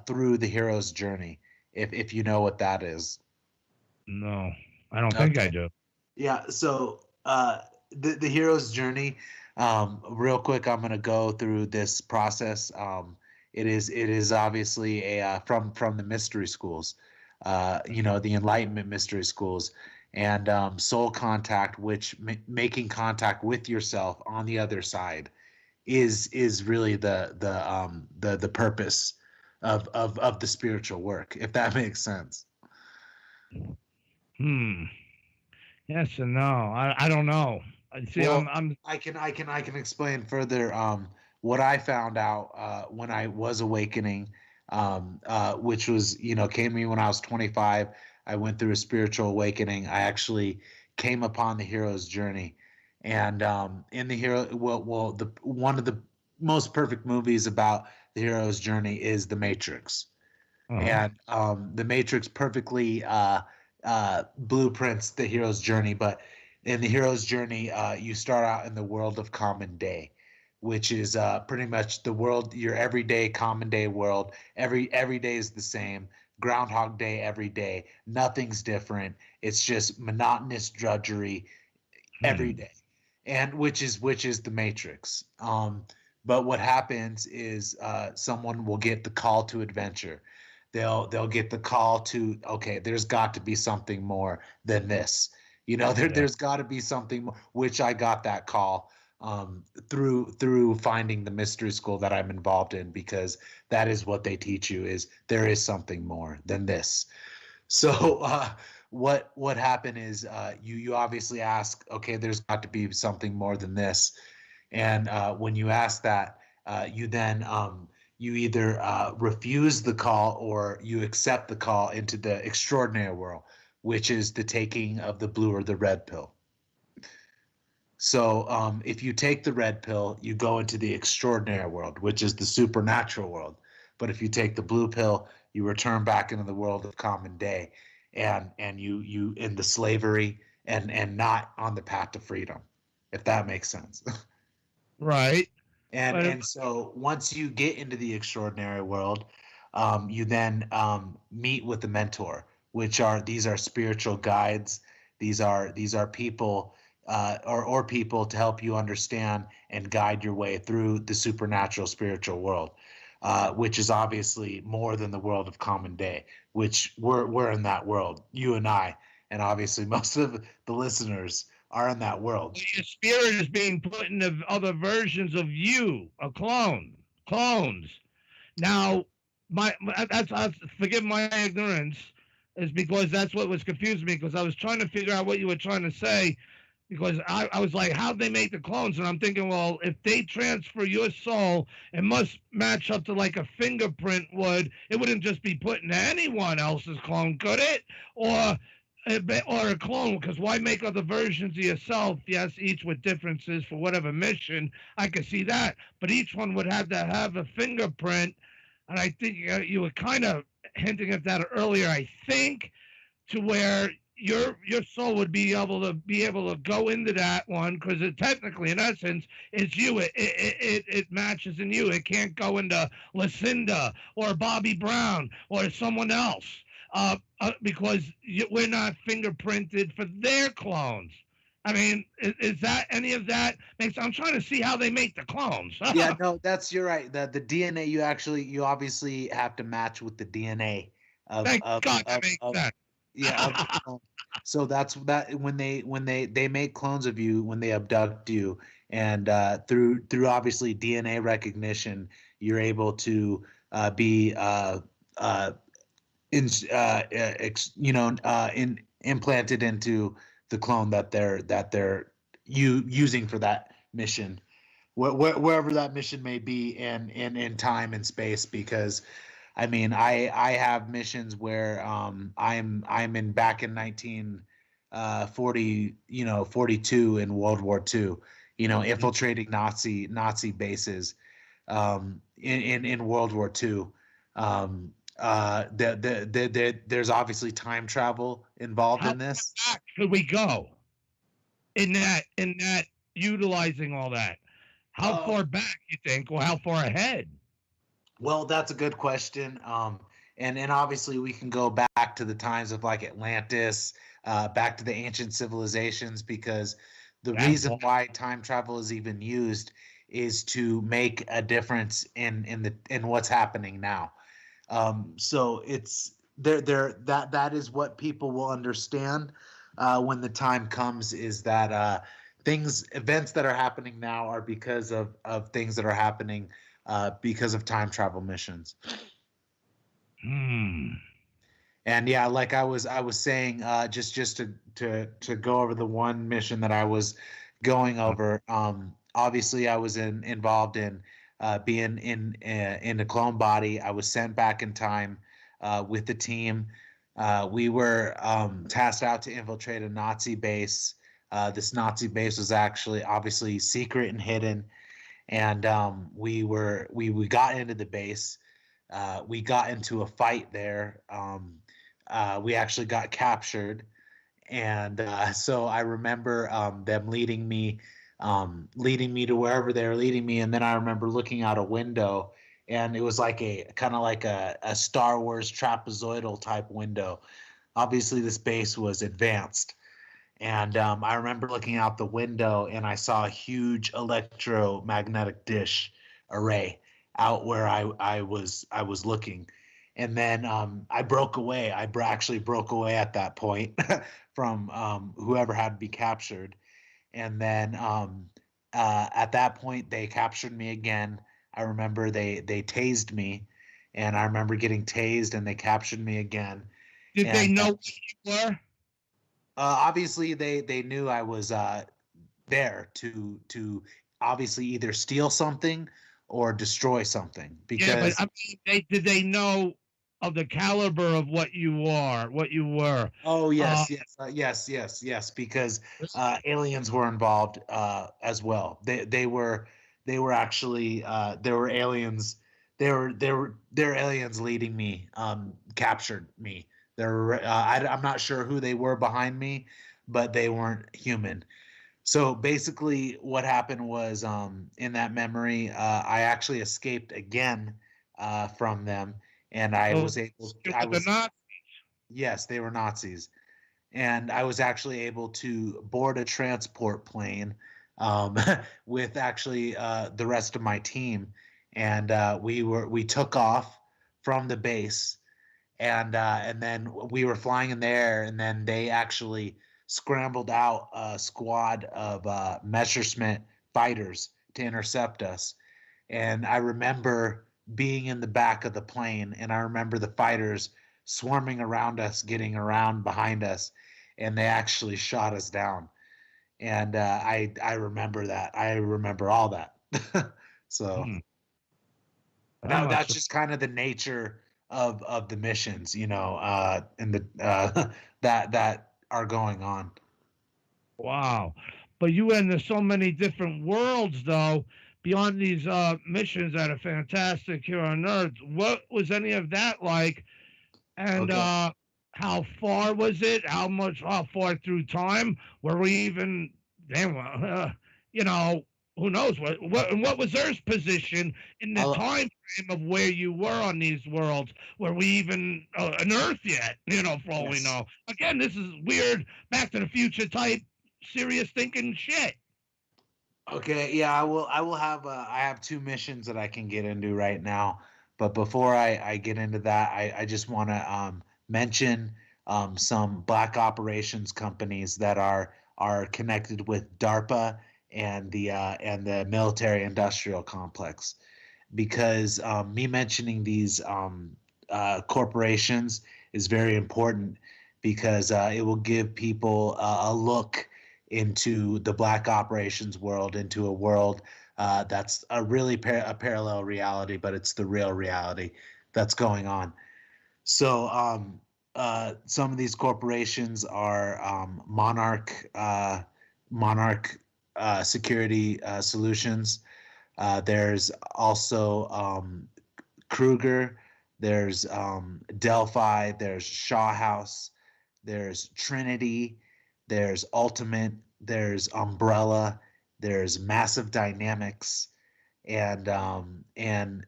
through the hero's journey. If you know what that is. No, I don't think I do. Yeah, so the hero's journey, real quick, I'm going to go through this process. It is obviously from the mystery schools, the Enlightenment mystery schools, and soul contact, which making contact with yourself on the other side is really the purpose of the spiritual work, if that makes sense. Yes and no. I don't know. See, well, I can explain further. What I found out when I was awakening, which was came to me when I was 25. I went through a spiritual awakening. I actually came upon the hero's journey, and in the hero, one of the most perfect movies about the hero's journey is The Matrix. And The Matrix perfectly blueprints the hero's journey. But in the hero's journey, you start out in the world of common day, which is pretty much the world, your everyday common day world. Every day is the same. Groundhog Day every day. Nothing's different. It's just monotonous drudgery every day, and which is the Matrix. But what happens is someone will get the call to adventure. They'll get the call to, okay, there's got to be something more than this. There's got to be something more, which I got that call through finding the mystery school that I'm involved in, because that is what they teach you, is there is something more than this. So what happened is you obviously ask, okay, there's got to be something more than this. And when you ask that, you then you either refuse the call or you accept the call into the extraordinary world, which is the taking of the blue or the red pill. So if you take the red pill, you go into the extraordinary world, which is the supernatural world. But if you take the blue pill, you return back into the world of common day, and you in the slavery and not on the path to freedom, if that makes sense. Right. And so once you get into the extraordinary world, you then meet with the mentor, these are spiritual guides. These are people or people to help you understand and guide your way through the supernatural spiritual world, which is obviously more than the world of common day, which we're in that world, you and I, and obviously most of the listeners are in that world. Your spirit is being put into other versions of you, a clones. Now, forgive my ignorance, is because that's what was confusing me, because I was trying to figure out what you were trying to say, because I was like, how'd they make the clones? And I'm thinking, well, if they transfer your soul, it must match up to like a fingerprint would. It wouldn't just be put into anyone else's clone, could it? Or a clone, because why make other versions of yourself? Yes, each with differences for whatever mission. I could see that. But each one would have to have a fingerprint. And I think you were kind of hinting at that earlier, I think, to where your soul would be able to go into that one, because it technically, in essence, it's you. It matches in you. It can't go into Lucinda or Bobby Brown or someone else, because we're not fingerprinted for their clones. I mean, is that any of that makes? I'm trying to see how they make the clones. Yeah, no, you're right. The DNA, you obviously have to match with the DNA of. Thank God that makes sense. Yeah. So that's that when they make clones of you, when they abduct you, and through obviously DNA recognition, you're able to be implanted into the clone that they're using for that mission, wherever that mission may be in time and space. Because I mean, I have missions where I'm in back in 1942 in World War II, infiltrating Nazi bases in World War II. There's obviously time travel involved in this. How back could we go in that utilizing all that? How far back you think, or how far ahead? Well, that's a good question. And obviously we can go back to the times of like Atlantis, back to the ancient civilizations, because the reason why time travel is even used is to make a difference in what's happening now. So it's that is what people will understand when the time comes, is that events that are happening now are because of things that are happening because of time travel missions. And yeah, like I was saying, just to go over the one mission that I was going over. Obviously, I was involved in being in a clone body. I was sent back in time with the team. We were tasked out to infiltrate a Nazi base. This Nazi base was actually obviously secret and hidden. And we got into the base. We got into a fight there. We actually got captured, and so I remember them leading me to wherever they were leading me. And then I remember looking out a window, and it was like a kind of like a Star Wars trapezoidal type window. Obviously, this base was advanced. And I remember looking out the window, and I saw a huge electromagnetic dish array out where I was looking. And then I broke away. Actually broke away at that point from whoever had to be captured. And then at that point, they captured me again. I remember they tased me, and I remember getting tased, and they captured me again. Did they know what you were? Obviously, they knew I was there to obviously either steal something or destroy something. Because yeah, but I mean, did they know of the caliber of what you were? Oh yes, yes. Because aliens were involved as well. They were actually there were aliens. There were aliens leading me, captured me. I'm not sure who they were behind me, but they weren't human. So basically, what happened was in that memory, I actually escaped again from them, and I was able. Yes, they were Nazis, and I was actually able to board a transport plane with actually the rest of my team, and we took off from the base, and then we were flying in the air, and then they actually scrambled out a squad of Messerschmitt fighters to intercept us. And I remember being in the back of the plane, and I remember the fighters swarming around us, getting around behind us, and they actually shot us down. And I remember that. I remember all that. So that's just kind of the nature of the missions, and the that are going on. Wow. But you went into so many different worlds, though, beyond these missions that are fantastic here on Earth. What was any of that like? And how far was it? How far through time? Were we even, who knows? What was Earth's position in the time frame of where you were on these worlds? Were we even on Earth yet? For all we know. Again, this is weird Back to the Future type serious thinking shit. Okay, yeah, I will have I have two missions that I can get into right now. But before I get into that, I just want to mention some black operations companies that are connected with DARPA and the military industrial complex, because me mentioning these corporations is very important, because it will give people a look into the black operations world, into a world that's a really a parallel reality, but it's the real reality that's going on. So some of these corporations are Monarch Security Solutions. There's also Kruger. There's Delphi. There's Shaw House. There's Trinity. There's Ultimate. There's Umbrella. There's Massive Dynamics, and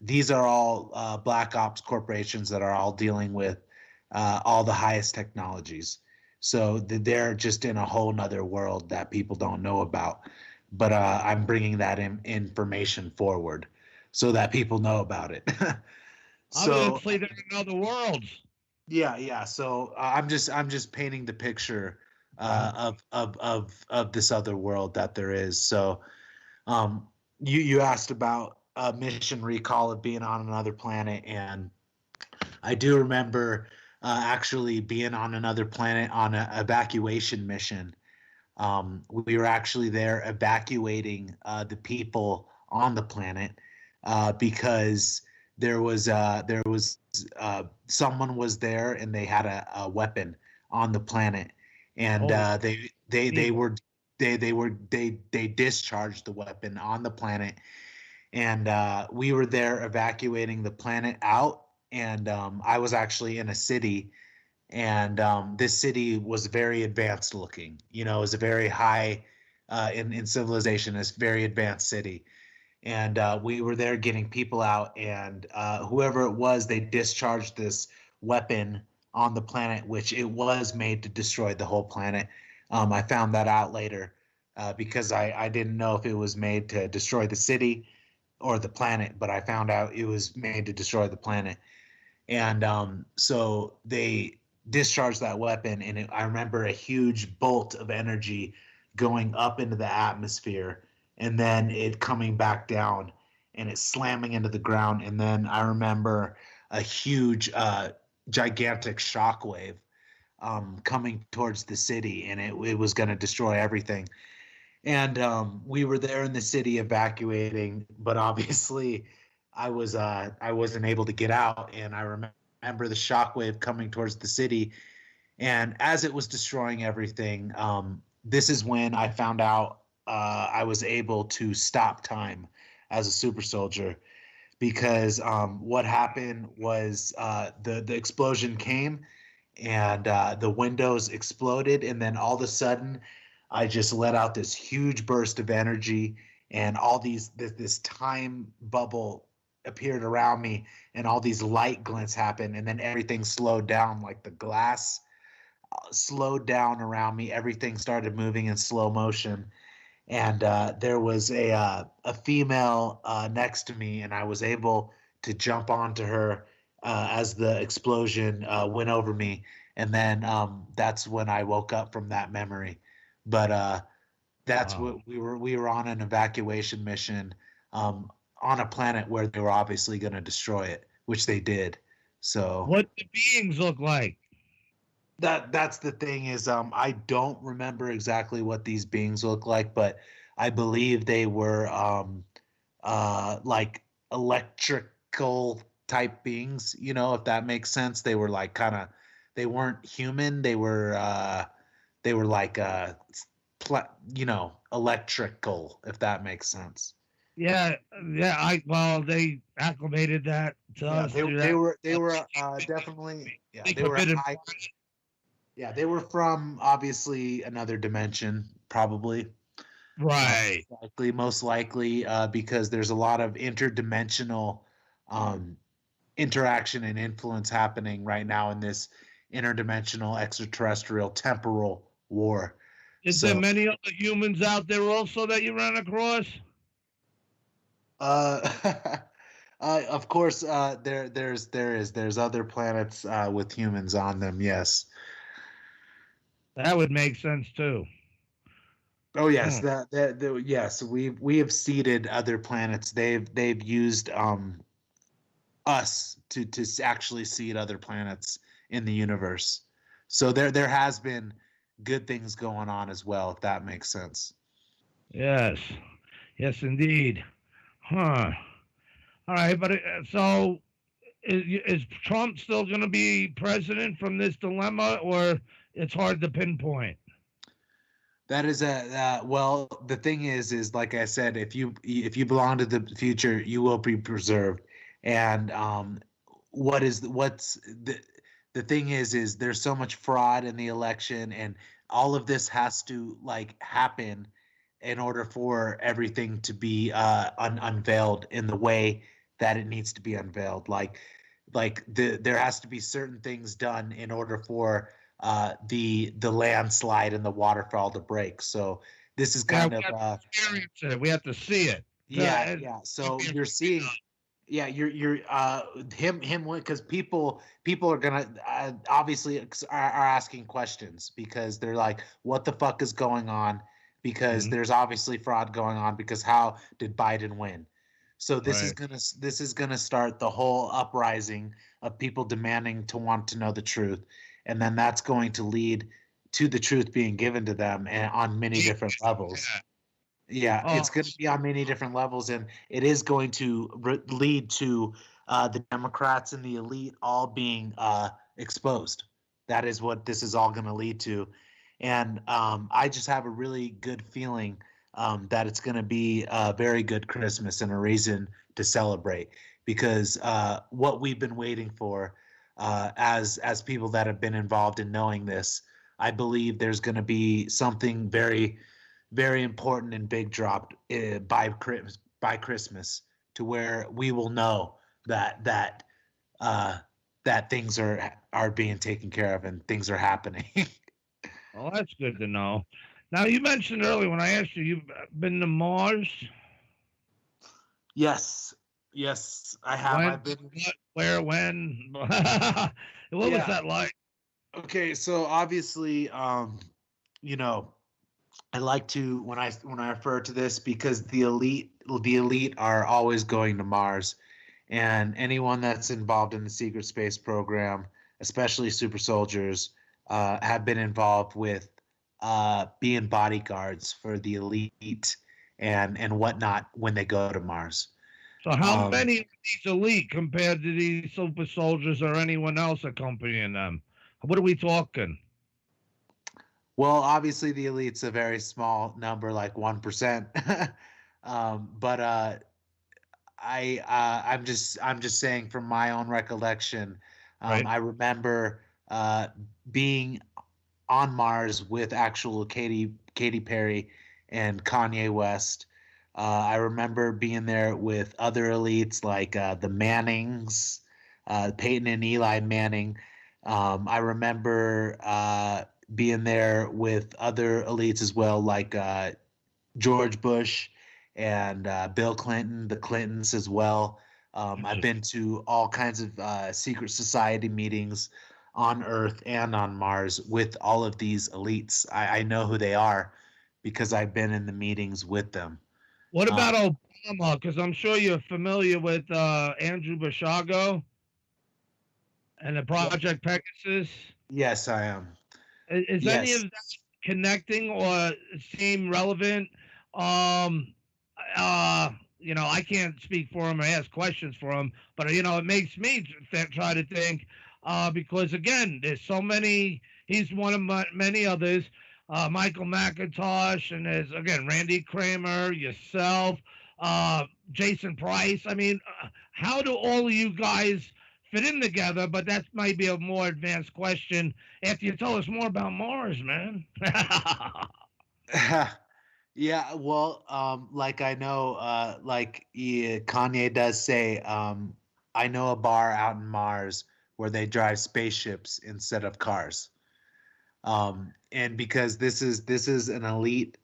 these are all black ops corporations that are all dealing with all the highest technologies. So they're just in a whole nother world that people don't know about. But I'm bringing that information forward so that people know about it. Obviously, they're in other worlds. Yeah. So I'm just painting the picture of this other world that there is. So you asked about mission recall of being on another planet, and I do remember actually being on another planet on an evacuation mission. We were actually there evacuating the people on the planet because there was someone was there and they had a weapon on the planet, and they discharged the weapon on the planet, and we were there evacuating the planet out. And I was actually in a city, and this city was very advanced looking. It was a very high in civilization. It's a very advanced city, and we were there getting people out. And whoever it was, they discharged this weapon on the planet, which it was made to destroy the whole planet. I found that out later because I didn't know if it was made to destroy the city or the planet, but I found out it was made to destroy the planet. And so they discharged that weapon, and I remember a huge bolt of energy going up into the atmosphere, and then it coming back down, and it slamming into the ground. And then I remember a huge, gigantic shockwave coming towards the city, and it was going to destroy everything. And we were there in the city evacuating, but obviously I wasn't able to get out. And I remember the shockwave coming towards the city, and as it was destroying everything, this is when I found out I was able to stop time as a super soldier, because what happened was the explosion came, and the windows exploded, and then all of a sudden I just let out this huge burst of energy, and all this time bubble appeared around me, and all these light glints happened, and then everything slowed down, like the glass slowed down around me. Everything started moving in slow motion, and there was a female next to me, and I was able to jump onto her as the explosion went over me, and then that's when I woke up from that memory. But that's what we were on an evacuation mission on a planet where they were obviously going to destroy it, which they did. So what the beings look like? That's the thing is I don't remember exactly what these beings look like, but I believe they were like electrical type beings, if that makes sense. They were like they weren't human. They were like electrical, if that makes sense. Yeah. They acclimated that to us. They were definitely they were high. Yeah, they were from obviously another dimension, probably. Right. Most likely, because there's a lot of interdimensional interaction and influence happening right now in this interdimensional extraterrestrial temporal war. Is there many other humans out there also that you ran across? Of course, there's other planets with humans on them. Yes. That would make sense too. Oh yes, yes. We have seeded other planets. They've used us to actually seed other planets in the universe. So there has been good things going on as well, if that makes sense. Yes, indeed. Huh. All right, but so is Trump still going to be president from this dilemma, or it's hard to pinpoint? That is well, the thing is like I said, if you belong to the future, you will be preserved. And what's the thing is there's so much fraud in the election, and all of this has to happen in order for everything to be unveiled in the way that it needs to be unveiled. There has to be certain things done in order for the landslide and the waterfall to break. So this is kind of experience it. We have to see it. Yeah. So you're seeing, you're him because people are gonna obviously are asking questions, because they're like, what the fuck is going on? Because there's obviously fraud going on, because how did Biden win? So this is gonna start the whole uprising of people demanding to want to know the truth, and then that's going to lead to the truth being given to them, and on many different levels. It's going to be on many different levels, and it is going to lead to the Democrats and the elite all being exposed. That is what this is all going to lead to, and I just have a really good feeling that it's going to be a very good Christmas and a reason to celebrate, because what we've been waiting for as people that have been involved in knowing this, I believe there's going to be something very, very important and big dropped by Christmas, to where we will know that things are being taken care of and things are happening. Well, that's good to know. Now, you mentioned earlier when I asked you, you've been to Mars? Yes, I have. When, I've been. what, where, when? What was that like? Okay, so obviously, you know, I like to when I refer to this because the elite are always going to Mars, and anyone that's involved in the secret space program, especially super soldiers, have been involved with being bodyguards for the elite and whatnot when they go to Mars. So how many of these elite compared to these super soldiers or anyone else accompanying them? What are we talking? Well, obviously the elite's a very small number, like 1%. But I'm just saying from my own recollection, Right. I remember being on Mars with actual Katy Perry and Kanye West. I remember being there with other elites like the Mannings, Peyton and Eli Manning. I remember being there with other elites as well, like George Bush and Bill Clinton, the Clintons as well. I've been to all kinds of secret society meetings on Earth and on Mars with all of these elites. I know who they are because I've been in the meetings with them. What about Obama? Because I'm sure you're familiar with Andrew Bashago and the Project Pegasus. Yes, I am. Is any of that connecting or seem relevant? You know, I can't speak for him or ask questions for him, but you know, it makes me try to think because again, there's so many. He's one of many others. Michael McIntosh, and there's again Randy Kramer, yourself, Jason Price. I mean, how do all of you guys fit in together? But that might be a more advanced question after you tell us more about Mars, man. Yeah, well, like I know, Kanye does say, I know a bar out in Mars where they drive spaceships instead of cars. And because this is an elite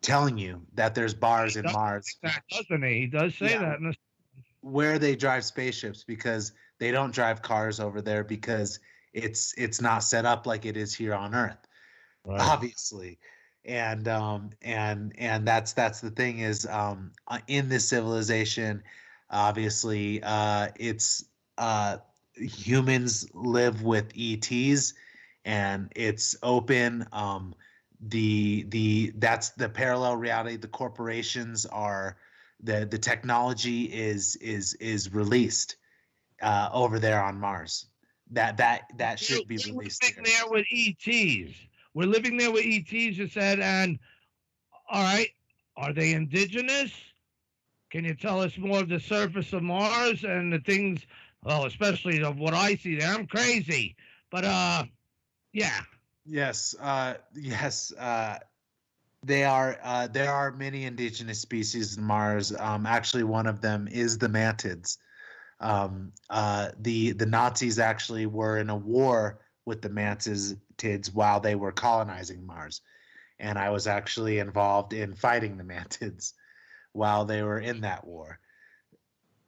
telling you that there's bars in Mars, doesn't he? He does say that in the where they drive spaceships because they don't drive cars over there because it's not set up like it is here on Earth, obviously. And that's the thing is in this civilization, obviously, it's humans live with ETs, and it's open. That's the parallel reality. The corporations are the technology is released over there on Mars. That should be released. We're living there with ETs. We're living there with ETs, you said, and all right, are they indigenous? Can you tell us more of the surface of Mars and the things, well, especially of what I see there? I'm crazy, but yeah. Yes, yes. There are many indigenous species in Mars. Actually, one of them is the mantids. The Nazis actually were in a war with the mantids while they were colonizing Mars, and I was actually involved in fighting the mantids while they were in that war.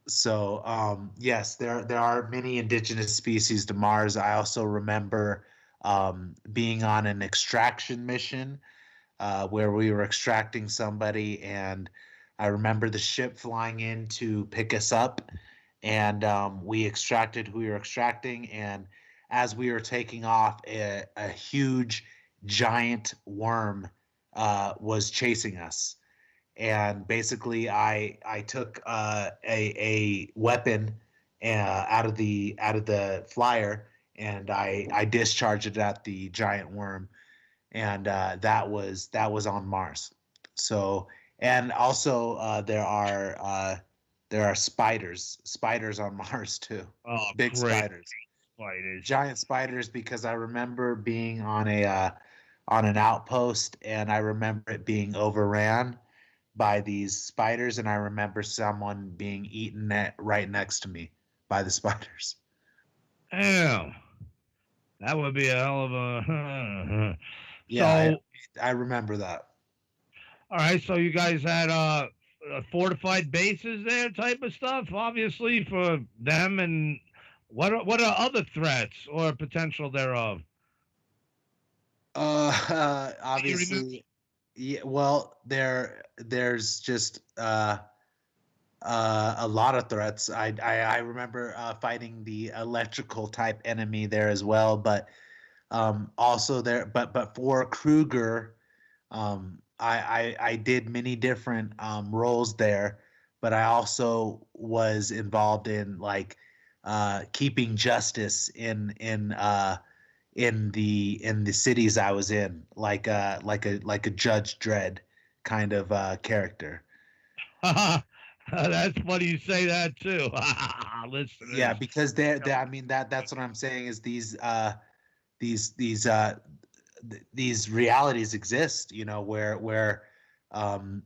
So yes, there are many indigenous species to Mars. I also remember being on an extraction mission where we were extracting somebody, and I remember the ship flying in to pick us up, and we extracted who we were extracting, and as we were taking off, a huge giant worm was chasing us. And basically I took a weapon out of the flyer, and I discharged it at the giant worm, and that was on Mars. So, and also there are spiders on Mars too. Oh, big great. spiders, giant spiders. Because I remember being on an outpost, and I remember it being overran by these spiders, and I remember someone being eaten right next to me by the spiders. Damn, that would be a hell of a. Yeah, So I remember that. all right, so you guys had fortified bases there type of stuff, obviously, for them. And what are other threats or potential thereof? Obviously, yeah. Well, there's just a lot of threats. I remember fighting the electrical type enemy there as well, but also there. But for Kruger, I did many different roles there, but I also was involved in like keeping justice in the cities I was in, like a Judge Dredd kind of character. That's funny you say that too. Listeners. Yeah, because I mean that's what I'm saying is these realities exist, you know, where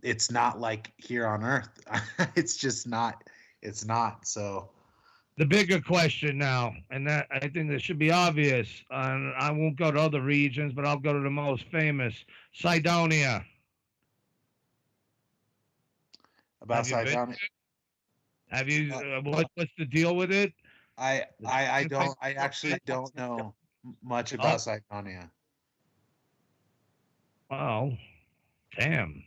it's not like here on Earth. It's just not. It's not. So the bigger question now, and that I think that should be obvious, and I won't go to other regions, but I'll go to the most famous, Cydonia. About Cydonia. Have you? What's the deal with it? I actually don't know much about Cydonia. Oh, damn.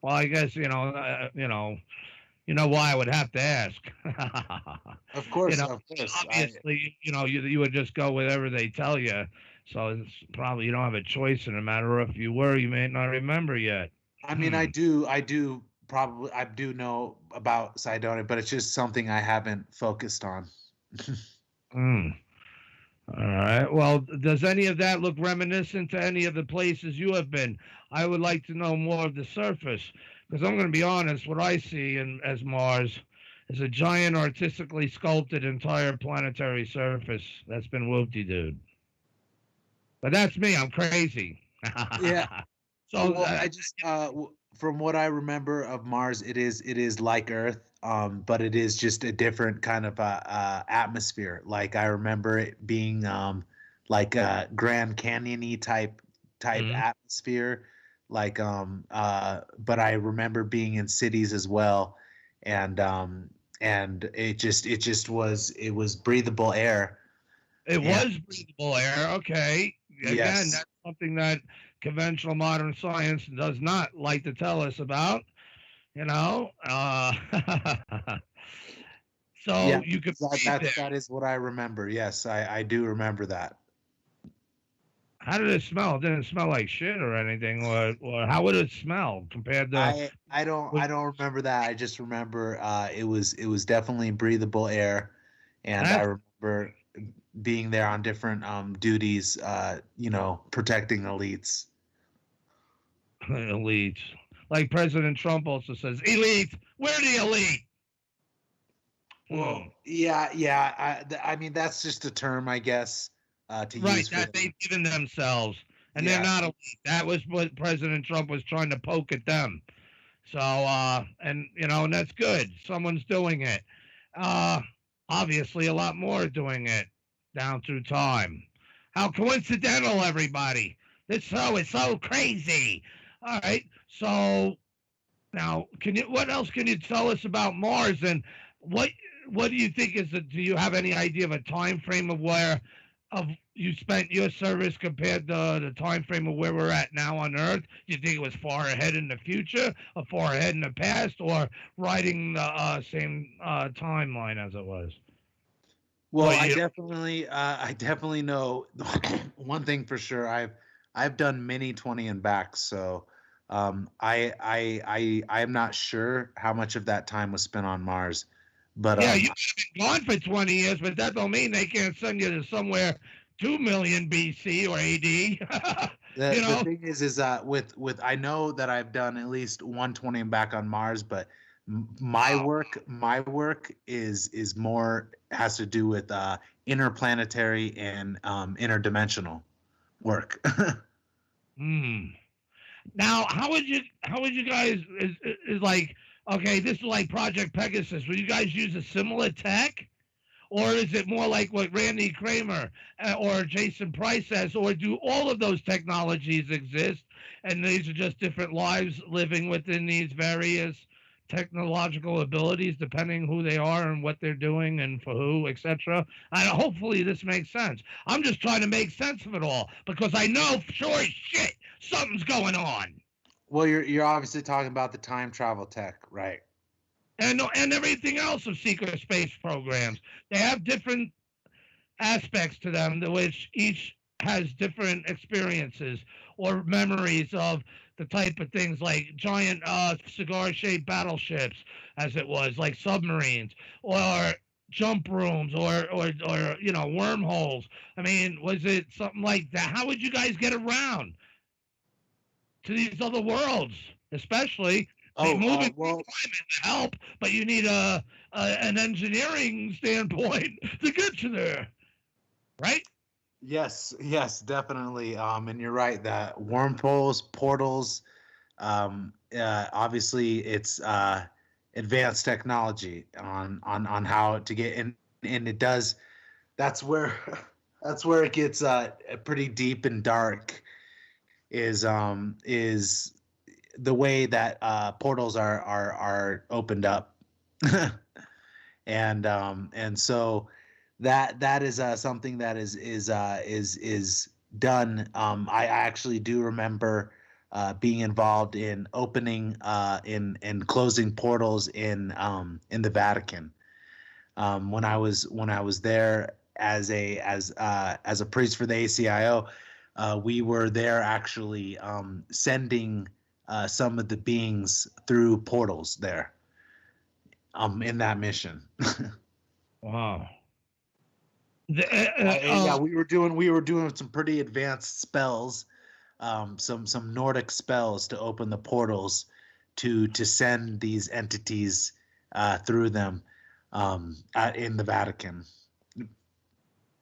Well, I guess you know why I would have to ask. Of course, of course. Obviously, you would just go wherever they tell you. So it's probably you don't have a choice in the matter. If you were, you may not remember yet. I mean, I do know about Cydonia, but it's just something I haven't focused on. All right. Well, does any of that look reminiscent to any of the places you have been? I would like to know more of the surface, because I'm going to be honest, what I see as Mars is a giant artistically sculpted entire planetary surface that's been whoop-de-dooed. But that's me. I'm crazy. Yeah. So well, I just from what I remember of Mars, it is like Earth, but it is just a different kind of atmosphere. Like I remember it being like a Grand Canyon-y type atmosphere. Like but I remember being in cities as well, and it was breathable air. It was breathable air. Okay. Again, Yes. that's something that conventional modern science does not like to tell us about. So Yeah, you could that is what I remember. Yes, I do remember that. How did it smell? It didn't smell like shit or anything, or how would it smell compared to? I don't remember that. I just remember it was definitely breathable air, and I remember being there on different duties, protecting elites. Elites, like President Trump also says, elites. We're the elite. Well, yeah. I mean, that's just a term, I guess, to use for that they've given themselves, and they're not elite. That was what President Trump was trying to poke at them. So, and that's good. Someone's doing it. Obviously, a lot more are doing it down through time. How coincidental, everybody! It's so crazy. All right, so now, what else can you tell us about Mars, and what do you think do you have any idea of a time frame of where you spent your service compared to the time frame of where we're at now on Earth? Do you think it was far ahead in the future, or far ahead in the past, or riding the same timeline as it was? Well, I definitely know one thing for sure. I've done many 20 and backs, so I'm not sure how much of that time was spent on Mars. But you've been gone for 20 years, but that don't mean they can't send you to somewhere 2 million BC or AD. The thing is with I know that I've done at least 120 and back on Mars, but my work is more has to do with interplanetary and interdimensional work. Now, how would you guys is like, okay, this is like Project Pegasus. Will you guys use a similar tech, Or is it more like what Randy Kramer or Jason Price says? Or do all of those technologies exist, and these are just different lives living within these various technological abilities, depending who they are and what they're doing and for who, etc. And hopefully this makes sense. I'm just trying to make sense of it all because I know sure as shit something's going on. Well, you're obviously talking about the time travel tech, right? And everything else of secret space programs. They have different aspects to them, which each has different experiences or memories of the type of things like giant cigar-shaped battleships, as it was, like submarines, or jump rooms, or wormholes. I mean, was it something like that? How would you guys get around to these other worlds, especially? Moving climate help, but you need an engineering standpoint to get you there, right? Yes, definitely. And you're right that wormholes, portals, obviously it's advanced technology on how to get in, and it does. That's where it gets pretty deep and dark. Is the way that portals are opened up, and so that is something that is done. I actually do remember being involved in opening and closing portals in the Vatican when I was there as a priest for the ACIO. We were there actually sending some of the beings through portals there in that mission. Wow. Yeah, we were doing some pretty advanced spells, some Nordic spells to open the portals to send these entities through them in the Vatican.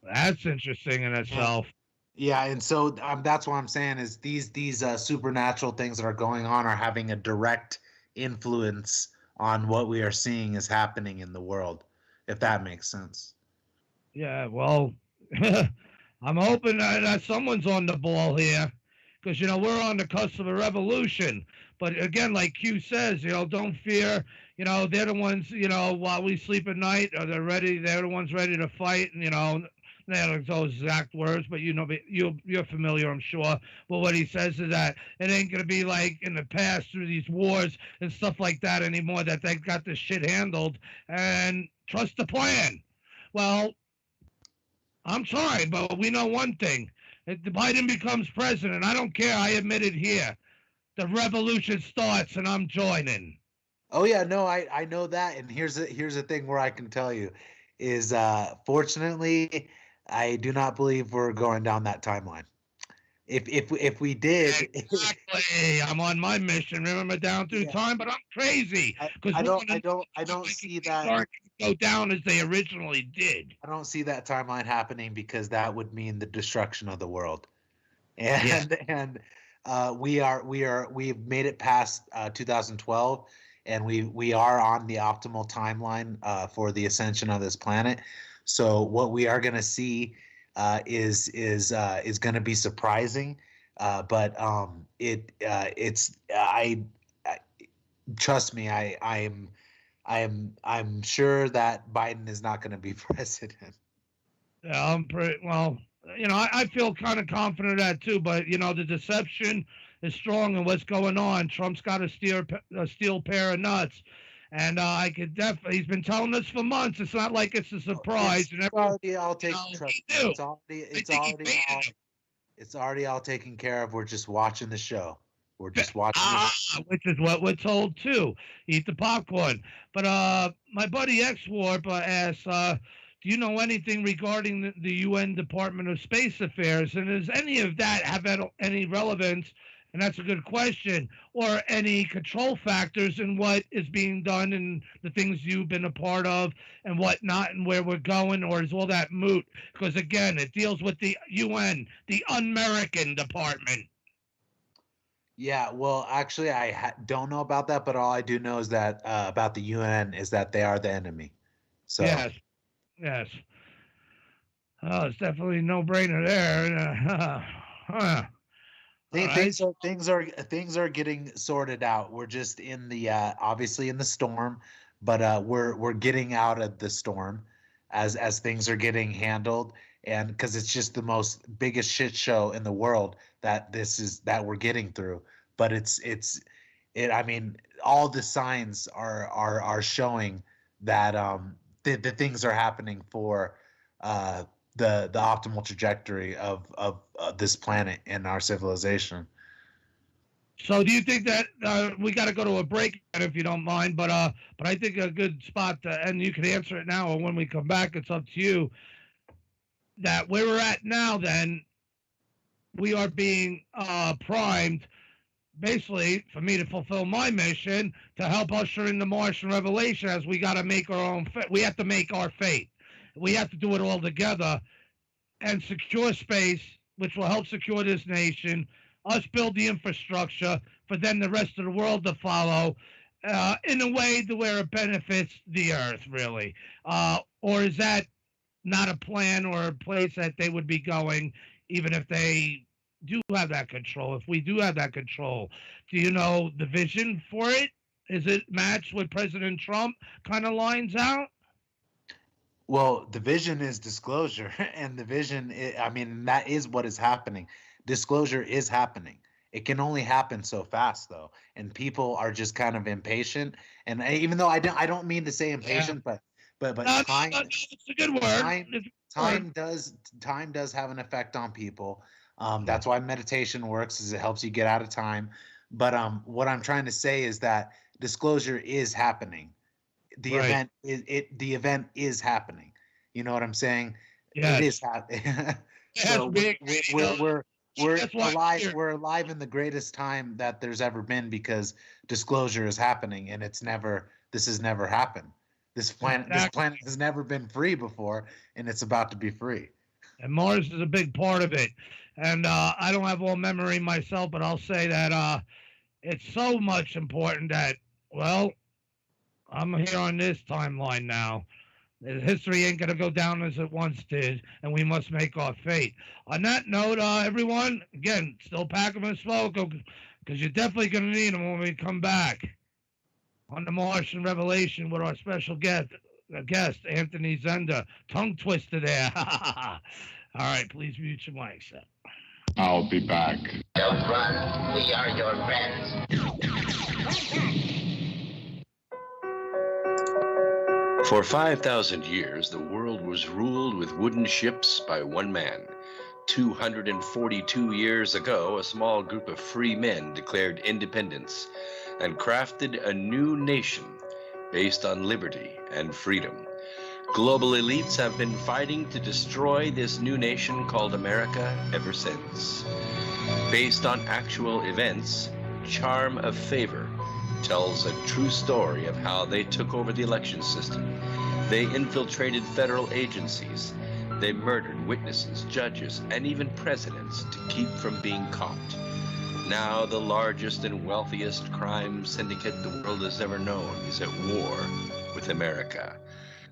That's interesting in itself. Yeah, and so that's what I'm saying is these supernatural things that are going on are having a direct influence on what we are seeing is happening in the world, if that makes sense. Yeah, well, I'm hoping that someone's on the ball here because, we're on the cusp of a revolution. But again, like Q says, don't fear. They're the ones, while we sleep at night, they're the ones ready to fight. And, not those exact words, but you're familiar, I'm sure. But what he says is that it ain't gonna be like in the past through these wars and stuff like that anymore. That they've got this shit handled and trust the plan. Well, I'm sorry, but we know one thing: if Biden becomes president, I don't care. I admit it here. The revolution starts, and I'm joining. Oh yeah, no, I know that, and here's the thing where I can tell you is fortunately. I do not believe we're going down that timeline. If we did, exactly. I'm on my mission. Remember, down through time, but I'm crazy because I don't see that go down as they originally did. I don't see that timeline happening because that would mean the destruction of the world, and we've made it past 2012, and we are on the optimal timeline for the ascension of this planet. So what we are going to see is going to be surprising, but trust me, I'm sure that Biden is not going to be president. Yeah, I'm pretty well. I feel kind of confident of that too. But the deception is strong in what's going on. Trump's got a steel pair of nuts. And I could definitely, he's been telling us for months. It's not like it's a surprise. It's already all taken care of. We're just watching the show. We're just watching which is what we're told too. Eat the popcorn. But my buddy X-Warp asked, do you know anything regarding the UN Department of Space Affairs? And does any of that have any relevance? And that's a good question. Or any control factors in what is being done and the things you've been a part of and whatnot and where we're going, or is all that moot? Because, again, it deals with the UN, the Un-American department. Yeah, well, actually, I don't know about that, but all I do know is that about the UN is that they are the enemy. So, yes. Yes. Oh, it's definitely a no-brainer there. Things are getting sorted out. We're just in the obviously in the storm, but we're getting out of the storm as things are getting handled, and because it's just the most biggest shit show in the world that we're getting through. But I mean, all the signs are showing that the things are happening for the optimal trajectory of this planet and our civilization. So do you think that we got to go to a break if you don't mind, but I think a good spot and you can answer it now or when we come back, it's up to you, that where we're at now, then we are being primed basically for me to fulfill my mission to help usher in the Martian revelation, as we got to make our own we have to make our fate. We have to do it all together and secure space, which will help secure this nation, us build the infrastructure for then the rest of the world to follow in a way to where it benefits the earth, really. Or is that not a plan or a place that they would be going, even if they do have that control? If we do have that control, do you know the vision for it? Is it matched with President Trump kind of lines out? Well, the vision is disclosure, and the vision, I mean, that is what is happening. Disclosure is happening. It can only happen so fast, though, and people are just kind of impatient. And even though I don't mean to say impatient, but time, it's a good word. Time does have an effect on people. That's why meditation works, is it helps you get out of time. But what I'm trying to say is that disclosure is happening. The event is happening. You know what I'm saying? Yes. It is happening. So we're alive. We're alive in the greatest time that there's ever been, because disclosure is happening, and this has never happened. This planet has never been free before, and it's about to be free. And Mars is a big part of it. And I don't have all memory myself, but I'll say that it's so much important that, well, I'm here on this timeline now. History ain't going to go down as it once did, and we must make our fate. On that note, everyone, again, still pack them and smoke, because you're definitely going to need them when we come back on the Martian Revelation with our special guest Anthony Zender. Tongue twister there. All right, please mute your mic, sir. I'll be back. Don't run. We are your friends. For 5,000 years, the world was ruled with wooden ships by one man. 242 years ago, a small group of free men declared independence and crafted a new nation based on liberty and freedom. Global elites have been fighting to destroy this new nation called America ever since. Based on actual events, Charm of Favor tells a true story of how they took over the election system. They infiltrated federal agencies. They murdered witnesses, judges, and even presidents to keep from being caught. Now the largest and wealthiest crime syndicate the world has ever known is at war with America.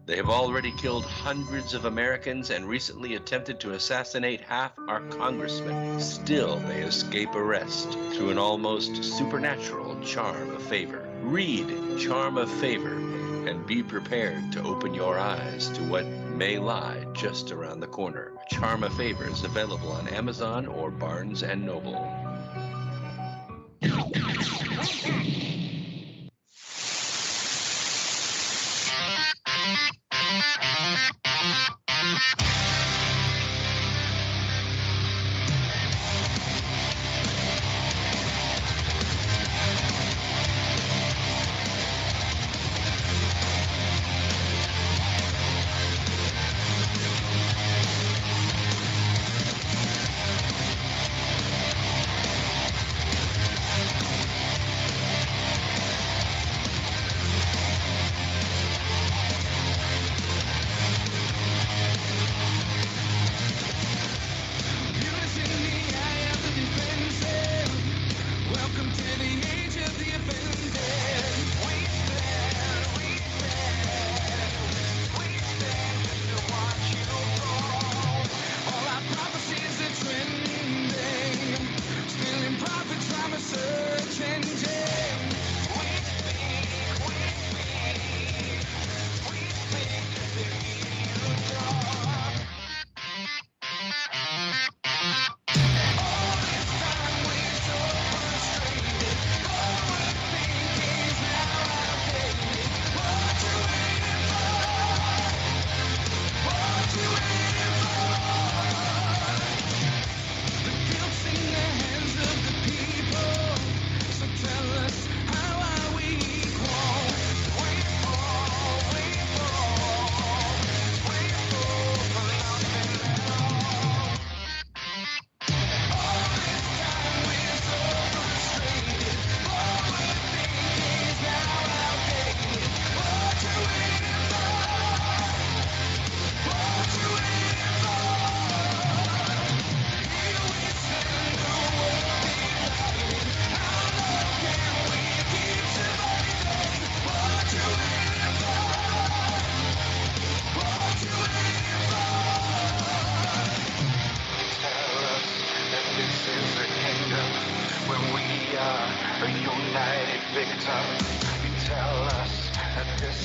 They have already killed hundreds of Americans and recently attempted to assassinate half our congressmen. Still, they escape arrest through an almost supernatural charm of favor. Read Charm of Favor and be prepared to open your eyes to what may lie just around the corner. Charm of Favor is available on Amazon or Barnes & Noble.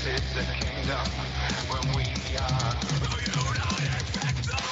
is the kingdom when we are a united victim.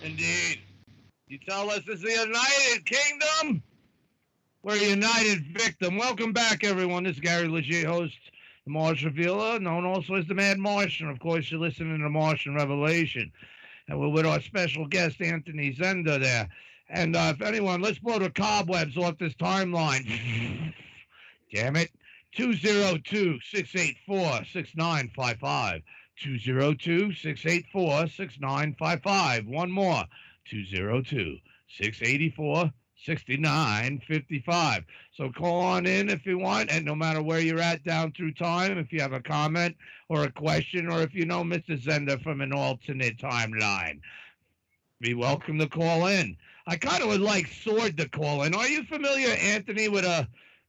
Indeed. You tell us it's the United Kingdom? We're a united victim. Welcome back, everyone. This is Gary Leggiere, host, the Mars Revealer, known also as the Mad Martian. Of course, you're listening to Martian Revelation. And we're with our special guest, Anthony Zender, there. And if anyone, let's blow the cobwebs off this timeline. Damn it. 202-684-6955. 202-684-6955. One more. 202-684-6955. So call on in if you want, and no matter where you're at down through time, if you have a comment or a question, or if you know Mr. Zender from an alternate timeline, be welcome to call in. I kind of would like Sword to call in. Are you familiar, Anthony, with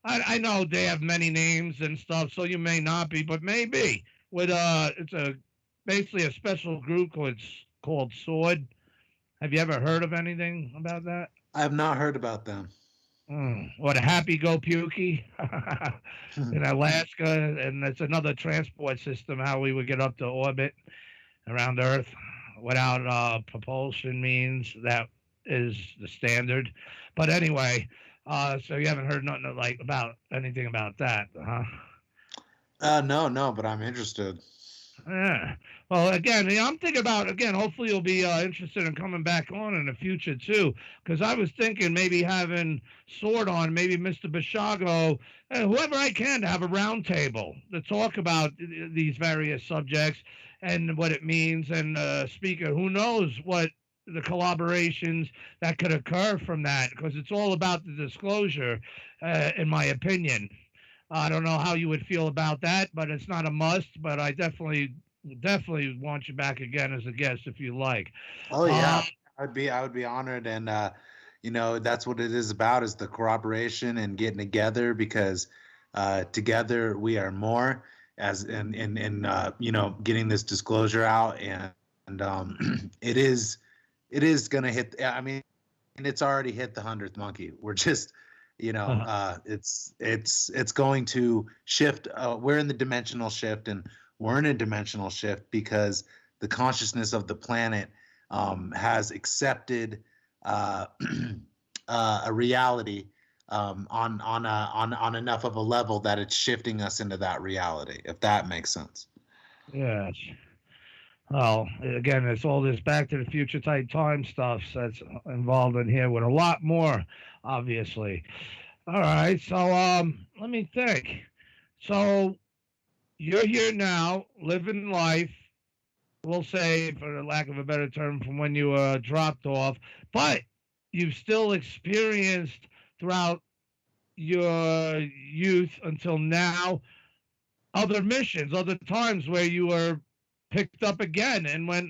I know they have many names and stuff, so you may not be, but maybe. It's basically a special group called Sword. Have you ever heard of anything about that? I have not heard about them. What, a Happy Go Pukey in Alaska, and it's another transport system, how we would get up to orbit around Earth without propulsion means. That is the standard. But anyway, so you haven't heard nothing about anything about that, huh? No, but I'm interested. Yeah. Well, again, I'm thinking about, hopefully you'll be interested in coming back on in the future, too, because I was thinking maybe having Sword on, maybe Mr. Bashago, whoever I can, to have a round table to talk about these various subjects and what it means, and speaker, who knows what the collaborations that could occur from that, because it's all about the disclosure, in my opinion. I don't know how you would feel about that, but it's not a must. But I definitely want you back again as a guest if you like. Oh yeah, I would be honored, and that's what it is about, is the corroboration and getting together, because together we are more, as in getting this disclosure out, and it is gonna hit. I mean, and it's already hit the 100th monkey. We're just. It's going to shift. We're in the dimensional shift, and we're in a dimensional shift because the consciousness of the planet has accepted a reality on enough of a level that it's shifting us into that reality, if that makes sense. Yes. Well, again, it's all this Back to the Future type time stuff that's involved in here, with a lot more, obviously. All right, so let me think. So you're here now, living life, we'll say, for the lack of a better term, from when you dropped off, but you've still experienced throughout your youth until now other missions, other times where you were picked up again and went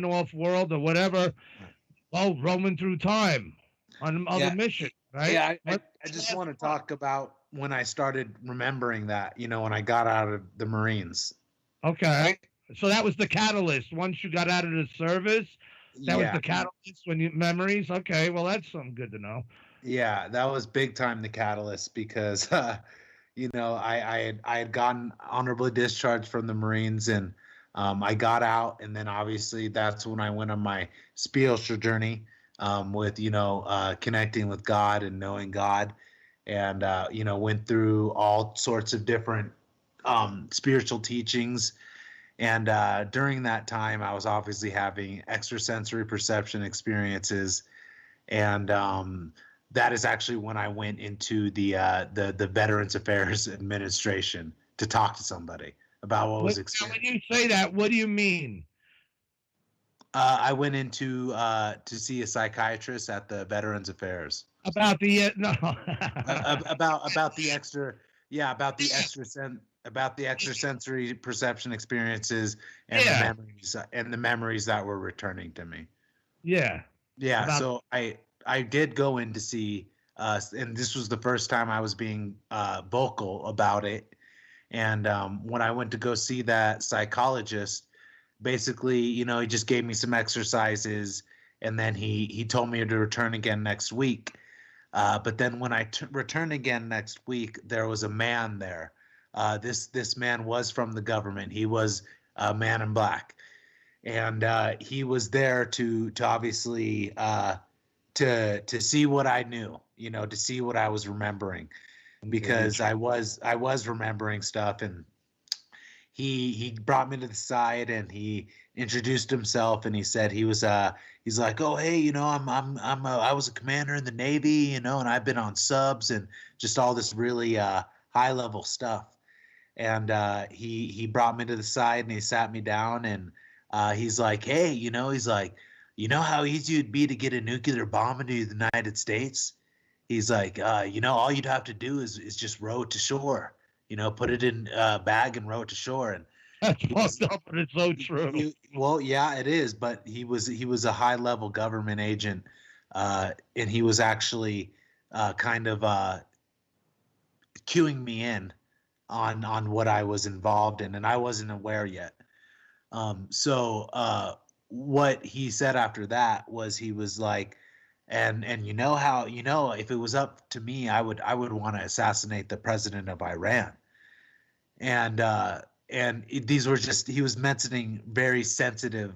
off world or whatever, roaming through time on other missions, right? Yeah, I just want to talk about when I started remembering that, when I got out of the Marines. Okay. So that was the catalyst. Once you got out of the service, that was the catalyst when you memories. Okay, well, that's something good to know. Yeah, that was big time the catalyst, because I had gotten honorably discharged from the Marines, and I got out, and then obviously that's when I went on my spiritual journey with connecting with God and knowing God, and went through all sorts of different spiritual teachings. And during that time, I was obviously having extrasensory perception experiences, and that is actually when I went into the Veterans Affairs Administration to talk to somebody about what was When you say that, what do you mean? I went into to see a psychiatrist at the Veterans Affairs About the about the extrasensory perception experiences and the memories that were returning to me. Yeah. So I did go in to see and this was the first time I was being vocal about it. And when I went to go see that psychologist, basically, he just gave me some exercises, and then he told me to return again next week. But then when I returned again next week, there was a man there. This man was from the government. He was a man in black, and he was there to obviously to see what I knew, to see what I was remembering, because I was remembering stuff. And he brought me to the side and he introduced himself, and he said he's like, oh, hey, I was a commander in the Navy, and I've been on subs and just all this really high level stuff. And he brought me to the side and he sat me down, and he's like, hey, he's like, how easy it'd be to get a nuclear bomb into the United States? He's like, all you'd have to do is just row it to shore, put it in a bag and row it to shore. And that's fucked up, but it's so true. Well, yeah, it is. But he was a high level government agent, and he was actually kind of cueing me in on what I was involved in, and I wasn't aware yet. So what he said after that was, he was like, and how if it was up to me, I would want to assassinate the president of Iran. And these were just, he was mentioning very sensitive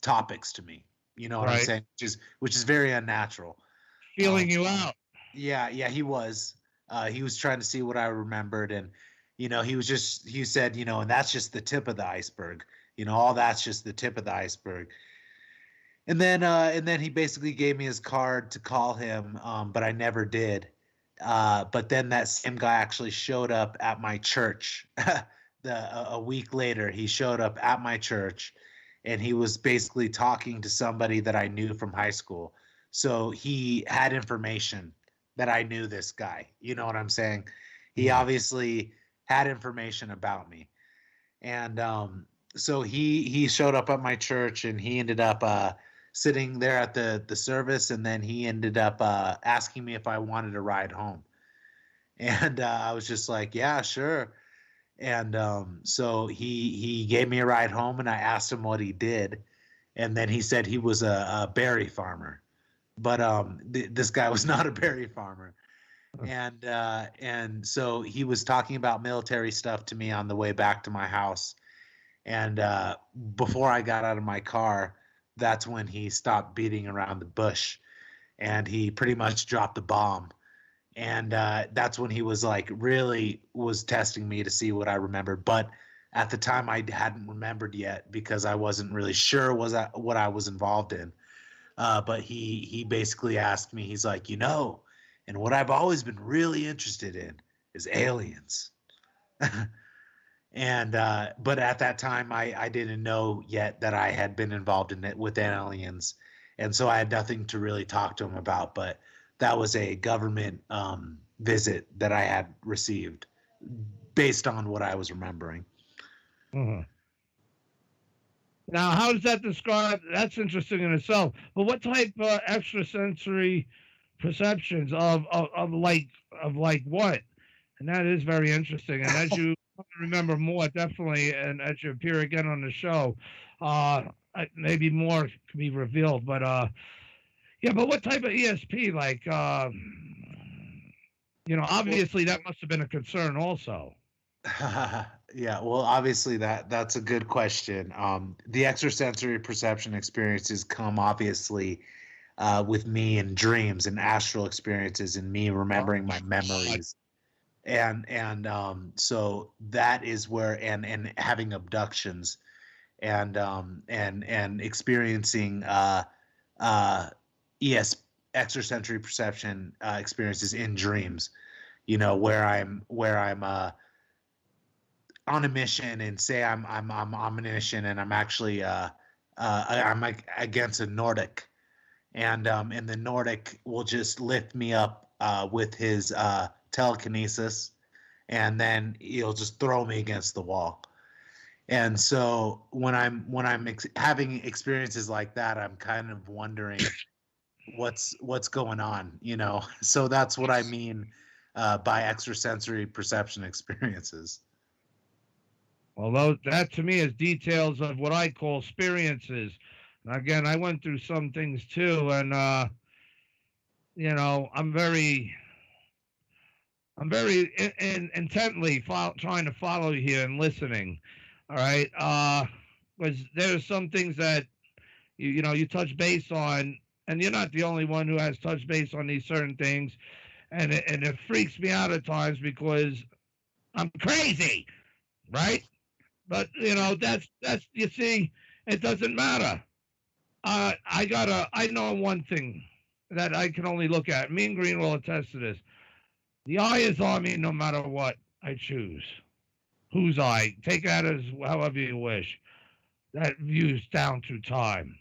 topics to me. You know what I'm saying? Which is very unnatural. Feeling you out. Yeah, he was. He was trying to see what I remembered, and he said, and that's just the tip of the iceberg. All that's just the tip of the iceberg. And then he basically gave me his card to call him, but I never did. But then that same guy actually showed up at my church. A week later, he showed up at my church, and he was basically talking to somebody that I knew from high school. So he had information that I knew this guy. You know what I'm saying? He obviously had information about me. And so he showed up at my church, and he ended up sitting there at the service, and then he ended up asking me if I wanted a ride home. And I was just like, yeah, sure. And so he gave me a ride home, and I asked him what he did. And then he said he was a berry farmer. But this guy was not a berry farmer. And so he was talking about military stuff to me on the way back to my house. And before I got out of my car, that's when he stopped beating around the bush, and he pretty much dropped the bomb. And that's when he was like, really was testing me to see what I remembered. But at the time, I hadn't remembered yet, because I wasn't really sure what I was involved in. But he basically asked me, he's like, and what I've always been really interested in is aliens. And but at that time, I didn't know yet that I had been involved in it with aliens, and so I had nothing to really talk to him about. But that was a government visit that I had received based on what I was remembering. Mm-hmm. Now, how does that describe? That's interesting in itself. But what type of extrasensory perceptions of what? And that is very interesting. And as you remember more, definitely, and as you appear again on the show, maybe more can be revealed. But yeah, but what type of ESP? Like, Obviously that must have been a concern also. Yeah, well, obviously that's a good question. The extrasensory perception experiences come obviously with me in dreams and astral experiences and me remembering my memories. And so that is where and having abductions and experiencing extrasensory perception experiences in dreams, where I'm on a mission and say I'm on a mission and I'm actually I'm like against a Nordic, and the Nordic will just lift me up with his telekinesis, and then he'll just throw me against the wall. And so when I'm having experiences like that, I'm kind of wondering what's going on, So that's what I mean by extrasensory perception experiences. Although that to me is details of what I call experiences. And again, I went through some things too, and I'm very intently trying to follow you here and listening. All right, because there's some things that you touch base on, and you're not the only one who has touched base on these certain things, and it freaks me out at times because I'm crazy, right? But that's you see, it doesn't matter. I know one thing that I can only look at. Me and Green will attest to this. The eye is on me no matter what I choose. Whose eye? Take that as however you wish. That views down through time.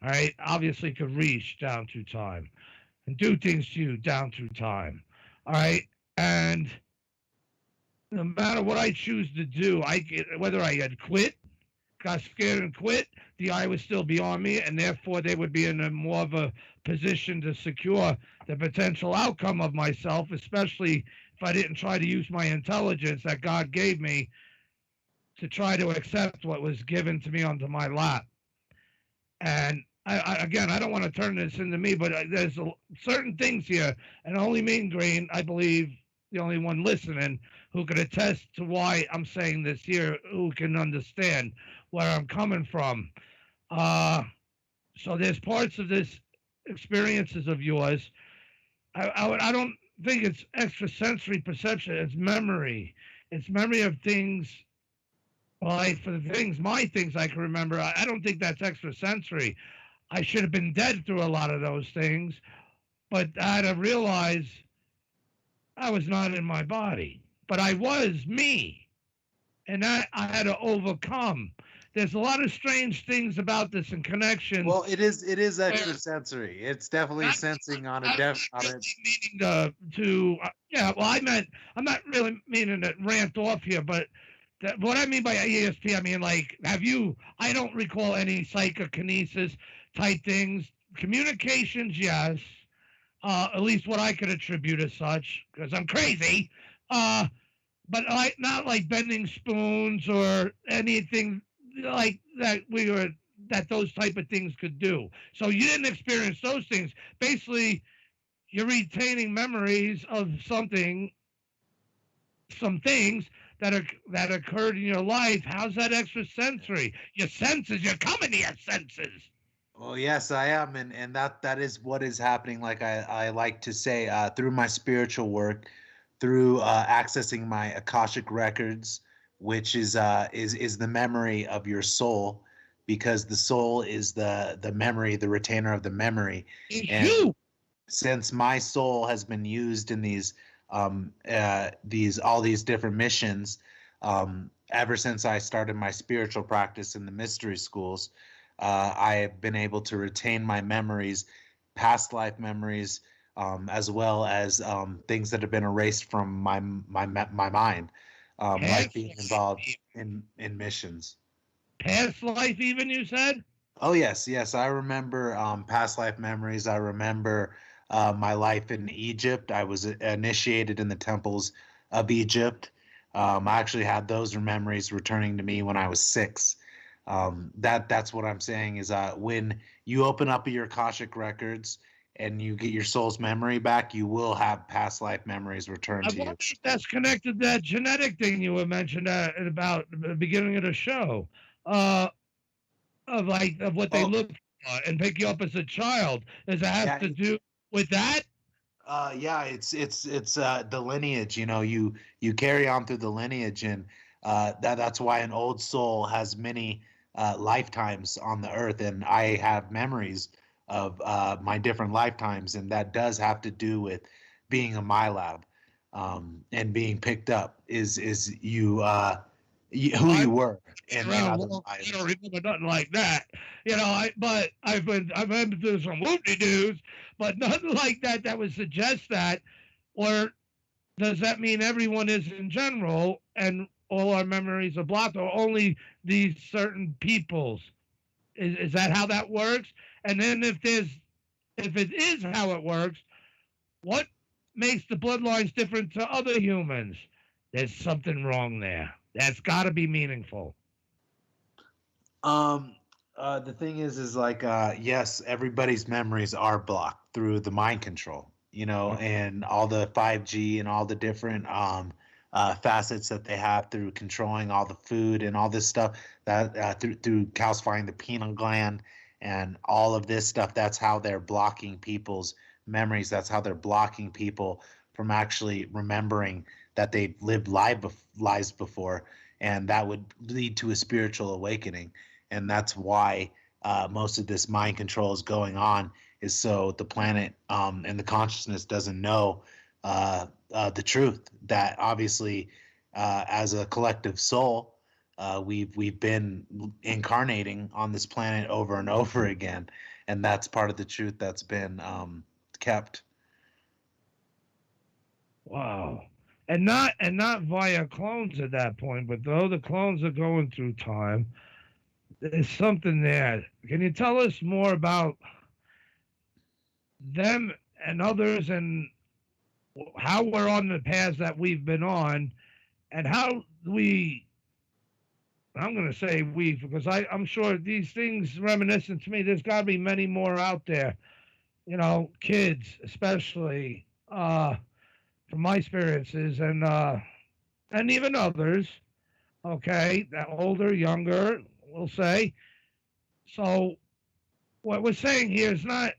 All right? Obviously could reach down through time and do things to you down through time. All right? And no matter what I choose to do, whether I had got scared and quit, the eye would still be on me, and therefore they would be in a more of a position to secure the potential outcome of myself, especially if I didn't try to use my intelligence that God gave me to try to accept what was given to me onto my lap. And I don't want to turn this into me, but there's certain things here, and only me and Green, I believe, the only one listening, who could attest to why I'm saying this here, who can understand where I'm coming from. So there's parts of this experiences of yours. I don't think it's extrasensory perception. It's memory. It's memory of things. Well, for the things, my things I can remember, I don't think that's extrasensory. I should have been dead through a lot of those things, but I had to realize I was not in my body, but I was me, and that I had to overcome. There's a lot of strange things about this in connection. Well, it is extrasensory. It's definitely sensing on a depth on it. Yeah. Well, I'm not really meaning to rant off here, but what I mean by ESP, I mean like, I don't recall any psychokinesis type things. Communications, yes. At least what I could attribute as such, because I'm crazy. But not like bending spoons or anything like that that those type of things could do. So you didn't experience those things. Basically, you're retaining memories of some things that occurred in your life. How's that extrasensory? Your senses, you're coming to your senses. Well, yes, I am, and that is what is happening. Like I like to say, through my spiritual work, through accessing my Akashic records, which is the memory of your soul, because the soul is the memory, the retainer of the memory. And since my soul has been used in these all these different missions, ever since I started my spiritual practice in the mystery schools, I have been able to retain my memories, past life memories, as well as things that have been erased from my mind, like being involved in missions. Past life, even, you said? Oh yes. I remember past life memories. I remember my life in Egypt. I was initiated in the temples of Egypt. I actually had those memories returning to me when I was 6. That's what I'm saying is when you open up your Akashic records and you get your soul's memory back, you will have past life memories return I to you. wonder if that's connected to that genetic thing you were mentioned about the beginning of the show, of what they look for and pick you up as a child. Does it have to do with that? Yeah, it's the lineage. You know, you carry on through the lineage, and that's why an old soul has many lifetimes on the earth, and I have memories of my different lifetimes, and that does have to do with being a MyLab, and being picked up is you who you were in other lives. I don't remember nothing like that, you know. But I've been through some whoop-de-doos, but nothing like that that would suggest that. Or does that mean everyone is in general, and all our memories are blocked, or only these certain people's? Is that how that works? And then if it is how it works, what makes the bloodlines different to other humans? There's something wrong there. That's got to be meaningful. The thing is like, yes, everybody's memories are blocked through the mind control, you know, and all the 5G and all the different facets that they have through controlling all the food and all this stuff that through calcifying the pineal gland and all of this stuff. That's how they're blocking people's memories. That's how they're blocking people from actually remembering that they've lived lives before, and that would lead to a spiritual awakening. And that's why most of this mind control is going on, is so the planet and the consciousness doesn't know the truth. That obviously, as a collective soul, we've been incarnating on this planet over and over again, and that's part of the truth that's been kept. Wow. And not via clones at that point, but though the clones are going through time, there's something there. Can you tell us more about them and others, and how we're on the paths that we've been on, and how I'm going to say we, because I'm sure these things reminiscent to me, there's got to be many more out there, you know, kids especially, from my experiences, and even others, okay, that older, younger, we'll say. So what we're saying here is not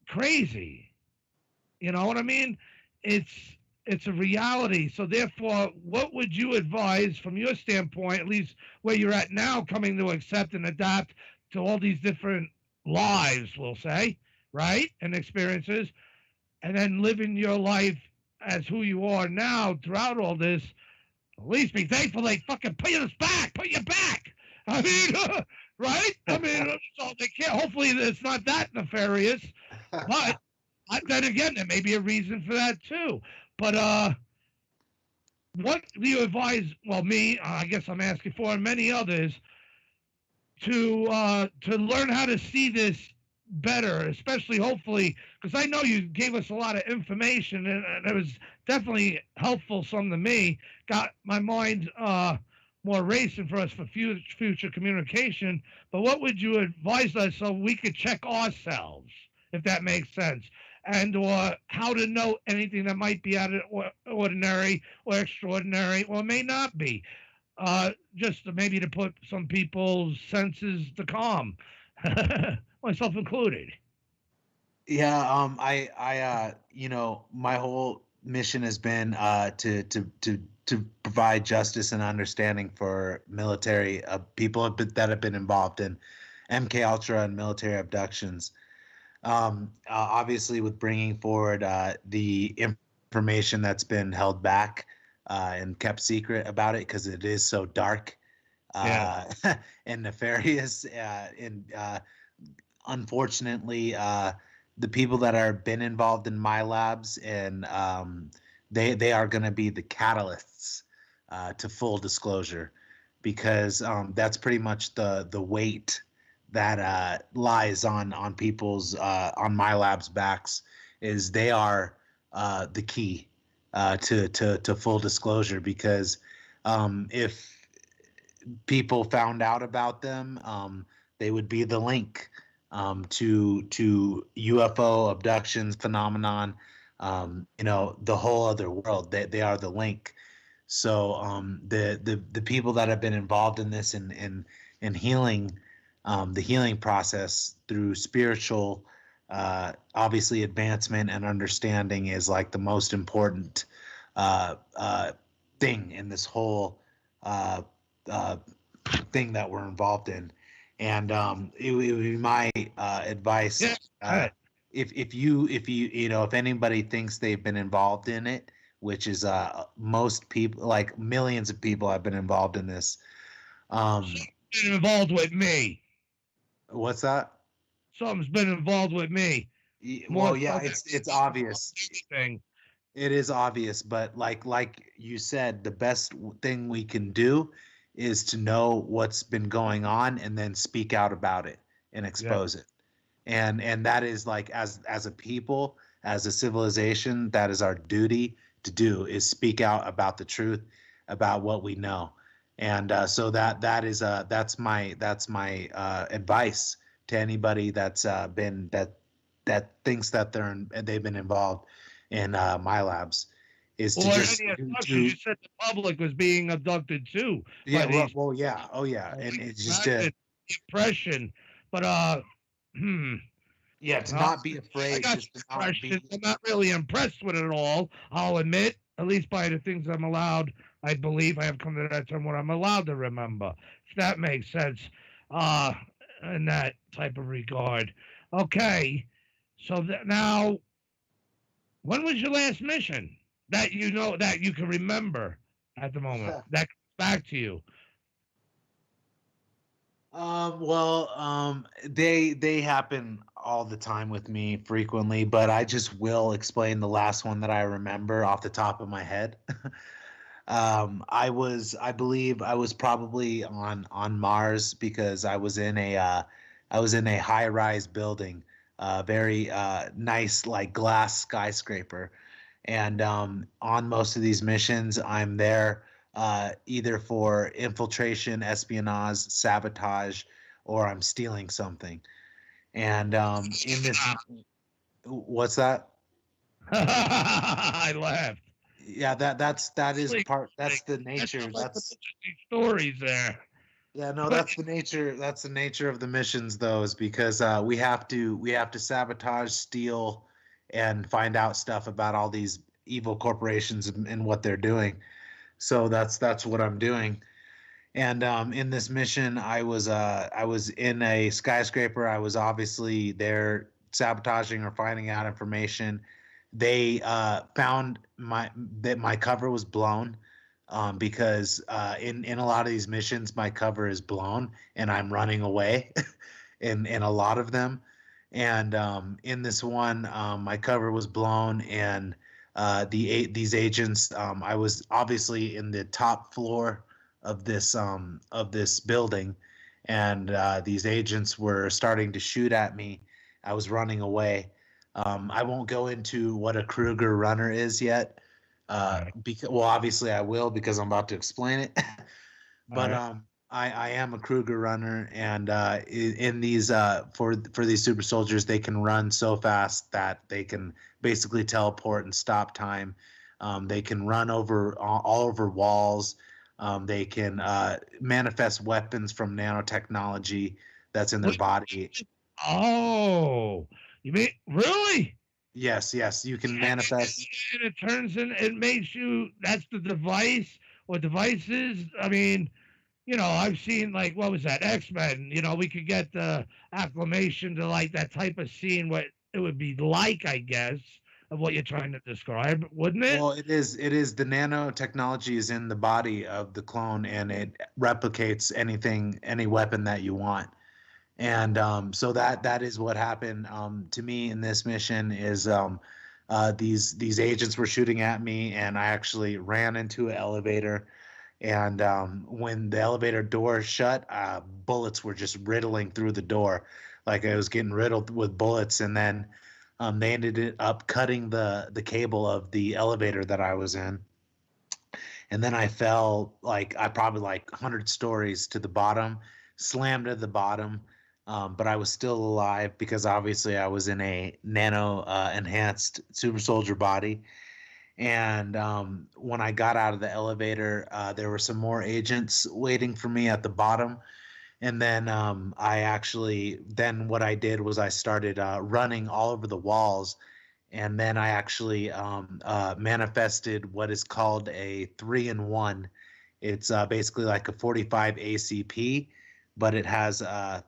crazy. You know what I mean? It's a reality. So therefore, what would you advise from your standpoint, at least where you're at now, coming to accept and adapt to all these different lives, we'll say, right? And experiences, and then living your life as who you are now throughout all this. At least be thankful they fucking put you back. I mean, right? I mean, so they can't. Hopefully, it's not that nefarious. But then again, there may be a reason for that too. But what do you advise? Well, me, I guess I'm asking for, and many others, to learn how to see this better, especially hopefully, because I know you gave us a lot of information, and it was definitely helpful. Some to me got my mind more racing for us for future communication. But what would you advise us so we could check ourselves, if that makes sense, and or how to know anything that might be out of ordinary or extraordinary or may not be, just maybe to put some people's senses to calm, myself included. Yeah, I you know, my whole mission has been to provide justice and understanding for military people that have been involved in MK Ultra and military abductions. Obviously, with bringing forward the information that's been held back and kept secret about it, because it is so dark and nefarious, and unfortunately, the people that are been involved in my labs, and they are going to be the catalysts to full disclosure, because that's pretty much the weight that lies on people's on my lab's backs, is they are the key to full disclosure, because if people found out about them, they would be the link to UFO abductions phenomenon, the whole other world. They are the link. So the people that have been involved in this and healing, the healing process through spiritual, obviously advancement and understanding is like the most important thing in this whole thing that we're involved in. And it would be my advice. If anybody thinks they've been involved in it, which is most people, like millions of people have been involved in this. Been involved with me. What's that? Something's been involved with me. Well, yeah, it's obvious. It is obvious, but like you said, the best thing we can do is to know what's been going on and then speak out about it and expose it. And that is like as a people, as a civilization, that is our duty to do, is speak out about the truth, about what we know. And so that's my advice to anybody that's been that thinks that they've been involved in my labs, is to just you said the public was being abducted too. Yeah, well, yeah, oh yeah, and it's just impression, but yeah, to not be afraid. Just to not be... I'm not really impressed with it all. I'll admit, at least by the things I'm allowed. I believe I have come to that term what I'm allowed to remember. If that makes sense, in that type of regard. Okay, so now, when was your last mission that that you can remember at the moment that comes back to you? They happen all the time with me frequently, but I just will explain the last one that I remember off the top of my head. I believe I was probably on Mars, because I was in a high-rise building, very nice, like glass skyscraper. And on most of these missions, I'm there either for infiltration, espionage, sabotage, or I'm stealing something. And in this, what's that? I laughed. Yeah, that's the nature. That's stories there. Yeah, no, that's the nature. That's the nature of the missions, though, is because we have to sabotage, steal, and find out stuff about all these evil corporations and what they're doing. So that's what I'm doing. And in this mission, I was in a skyscraper. I was obviously there sabotaging or finding out information. They found that my cover was blown, because in a lot of these missions, my cover is blown and I'm running away in a lot of them. And in this one, my cover was blown, and these agents, I was obviously in the top floor of this building, and these agents were starting to shoot at me. I was running away. I won't go into what a Kruger runner is yet, because, well, obviously I will, because I'm about to explain it. But I am a Kruger runner, and in these for these super soldiers, they can run so fast that they can basically teleport and stop time. They can run all over walls. They can manifest weapons from nanotechnology that's in their body. Oh, you mean really? Yes, you can manifest. And it turns in, it makes you, that's the device or devices. I mean, I've seen, like, what was that, X-Men, we could get the acclamation to, like, that type of scene, what it would be like, I guess, of what you're trying to describe, wouldn't it? Well, it is. The nanotechnology is in the body of the clone, and it replicates any weapon that you want. And so that is what happened to me in this mission. Is these agents were shooting at me, and I actually ran into an elevator. And when the elevator door shut, bullets were just riddling through the door, like I was getting riddled with bullets. And then they ended up cutting the cable of the elevator that I was in. And then I fell, probably 100 stories to the bottom, slammed at the bottom. but I was still alive because obviously I was in a nano enhanced super soldier body. And when I got out of the elevator, there were some more agents waiting for me at the bottom. And then then what I did was I started running all over the walls. And then I actually manifested what is called a 3-in-1. It's basically like a 45 ACP, but it has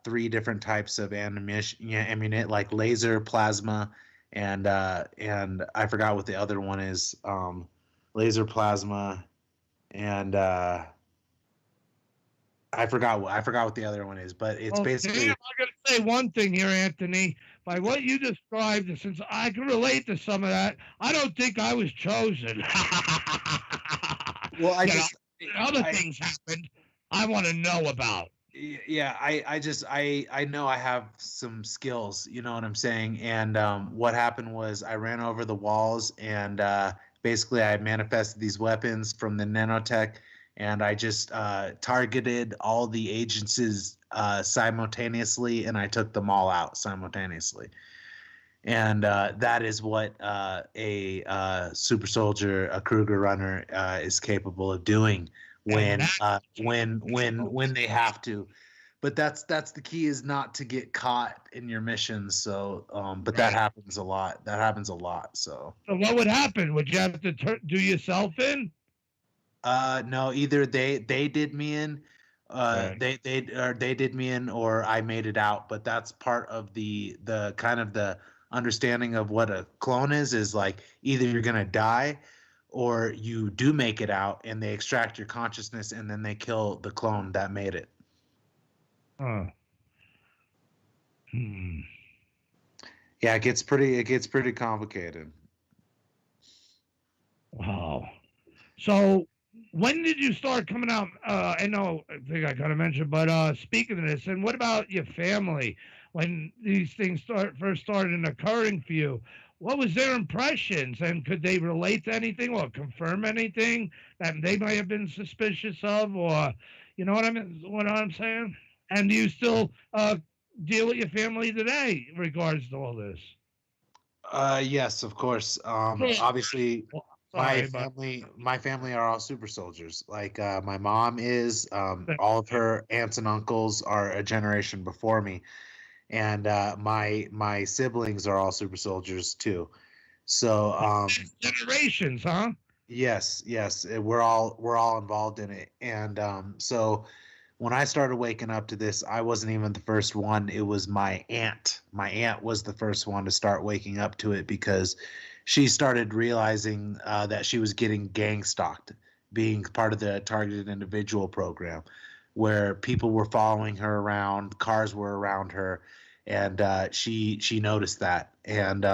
3 different types of ammunition, like laser, plasma, and I forgot what the other one is. Laser, plasma, and I forgot what the other one is. But it's basically. I'm going to say one thing here, Anthony. By what you described, and since I can relate to some of that, I don't think I was chosen. Well, other things happened I want to know about. Yeah, I know I have some skills, you know what I'm saying? And what happened was I ran over the walls and basically I manifested these weapons from the nanotech, and I just targeted all the agencies simultaneously, and I took them all out simultaneously. And that is what a super soldier, a Kruger runner, is capable of doing when they have to. But that's the key, is not to get caught in your missions. So, but that happens a lot. So what would happen? Would you have to do yourself in? No, either they did me in, they did me in, or I made it out. But that's part of the kind of the understanding of what a clone is like, either you're gonna die or you do make it out and they extract your consciousness and then they kill the clone that made it. Yeah, it gets pretty complicated. Wow. So when did you start coming out? I think I kind of mentioned, but speaking of this, and what about your family? When these things first started occurring for you, what was their impressions, and could they relate to anything or confirm anything that they might have been suspicious of, or you know what I mean? What I'm saying? And do you still deal with your family today in regards to all this? Yes, of course. Obviously, my family are all super soldiers. Like my mom is. All of her aunts and uncles are a generation before me, and my siblings are all super soldiers too. So generations, huh? Yes, we're all involved in it, and so when I started waking up to this, I wasn't even the first one. It was my aunt. My aunt was the first one to start waking up to it because she started realizing that she was getting gang stalked, being part of the targeted individual program, where people were following her around, cars were around her, and she noticed that, and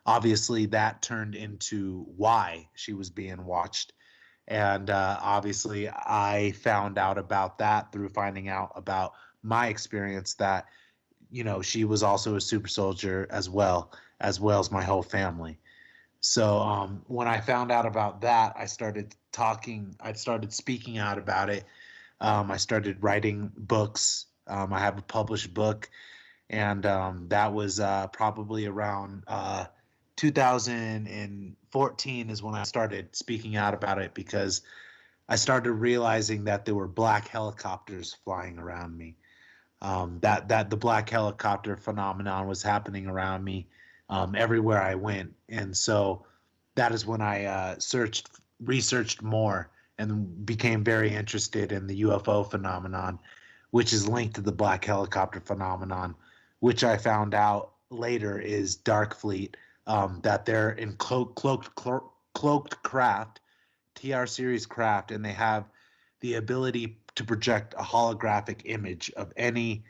obviously that turned into why she was being watched. And obviously I found out about that through finding out about my experience, that she was also a super soldier as well as my whole family. So when I found out about that, I started speaking out about it. I started writing books. I have a published book, and that was probably around 2014 is when I started speaking out about it, because I started realizing that there were black helicopters flying around me. That the black helicopter phenomenon was happening around me everywhere I went, and so that is when I researched more, and became very interested in the UFO phenomenon, which is linked to the black helicopter phenomenon, which I found out later is Dark Fleet. That they're in cloaked craft, TR series craft, and they have the ability to project a holographic image of any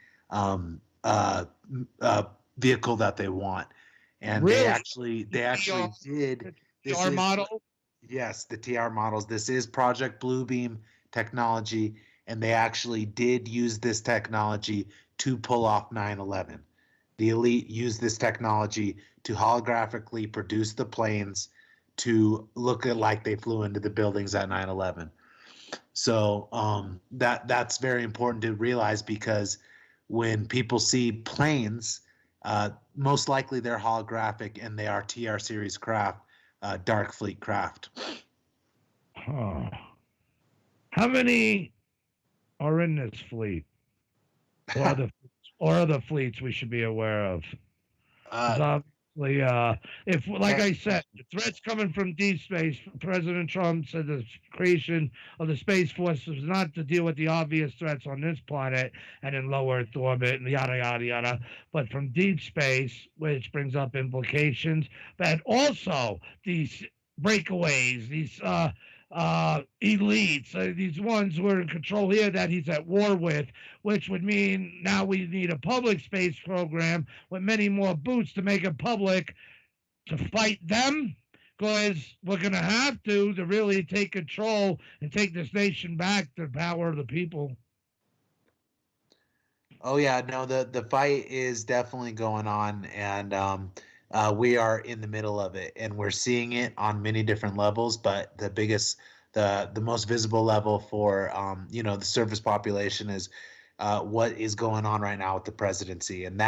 vehicle that they want. And really? they actually did TR model? Yes, the TR models. This is Project Bluebeam technology, and they actually did use this technology to pull off 9/11. The elite used this technology to holographically produce the planes to look like they flew into the buildings at 9/11. So that's very important to realize, because when people see planes, most likely they're holographic and they are TR series craft, Dark Fleet craft. Huh. How many are in this fleet? Or other fleets we should be aware of? 'Cause obviously, if, like I said, the threats coming from deep space, President Trump said the creation of the Space Force was not to deal with the obvious threats on this planet and in low Earth orbit and yada, yada, yada, but from deep space, which brings up implications, but also these breakaways, these elites, these ones who are in control here that he's at war with, which would mean now we need a public space program with many more boots to make it public to fight them, because we're going to have to really take control and take this nation back to the power of the people. Oh yeah, no, the fight is definitely going on, and we are in the middle of it, and we're seeing it on many different levels. But the most visible level for the surface population is what is going on right now with the presidency, and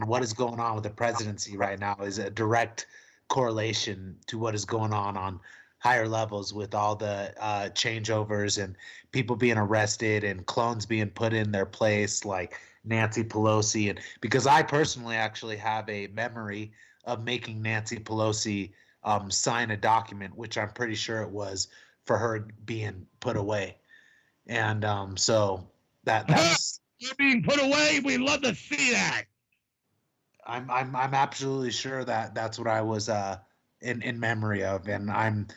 what is going on with the presidency right now is a direct correlation to what is going on higher levels with all the changeovers and people being arrested and clones being put in their place, like Nancy Pelosi. And because I personally actually have a memory of making Nancy Pelosi sign a document, which I'm pretty sure it was for her being put away. And so that's You're being put away. We love to see that. I'm absolutely sure that that's what I was in memory of, and I'm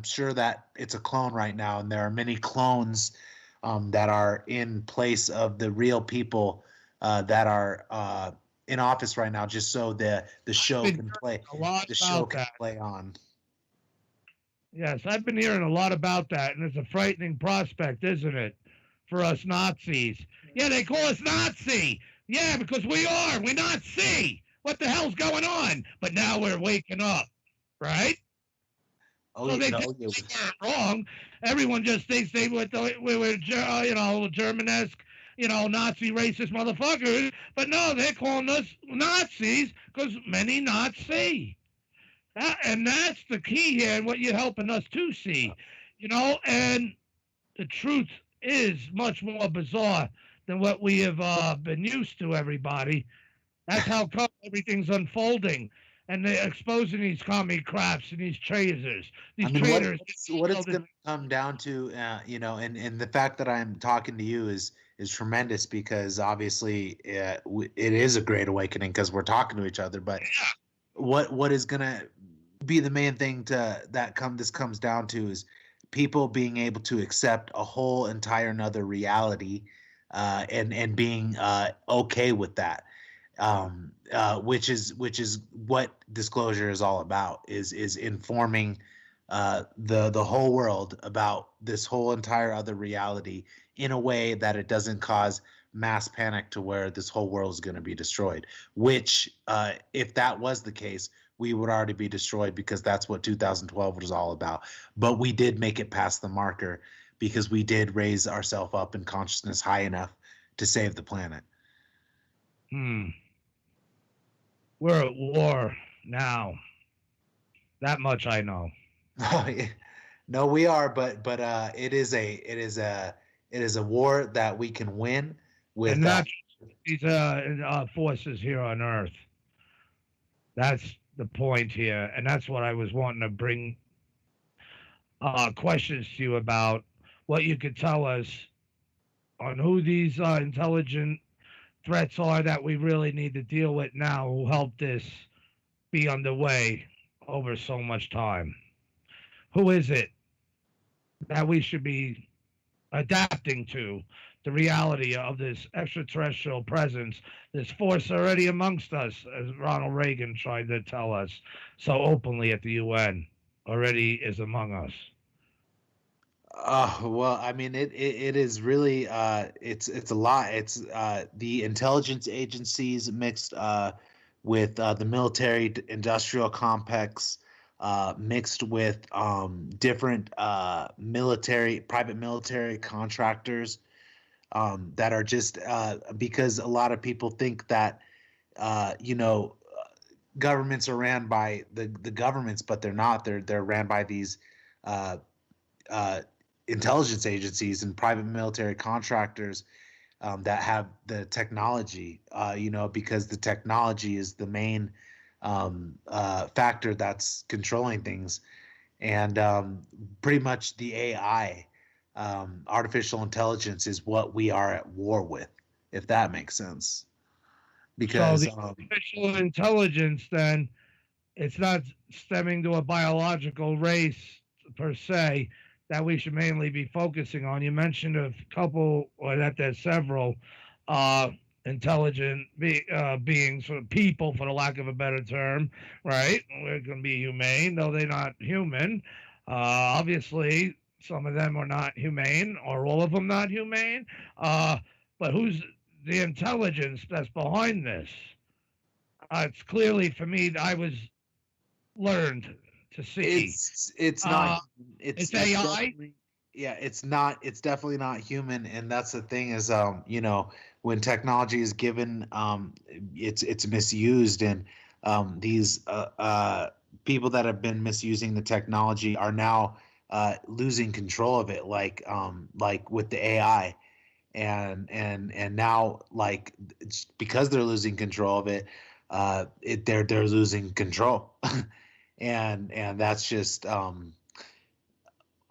sure that it's a clone right now, and there are many clones that are in place of the real people that are in office right now, just so the show can play. The show can play on. Yes, I've been hearing a lot about that, and it's a frightening prospect, isn't it, for us Nazis? Yeah, they call us Nazi. Yeah, because we are. We're Nazi. What the hell's going on? But now we're waking up, right? Oh, so they weren't wrong. Everyone just thinks we were Germanesque, Nazi racist motherfuckers. But no, they're calling us Nazis because many not see. And that's the key here, and what you're helping us to see, and the truth is much more bizarre than what we have been used to, everybody. That's how come everything's unfolding, and they're exposing these commie craps and these traitors. These traitors. What it's going to come down to, and the fact that I'm talking to you is tremendous, because obviously it is a great awakening because we're talking to each other. But what is going to be the main thing this comes down to is people being able to accept a whole entire another reality, and being okay with that, which is what disclosure is all about, is informing the whole world about this whole entire other reality in a way that it doesn't cause mass panic to where this whole world is going to be destroyed, which if that was the case, we would already be destroyed, because that's what 2012 was all about. But we did make it past the marker because we did raise ourselves up in consciousness high enough to save the planet. We're at war now. That much I know. No, we are, but it is a war that we can win with, and not these forces here on Earth. That's the point here, and that's what I was wanting to bring questions to you about, what you could tell us on who these intelligent threats are that we really need to deal with now, who helped this be underway over so much time. Who is it that we should be adapting to the reality of this extraterrestrial presence, this force already amongst us, as Ronald Reagan tried to tell us so openly at the UN, already is among us? Well, I mean, it is really it's a lot. It's the intelligence agencies mixed with the military industrial complex, mixed with different private military contractors, that are just because a lot of people think that governments are ran by the governments, but they're not. They're ran by these intelligence agencies and private military contractors that have the technology. Because the technology is the main factor that's controlling things, and pretty much the AI, artificial intelligence, is what we are at war with, if that makes sense. Because so the artificial intelligence, then, it's not stemming to a biological race per se that we should mainly be focusing on. You mentioned a couple, or that there's several intelligent beings, or people, for the lack of a better term, right? We're going to be humane, though they're not human. Obviously, some of them are not humane, or all of them not humane. But who's the intelligence that's behind this? It's clearly, for me, I was learned to see. It's not. It's AI. Yeah, it's not. It's definitely not human, and that's the thing is, when technology is given, it's misused, and these people that have been misusing the technology are now losing control of it, like with the AI. And now, like, it's because they're losing control of it, they're losing control, and that's just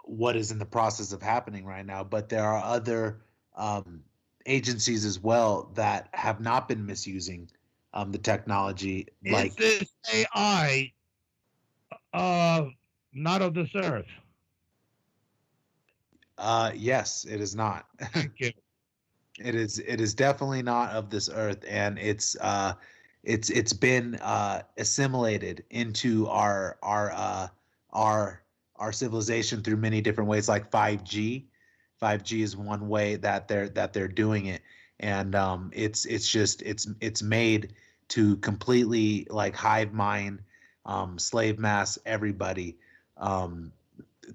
what is in the process of happening right now. But there are other agencies as well that have not been misusing the technology. Is this AI not of this earth? Yes, it is not. Thank you. It is definitely not of this earth, and it's been assimilated into our civilization through many different ways, like 5G. 5G is one way that they're doing it, and it's made to completely, like, hive mind, slave mass everybody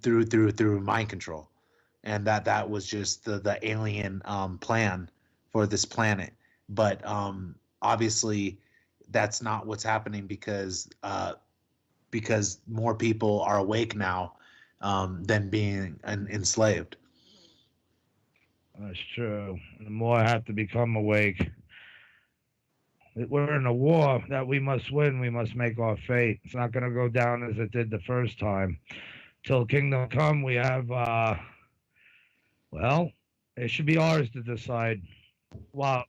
through mind control. And that was just the alien plan for this planet. But obviously, that's not what's happening, because more people are awake now than being enslaved. That's true. The more I have to become awake. We're in a war that we must win. We must make our fate. It's not going to go down as it did the first time. Till Kingdom Come, we have... well, it should be ours to decide what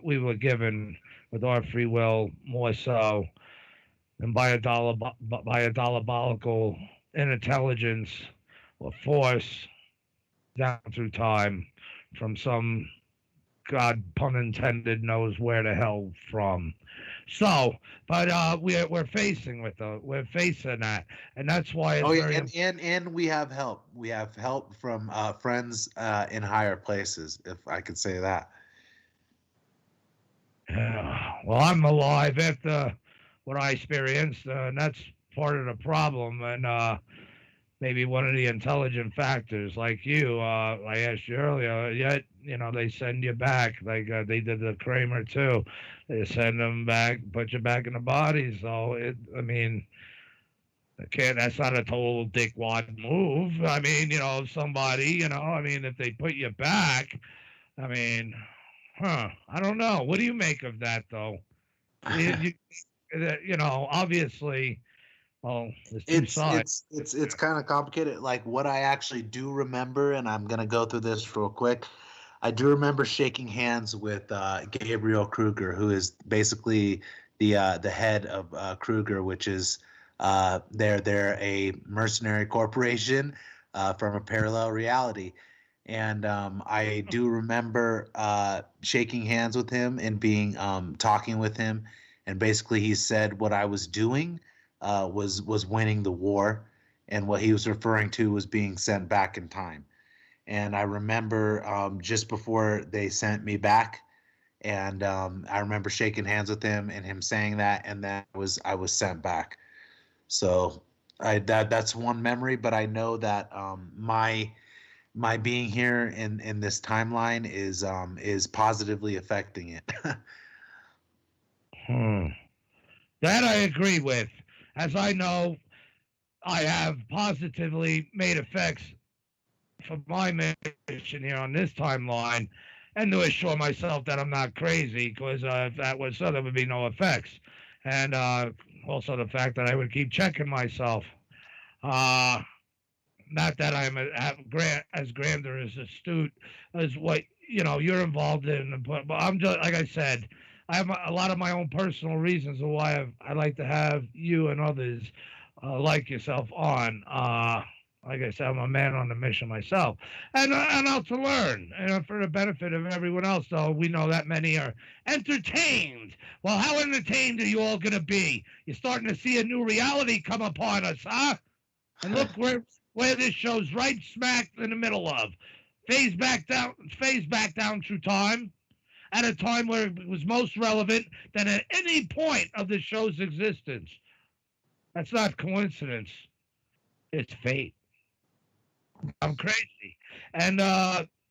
we were given with our free will, more so than by a diabolical intelligence or force down through time from some, God, pun intended, knows where the hell from. So, but we're facing that, and that's why it's and we have help. We have help from friends in higher places, if I could say that. Well, I'm alive after what I experienced, and that's part of the problem, and maybe one of the intelligent factors. Like you, I asked you earlier, yet, they send you back, like they did the Kramer too. They send them back, put you back in the body. So that's not a total dickwad move. I mean, somebody, if they put you back, I don't know. What do you make of that, though? Obviously, well, it's kind of complicated. Like, what I actually do remember, and I'm gonna go through this real quick. I do remember shaking hands with Gabriel Kruger, who is basically the head of Kruger, which is they're a mercenary corporation from a parallel reality. And I do remember shaking hands with him and being talking with him, and basically he said what I was doing was winning the war, and what he was referring to was being sent back in time. And I remember just before they sent me back, and I remember shaking hands with him and him saying that, and then I was sent back. So that's one memory. But I know that my my being here in this timeline is positively affecting it. That I agree with. As I know, I have positively made effects for my mission here on this timeline, and to assure myself that I'm not crazy, because if that was so, there would be no effects. And also the fact that I would keep checking myself. Not that I'm as grander as astute as what you're involved in, but I'm just like I said, I have a lot of my own personal reasons of why I like to have you and others like yourself on. Like I said, I'm a man on a mission myself, and out to learn, and for the benefit of everyone else. Though we know that many are entertained. Well, how entertained are you all going to be? You're starting to see a new reality come upon us, huh? And look where this show's right smack in the middle of. Phase back down through time, at a time where it was most relevant than at any point of the show's existence. That's not coincidence. It's fate. I'm crazy. And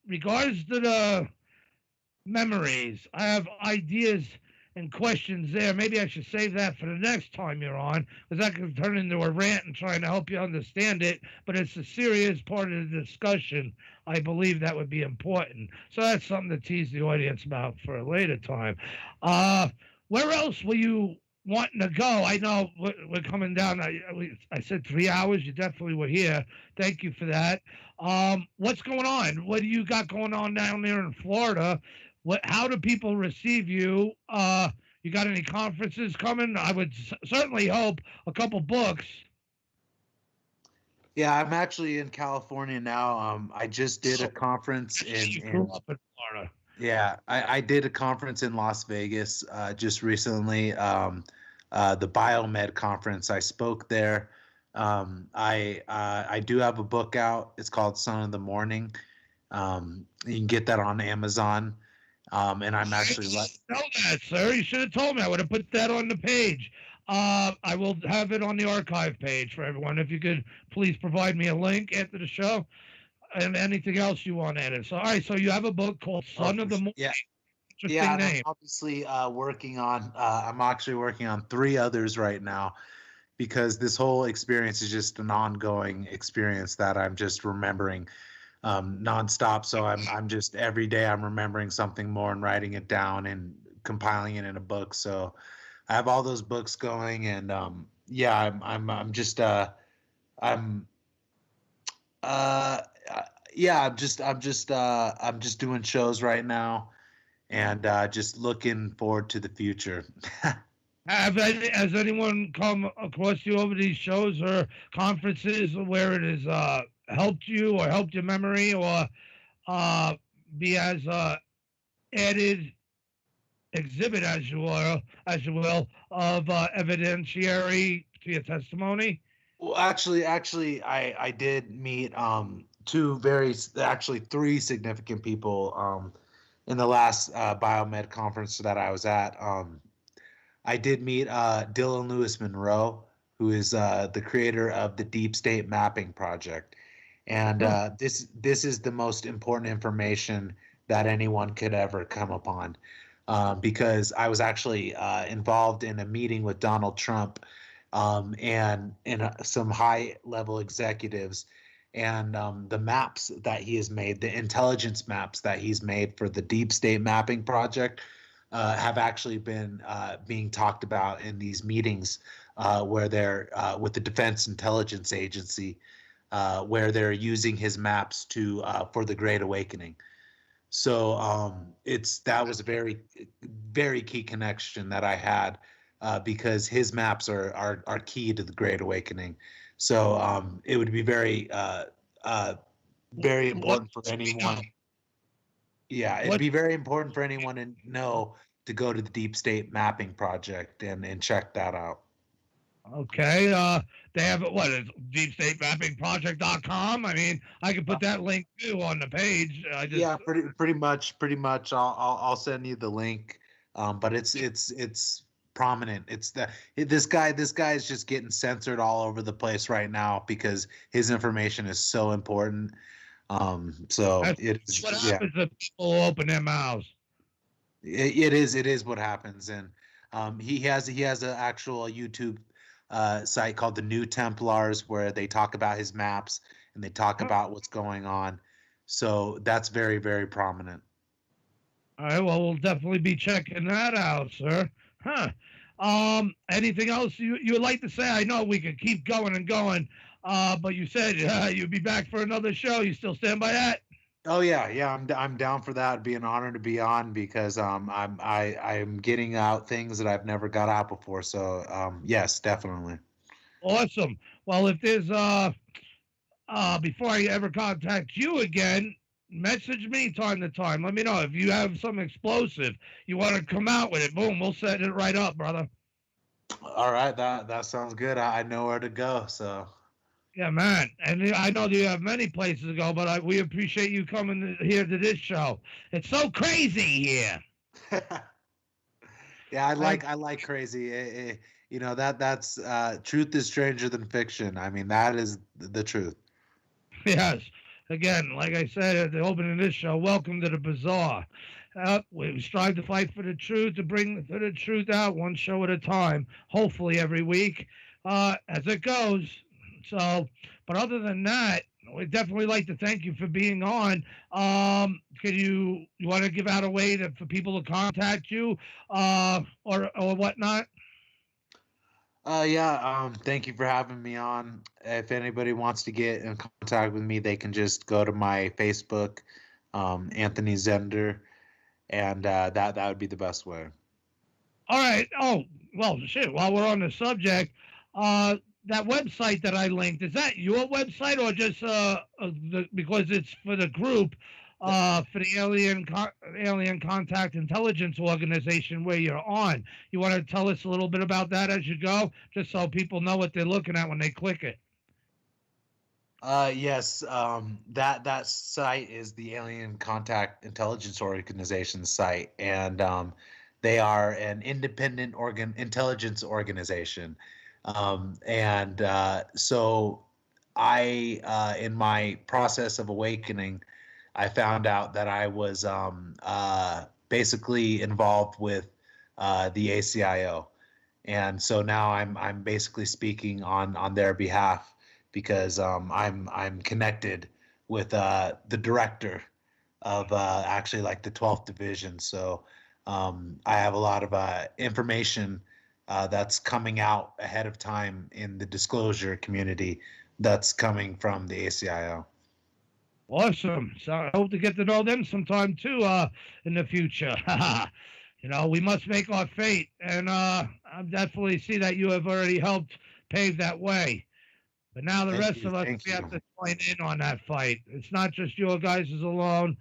regards to the memories, I have ideas and questions there. Maybe I should save that for the next time you're on, because that could turn into a rant and trying to help you understand it. But it's a serious part of the discussion. I believe that would be important. So that's something to tease the audience about for a later time. Where else were you wanting to go? I know we're coming down. I said 3 hours. You definitely were here. Thank you for that. What's going on? What do you got going on down there in Florida? How do people receive you? You got any conferences coming? I would certainly hope a couple books. Yeah, I'm actually in California now. I just did a conference in Florida. Yeah, I did a conference in Las Vegas just recently. The Biomed conference. I spoke there. I do have a book out. It's called Son of the Morning. You can get that on Amazon. And I'm actually know that, sir. You should have told me. I would have put that on the page. I will have it on the archive page for everyone. If you could please provide me a link after the show, and anything else you want added. So, all right. So you have a book called Son of the Morning. Yeah. Interesting name. I'm obviously working on. I'm actually working on 3 others right now, because this whole experience is just an ongoing experience that I'm just remembering nonstop. So I'm just every day I'm remembering something more and writing it down and compiling it in a book. So I have all those books going, and I'm just doing shows right now, and just looking forward to the future. Has anyone come across you over these shows or conferences where it has helped you or helped your memory, or be as added exhibit, as you will, of evidentiary to your testimony? Well, actually, I did meet 3 significant people in the last Biomed conference that I was at. I did meet Dylan Lewis Monroe, who is the creator of the Deep State Mapping Project. And this is the most important information that anyone could ever come upon, because I was actually involved in a meeting with Donald Trump and some high-level executives, and the maps that he has made, the intelligence maps that he's made for the Deep State Mapping Project, have actually been being talked about in these meetings where they're with the Defense Intelligence Agency, where they're using his maps to for the Great Awakening. So that was a very, very key connection that I had, because his maps are key to the Great Awakening. So it would be very very important for anyone. Yeah, it'd be very important for anyone to know to go to the Deep State Mapping Project and check that out. Okay. They have what is deepstatemappingproject.com. I mean, I can put that link too on the page. Yeah, pretty much. I'll send you the link. But it's prominent. This guy is just getting censored all over the place right now because his information is so important. So That's what happens if people open their mouths. It is what happens, and he has an actual YouTube site called the New Templars where they talk about his maps and they talk about what's going on. So that's very, very prominent. All right, well, we'll definitely be checking that out, sir. Huh. Anything else you would like to say? I know we could keep going and going, but you said you'd be back for another show. You still stand by that? Oh yeah, I'm down for that. It'd be an honor to be on because I'm getting out things that I've never got out before. So yes, definitely. Awesome. Well, if there's before I ever contact you again, message me time to time. Let me know if you have some explosive you want to come out with it. Boom, we'll set it right up, brother. All right, that sounds good. I know where to go. So. Yeah, man. And I know you have many places to go, but we appreciate you coming here to this show. It's so crazy here. Yeah, I like crazy. You know, that's truth is stranger than fiction. I mean, that is the truth. Yes. Again, like I said at the opening of this show, welcome to the bizarre. We strive to fight for the truth, to bring the truth out one show at a time, hopefully every week, as it goes. So, but other than that, we'd definitely like to thank you for being on. Can you want to give out a way for people to contact you, or whatnot? Thank you for having me on. If anybody wants to get in contact with me, they can just go to my Facebook, Anthony Zender, and that would be the best way. All right. Oh, well, shit. While we're on the subject, that website that I linked, is that your website or just because it's for the group, for the Alien Contact Intelligence Organization where you're on? You want to tell us a little bit about that as you go, just so people know what they're looking at when they click it? Yes. That site is the Alien Contact Intelligence Organization site, and they are an independent intelligence organization. So I, in my process of awakening, I found out that I was basically involved with the ACIO, and so now I'm basically speaking on their behalf because I'm connected with the director of actually like the 12th Division. So I have a lot of information that's coming out ahead of time in the disclosure community that's coming from the ACIO. Awesome. So I hope to get to know them sometime too in the future. You know, we must make our fate, and I definitely see that you have already helped pave that way. But now the rest of us, we have to join in on that fight. It's not just your guys alone.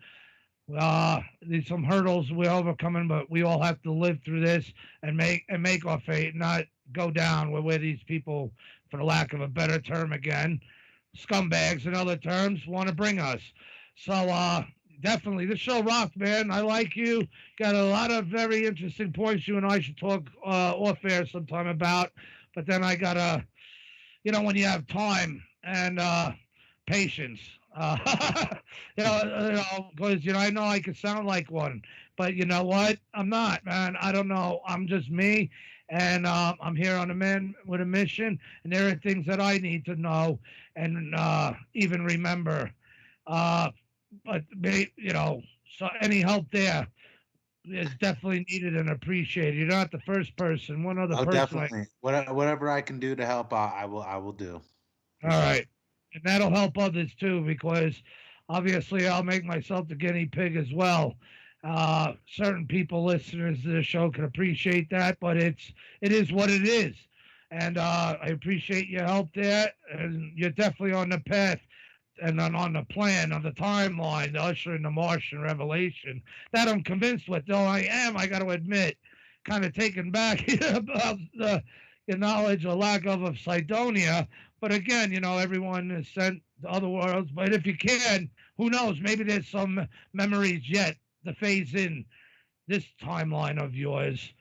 There's some hurdles we're overcoming, but we all have to live through this and make our fate, not go down where these people, for the lack of a better term again, scumbags and other terms, want to bring us. So definitely, this show rocked, man. I like you. Got a lot of very interesting points you and I should talk off air sometime about. But then I gotta, when you have time and patience. Because I know I could sound like one, but you know what? I'm not, man. I don't know. I'm just me, and I'm here on a man with a mission, and there are things that I need to know and even remember. But so any help there is definitely needed and appreciated. You're not the first person. One other person. Definitely. Whatever I can do to help, I will do. All right. And that'll help others too, because obviously I'll make myself the guinea pig as well. Certain people, listeners to the show, can appreciate that, but it is what it is. And I appreciate your help there, and you're definitely on the path and on the plan, on the timeline, to usher in the Martian revelation. That I'm convinced with, though I got to admit, kind of taken back about the knowledge or lack of Cydonia. But again, everyone is sent to other worlds. But if you can, who knows? Maybe there's some memories yet to phase in this timeline of yours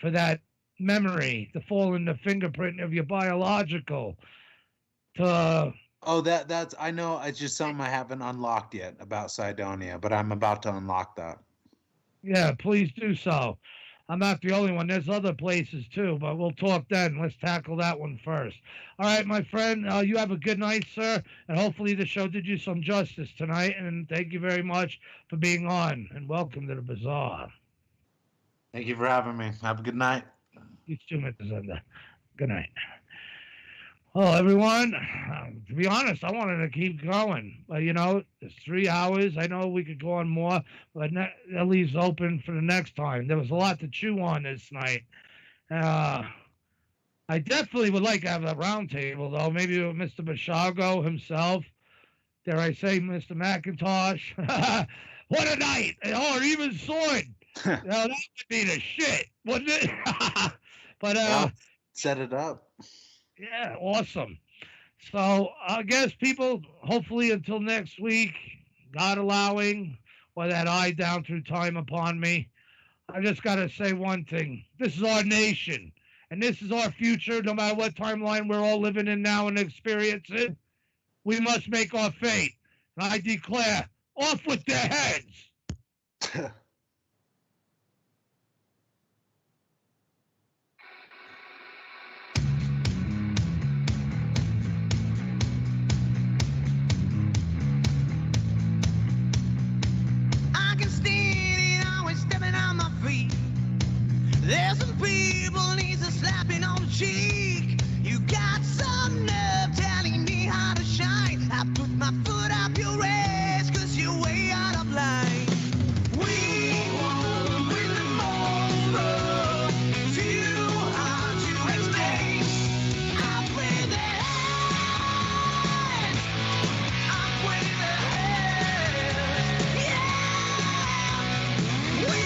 for that memory to fall in the fingerprint of your biological. To Oh, that's I know. It's just something I haven't unlocked yet about Cydonia, but I'm about to unlock that. Yeah, please do so. I'm not the only one. There's other places too, but we'll talk then. Let's tackle that one first. All right, my friend, you have a good night, sir, and hopefully the show did you some justice tonight. And thank you very much for being on, and welcome to the Bazaar. Thank you for having me. Have a good night. You too, Mr. Zender. Good night. Well, everyone, to be honest, I wanted to keep going. But, it's 3 hours. I know we could go on more, but that leaves open for the next time. There was a lot to chew on this night. I definitely would like to have a round table, though, maybe with Mr. Bashago himself. Dare I say, Mr. McIntosh? What a night! Or even Sword. That would be the shit, wouldn't it? But, well, set it up. Yeah, awesome. So I guess people, hopefully until next week, God allowing, or that eye down through time upon me, I just got to say one thing. This is our nation, and this is our future, no matter what timeline we're all living in now and experiencing. We must make our fate. And I declare, off with their heads. I can stand it, always stepping on my feet. There's some people needs a slapping on the cheek. You got some nerve telling me how to shine. I put my foot up your ass, cause you're way out of line. We won't win them over. Too hard to explain. Up with the hands. Up with the hands. Yeah. We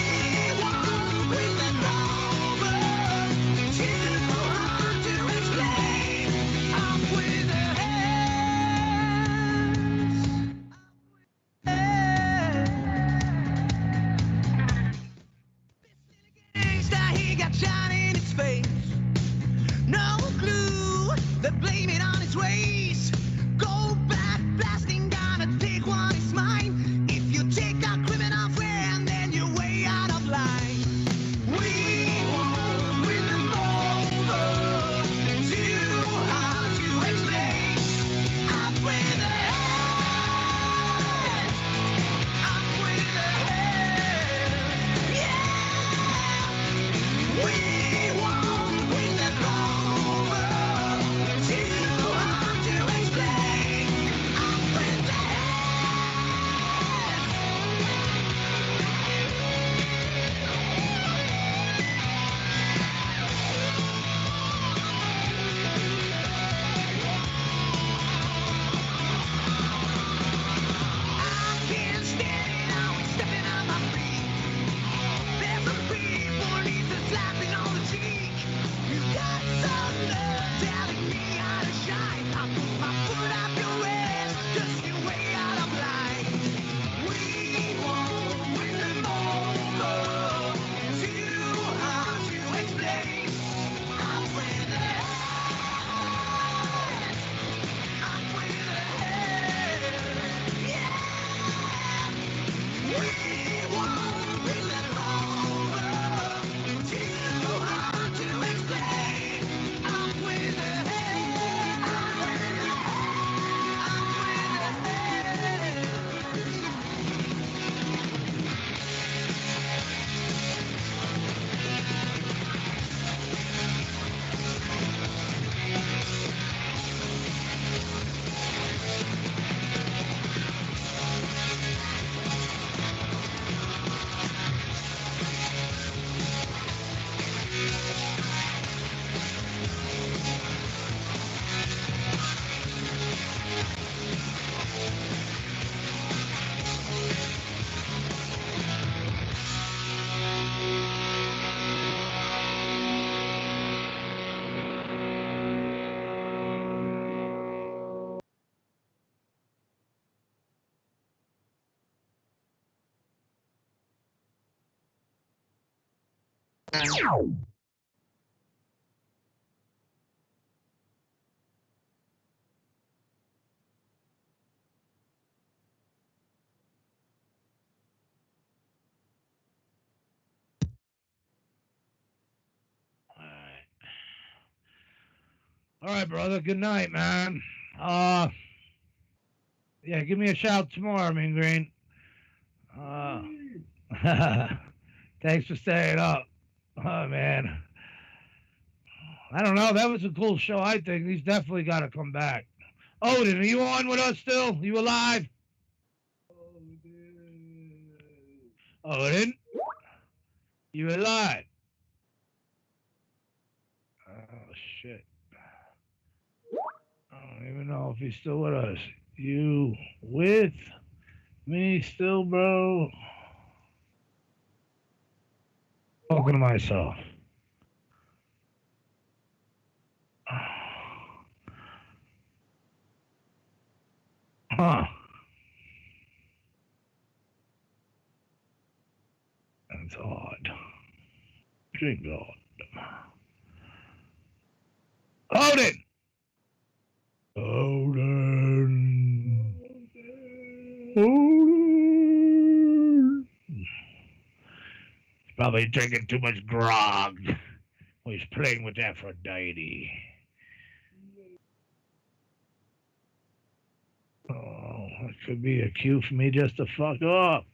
won't win them over. Too hard to explain. Up with the gangsta, he got shot in his face. No clue, they blame it on his race. Go back, blasting, gonna take what is mine. If you take a criminal friend, then you're way out of line. We won't win them over. Too hard to explain. Up with the hands. Up with the hands. Yeah. We won't win them over. Too hard to explain. Up with the I can't stand it, now I'm stepping on my feet. There's some people need to slapping on the cheek. You got some nerve telling me how to shine. I put my foot up your ass, cause you're way out of line. We won't win them over. Too hard to explain. I'm with the hands. I'm with the hands. Yeah. We won't win them over. Too hard to explain. I'm with the hands. I'm with the hands. I'm with All right, brother. Good night, man. Yeah, give me a shout tomorrow, Mean Green. Thanks for staying up. Oh, man. I don't know. That was a cool show, I think. He's definitely got to come back. Odin, are you on with us still? You alive? Odin? You alive? Oh, shit. I don't even know if he's still with us. You with me still, bro? Talking to myself. Huh. That's odd. Drink odd. Odin! Odin! Odin! He's probably drinking too much grog. Or he's playing with Aphrodite. Oh, that could be a cue for me just to fuck off.